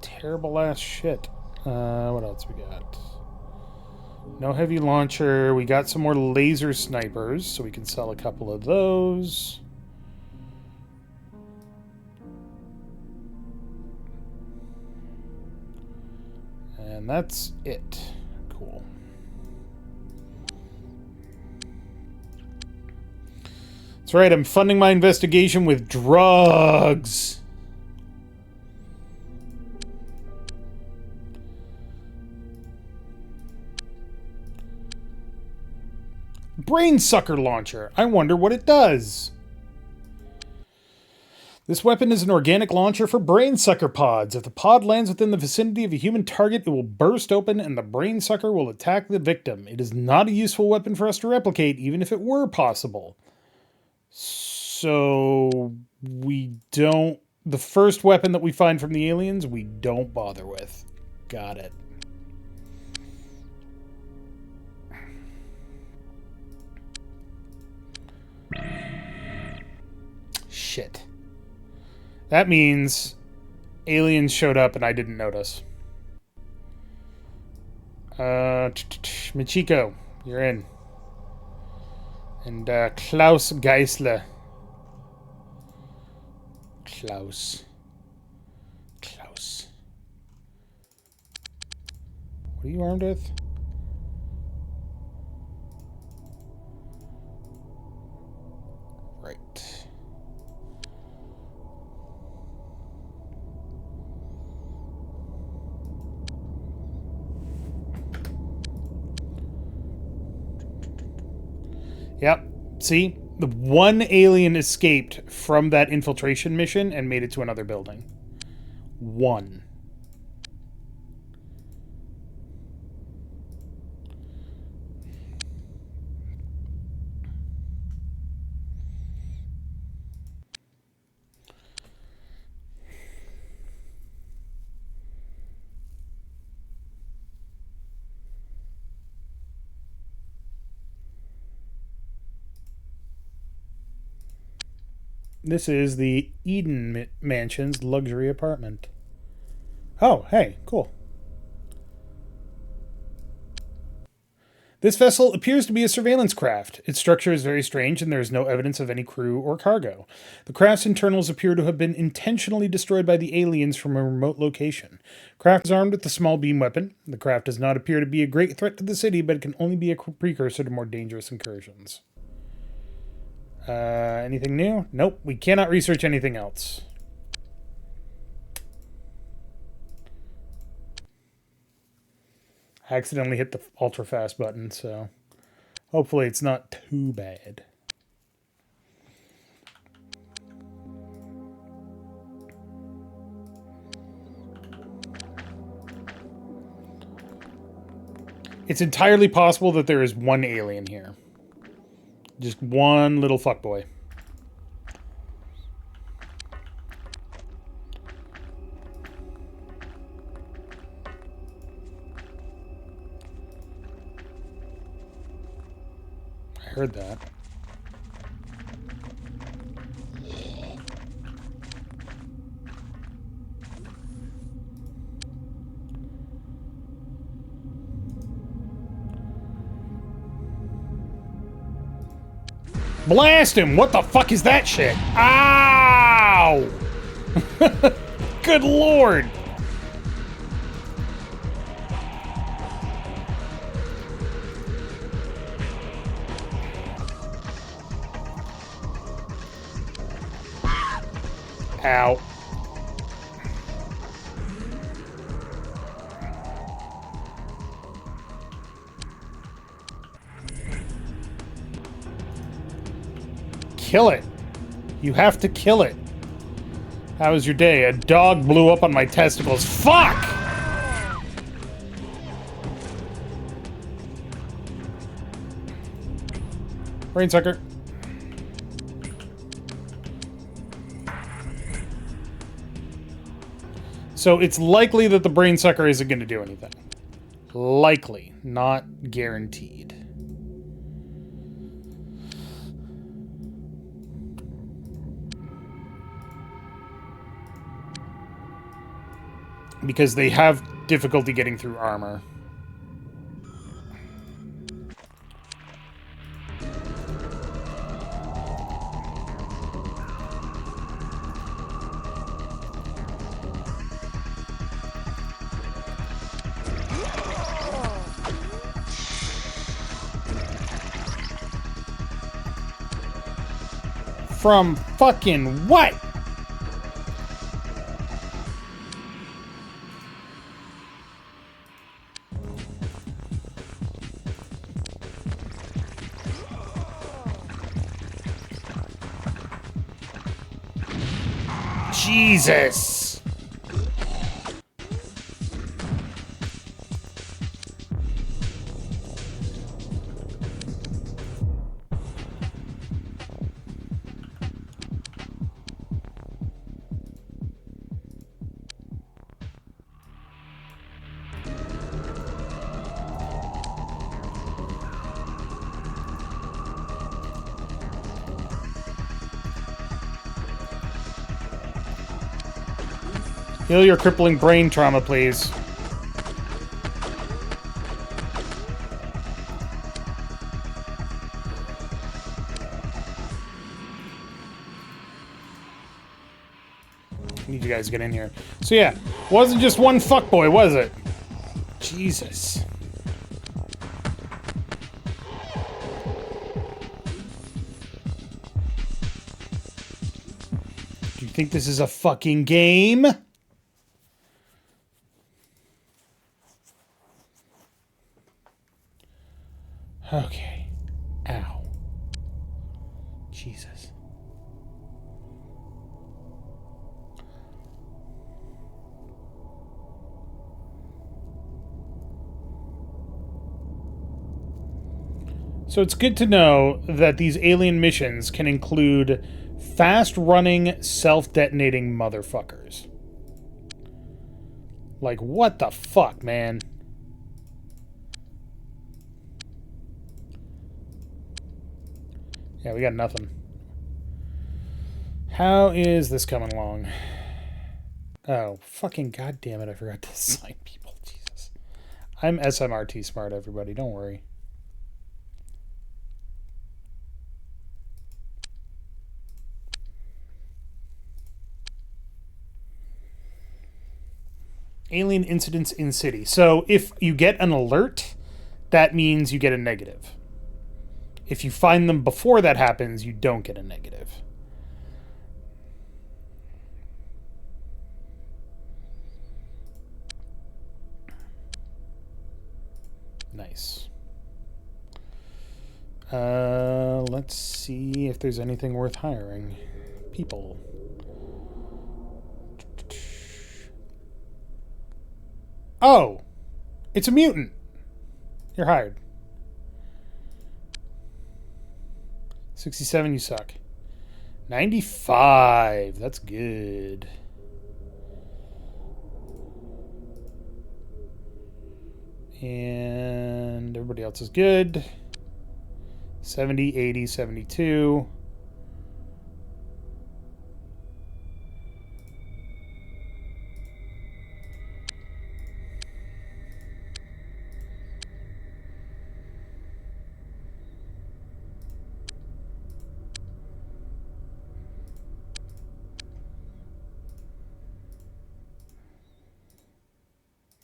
terrible ass shit. What else we got? No heavy launcher. We got some more laser snipers, so we can sell a couple of those. And that's it. Cool. That's right, I'm funding my investigation with drugs. Brain sucker launcher. I wonder what it does. This weapon is an organic launcher for brain sucker pods. If the pod lands within the vicinity of a human target, it will burst open and the brain sucker will attack the victim. It is not a useful weapon for us to replicate, even if it were possible. So we don't... The first weapon that we find from the aliens, we don't bother with. Got it. Shit. That means aliens showed up and I didn't notice. Michiko, you're in. And Klaus Geisler. Klaus. What are you armed with? Right. Yep. See? The one alien escaped from that infiltration mission and made it to another building. One. This is the Eden Mansion's luxury apartment. Oh, hey, cool. This vessel appears to be a surveillance craft. Its structure is very strange and there is no evidence of any crew or cargo. The craft's internals appear to have been intentionally destroyed by the aliens from a remote location. Craft is armed with a small beam weapon. The craft does not appear to be a great threat to the city, but it can only be a precursor to more dangerous incursions. Anything new? Nope, we cannot research anything else. I accidentally hit the ultra fast button, so hopefully it's not too bad. It's entirely possible that there is one alien here. Just one little fuckboy. I heard that. Blast him! What the fuck is that shit? Ow! Good lord! Ow. Kill it. You have to kill it. How was your day? A dog blew up on my testicles. Fuck! Brain sucker. So it's likely that the brain sucker isn't going to do anything. Likely, not guaranteed. because they have difficulty getting through armor. From fucking what? Jesus. Heal your crippling brain trauma, please. Need you guys to get in here. So yeah, wasn't just one fuckboy, was it? Jesus. Do you think this is a fucking game? Okay. Ow. Jesus. So it's good to know that these alien missions can include fast-running, self-detonating motherfuckers. Like, what the fuck, man? Yeah, we got nothing. How is this coming along? Oh, fucking goddamn it, I forgot to assign people. Jesus. I'm SMRT smart, everybody. Don't worry. Alien incidents in city. So if you get an alert, that means you get a negative. If you find them before that happens, you don't get a negative. Nice. Let's see if there's anything worth hiring. People. Oh! It's a mutant! You're hired. 67, you suck. 95, that's good. And everybody else is good. 70, 80, 72.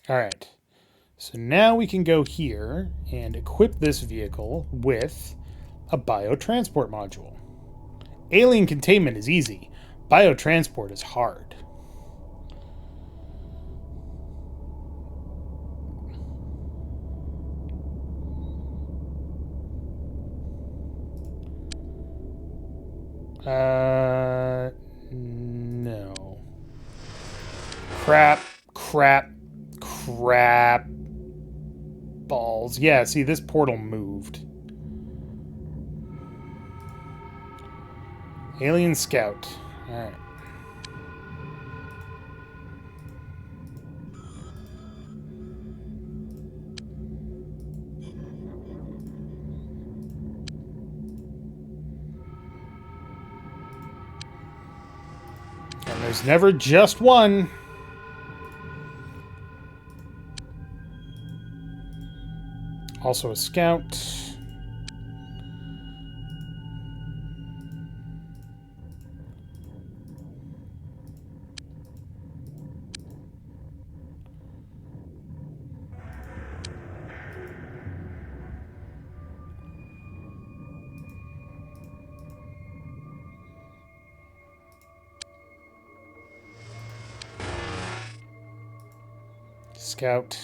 All right. So now we can go here and equip this vehicle with a biotransport module. Alien containment is easy. Biotransport is hard. No. Crap. Balls. Yeah, see, this portal moved. Alien Scout. Alright. And there's never just one. Also a scout. Scout.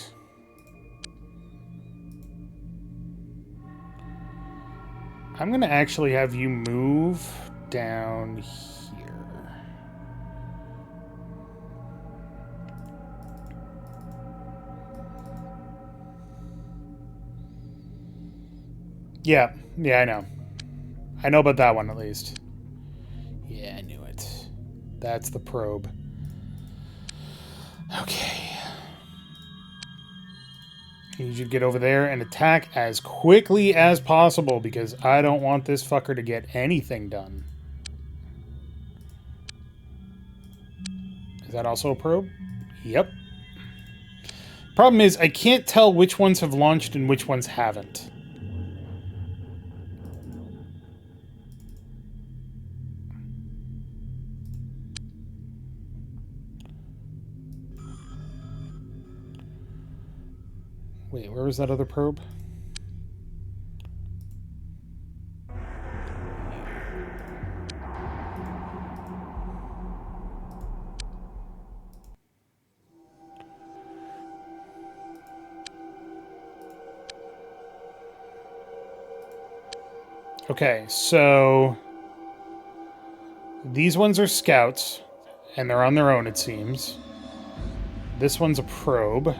I'm going to actually have you move down here. Yeah, I know. I know about that one at least. Yeah, I knew it. That's the probe. Okay. I need you to get over there and attack as quickly as possible because I don't want this fucker to get anything done. Is that also a probe? Yep. Problem is, I can't tell which ones have launched and which ones haven't. Wait, where was that other probe? Okay, so these ones are scouts, and they're on their own, it seems. This one's a probe.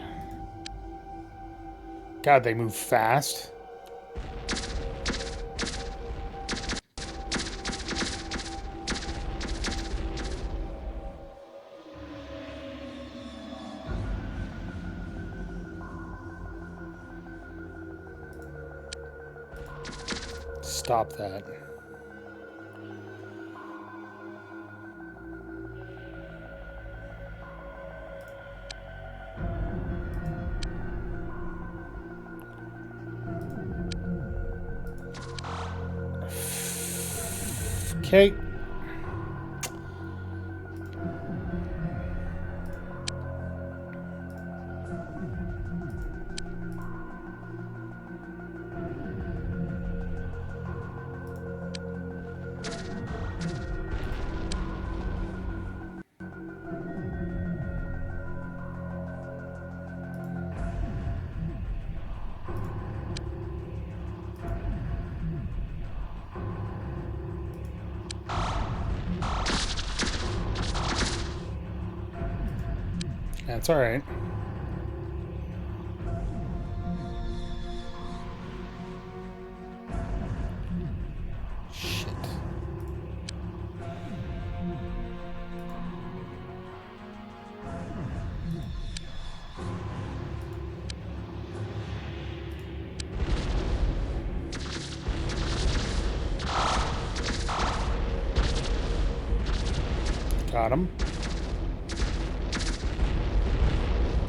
God, they move fast. Stop that. Okay. That's all right. Shit. Got him.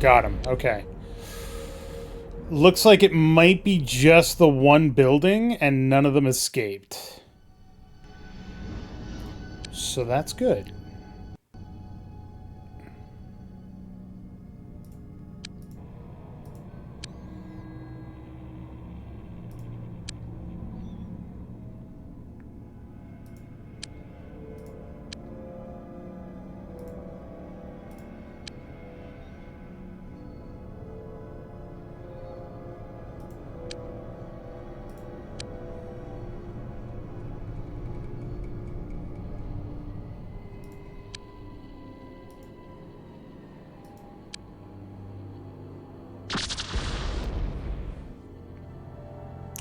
Got him. Okay. Looks like it might be just the one building and none of them escaped. So that's good.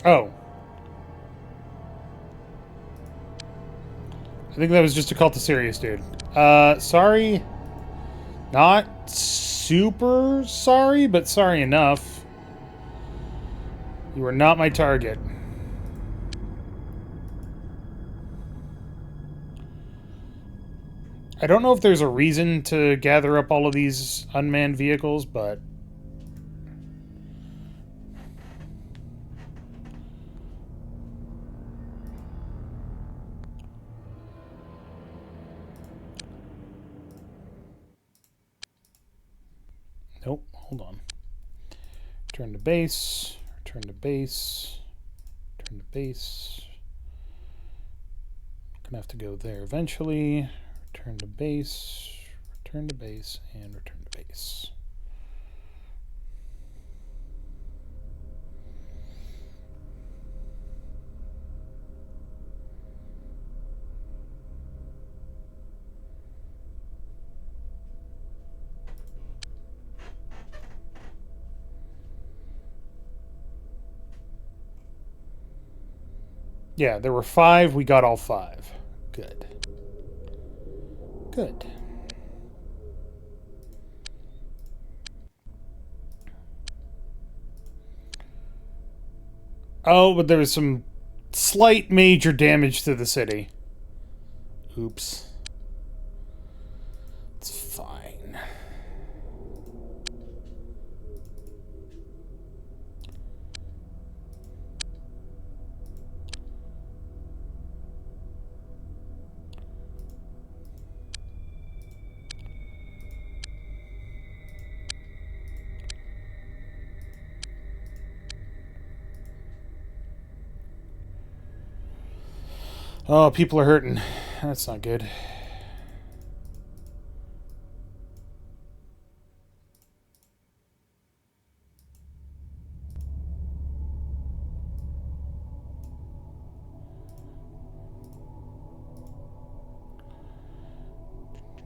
Oh. I think that was just a call to Sirius, dude. Sorry. Not super sorry, but sorry enough. You are not my target. I don't know if there's a reason to gather up all of these unmanned vehicles, but... hold on. Return to base. Return to base. Return to base. Gonna have to go there eventually. Return to base. Return to base. And return to base. Yeah, there were 5. We got all 5. Good. Good. Oh, but there was some slight major damage to the city. Oops. It's fine. Oh, people are hurting. That's not good.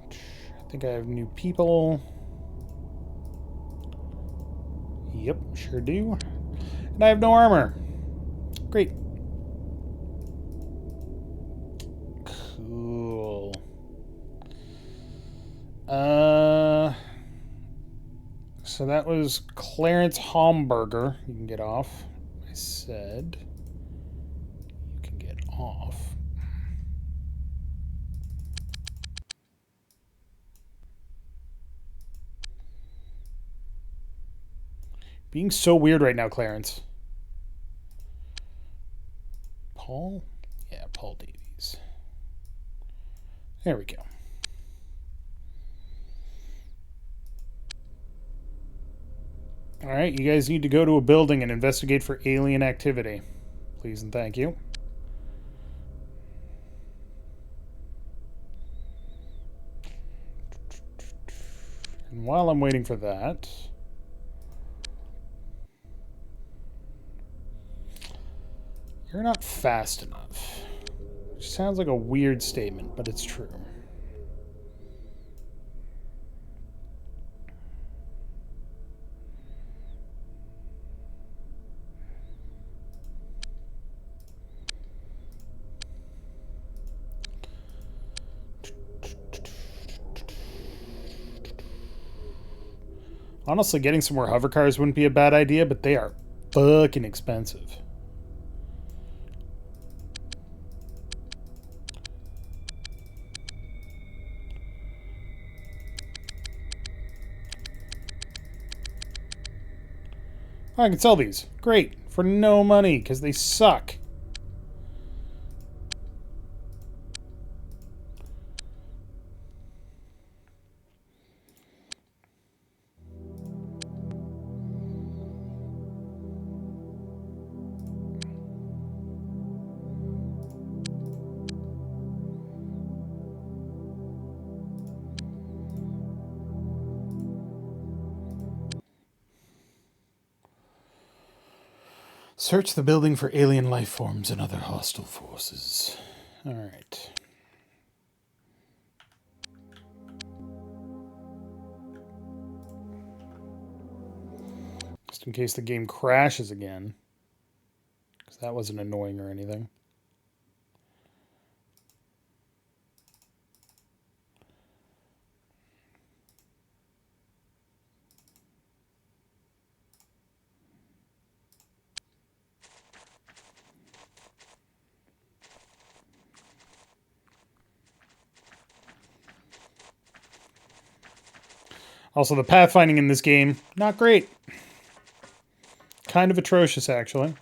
I think I have new people. Yep, sure do. And I have no armor. Great. Cool. So that was Clarence Homburger. You can get off. I said you can get off. Being so weird right now, Clarence. Paul? Yeah, Paul Davies. There we go. Alright, you guys need to go to a building and investigate for alien activity. Please and thank you. And while I'm waiting for that... You're not fast enough. Which sounds like a weird statement, but it's true. Honestly, getting some more hover cars wouldn't be a bad idea, but they are fucking expensive. Oh, I can sell these. Great. For no money, because they suck. Search the building for alien life forms and other hostile forces. Alright. Just in case the game crashes again. Because that wasn't annoying or anything. Also, the pathfinding in this game, not great. Kind of atrocious, actually.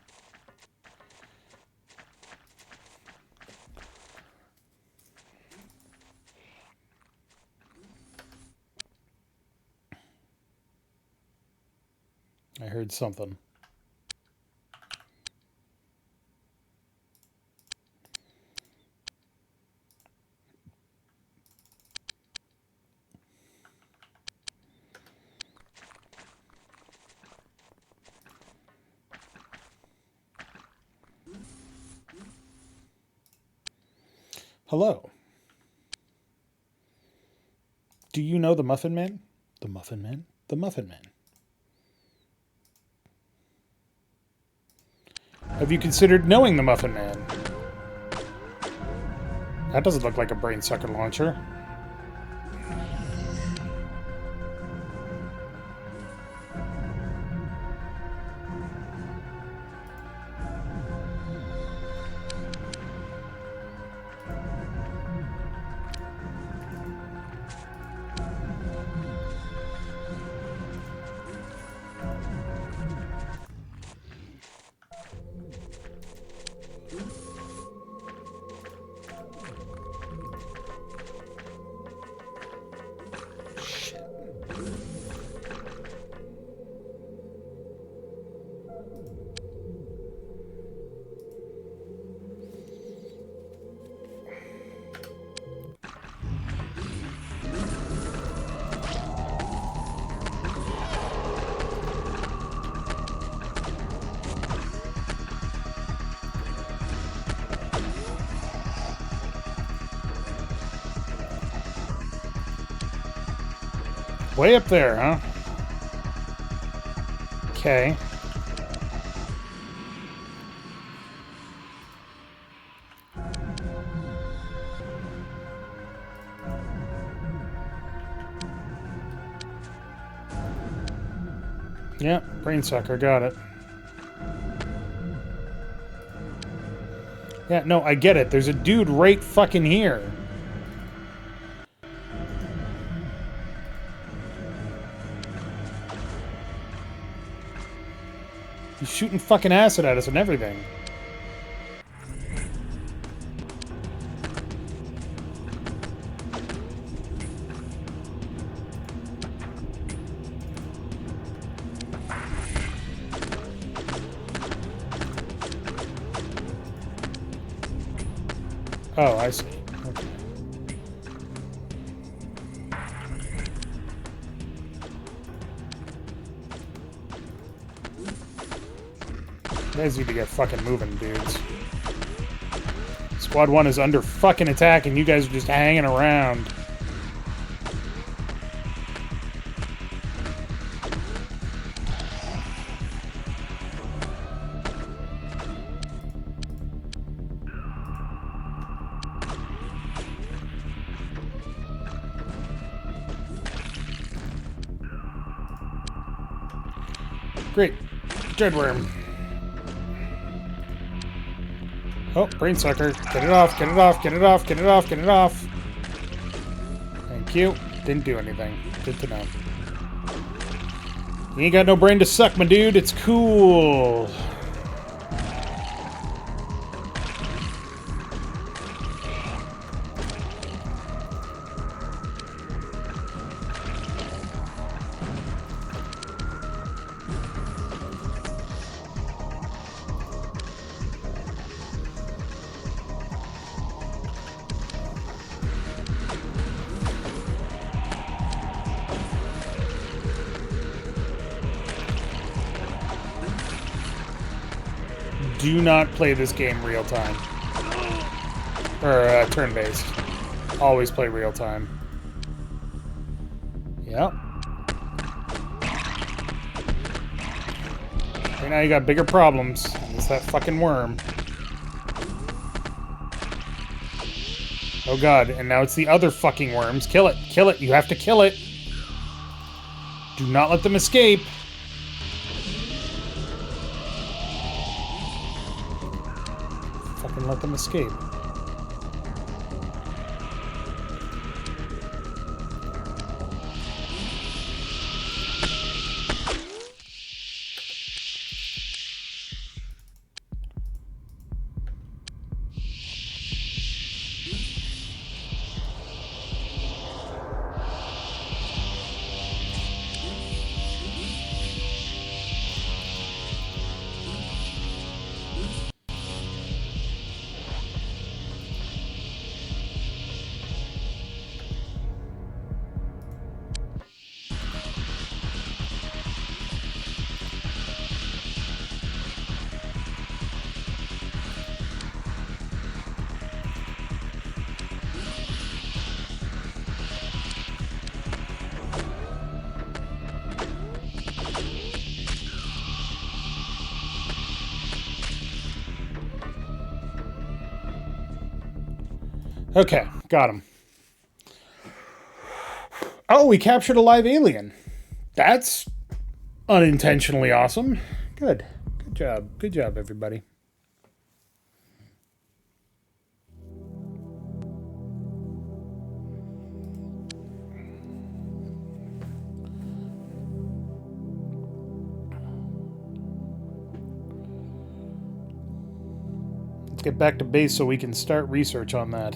Upgrade something. Hello. Do you know the Muffin Man? The Muffin Man? The Muffin Man. Have you considered knowing the Muffin Man? That doesn't look like a brain sucker launcher. Way up there, huh? Okay. Yeah, brain sucker, got it. Yeah, no, I get it. There's a dude right fucking here. He's shooting fucking acid at us and everything. Oh, I see. Okay. You guys need to get fucking moving, dudes. Squad 1 is under fucking attack and you guys are just hanging around. Great. Dreadworm. Oh, brain sucker. Get it off, get it off, get it off, get it off, get it off. Thank you. Didn't do anything. Good to know. You ain't got no brain to suck, my dude. It's cool. Do not play this game real time. Or turn-based. Always play real time. Yep. Right now you got bigger problems. It's that fucking worm. Oh god, and now it's the other fucking worms. Kill it. Kill it. You have to kill it. Do not let them escape. Fucking let them escape. Okay, got him. Oh, we captured a live alien. That's unintentionally awesome. Good. Good job. Good job, everybody. Let's get back to base so we can start research on that.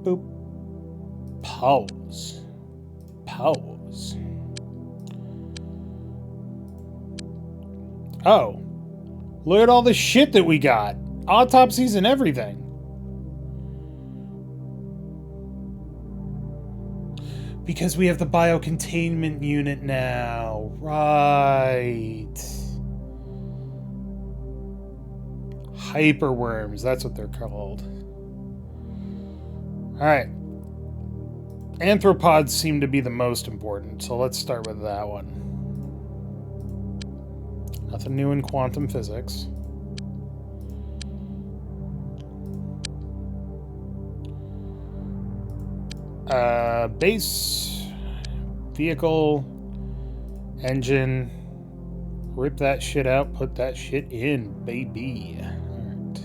Boop. Pause. Pause. Oh. Look at all the shit that we got. Autopsies and everything. Because we have the biocontainment unit now. Right. Hyperworms, that's what they're called. Alright. Anthropods seem to be the most important, so let's start with that one. Nothing new in quantum physics. Base, vehicle, engine, rip that shit out, put that shit in, baby. Alright.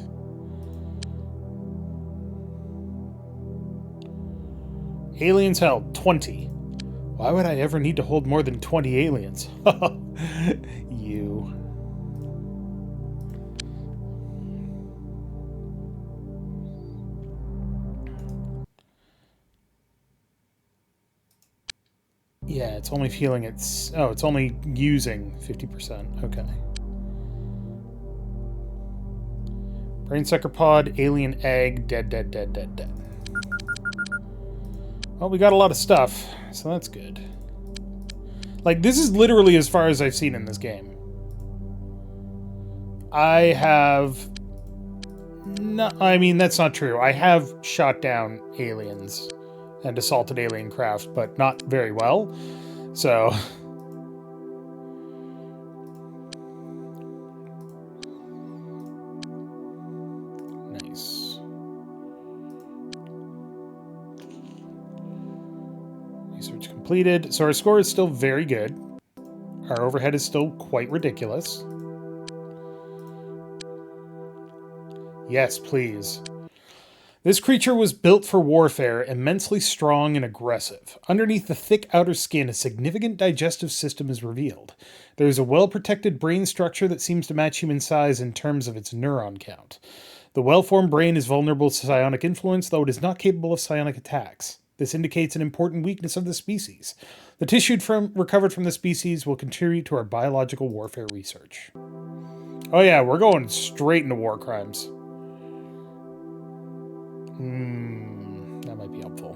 Aliens held, 20. Why would I ever need to hold more than 20 aliens? You. Yeah, it's only feeling it's... Oh, it's only using 50%. Okay. Brainsucker pod, alien egg, dead. Well, we got a lot of stuff, so that's good. Like, this is literally as far as I've seen in this game. I have... No, I mean, that's not true. I have shot down aliens and assaulted alien craft, but not very well. So... Nice. Research completed. So our score is still very good. Our overhead is still quite ridiculous. Yes, please. This creature was built for warfare, immensely strong and aggressive. Underneath the thick outer skin, a significant digestive system is revealed. There is a well-protected brain structure that seems to match human size in terms of its neuron count. The well-formed brain is vulnerable to psionic influence, though it is not capable of psionic attacks. This indicates an important weakness of the species. The tissue recovered from the species will contribute to our biological warfare research. Oh yeah, we're going straight into war crimes. That might be helpful.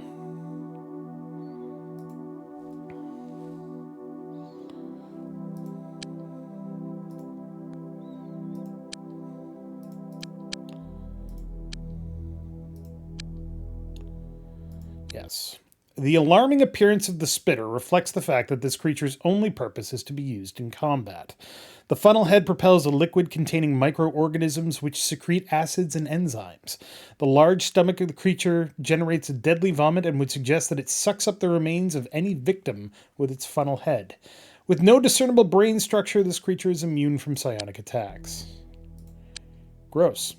Yes. The alarming appearance of the spitter reflects the fact that this creature's only purpose is to be used in combat. The funnel head propels a liquid containing microorganisms which secrete acids and enzymes. The large stomach of the creature generates a deadly vomit and would suggest that it sucks up the remains of any victim with its funnel head. With no discernible brain structure, this creature is immune from psionic attacks. Gross.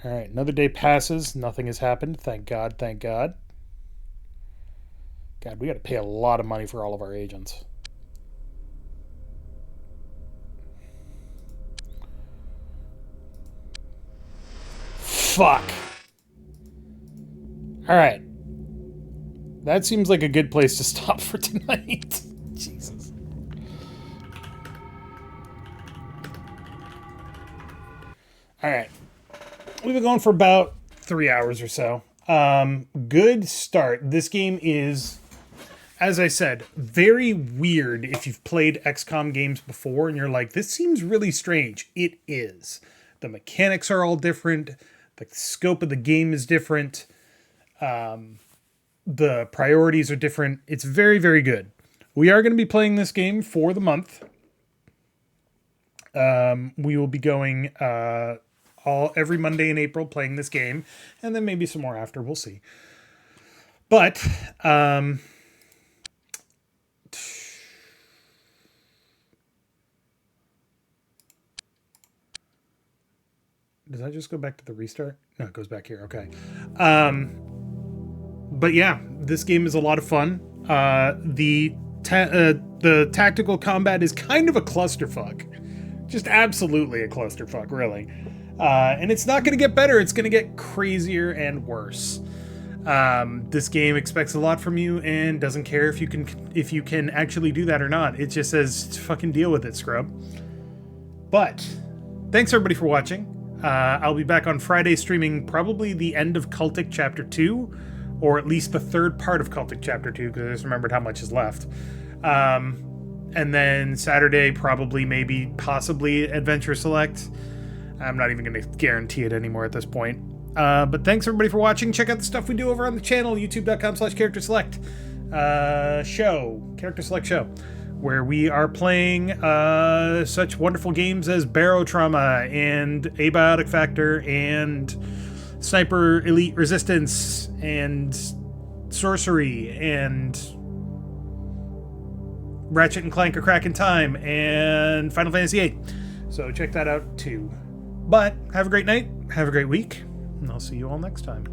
Alright, another day passes. Nothing has happened. Thank God, thank God. God, we gotta pay a lot of money for all of our agents. Fuck. Alright. That seems like a good place to stop for tonight. Jesus. Alright. We've been going for about 3 hours or so. Good start. This game is, as I said, very weird if you've played XCOM games before and you're like, this seems really strange. It is. The mechanics are all different. The scope of the game is different. The priorities are different. It's very, very good. We are going to be playing this game for the month. We will be going every Monday in April playing this game, and then maybe some more after. We'll see. But does that just go back to the restart? No, it goes back here. Okay. But yeah, this game is a lot of fun. The tactical combat is kind of a clusterfuck. Just absolutely a clusterfuck, really. And it's not going to get better. It's going to get crazier and worse. This game expects a lot from you and doesn't care if you can actually do that or not. It just says, fucking deal with it, scrub. But thanks everybody for watching. I'll be back on Friday streaming probably the end of Cultic Chapter 2, or at least the third part of Cultic Chapter 2, because I just remembered how much is left. And then Saturday, probably, maybe, possibly Adventure Select. I'm not even going to guarantee it anymore at this point. But thanks everybody for watching. Check out the stuff we do over on the channel, youtube.com/CharacterSelect CharacterSelect Show, where we are playing such wonderful games as Barotrauma and Abiotic Factor and Sniper Elite Resistance and Sorcery and Ratchet and Clank: A Crack in Time and Final Fantasy VIII. So check that out too. But have a great night, have a great week, and I'll see you all next time.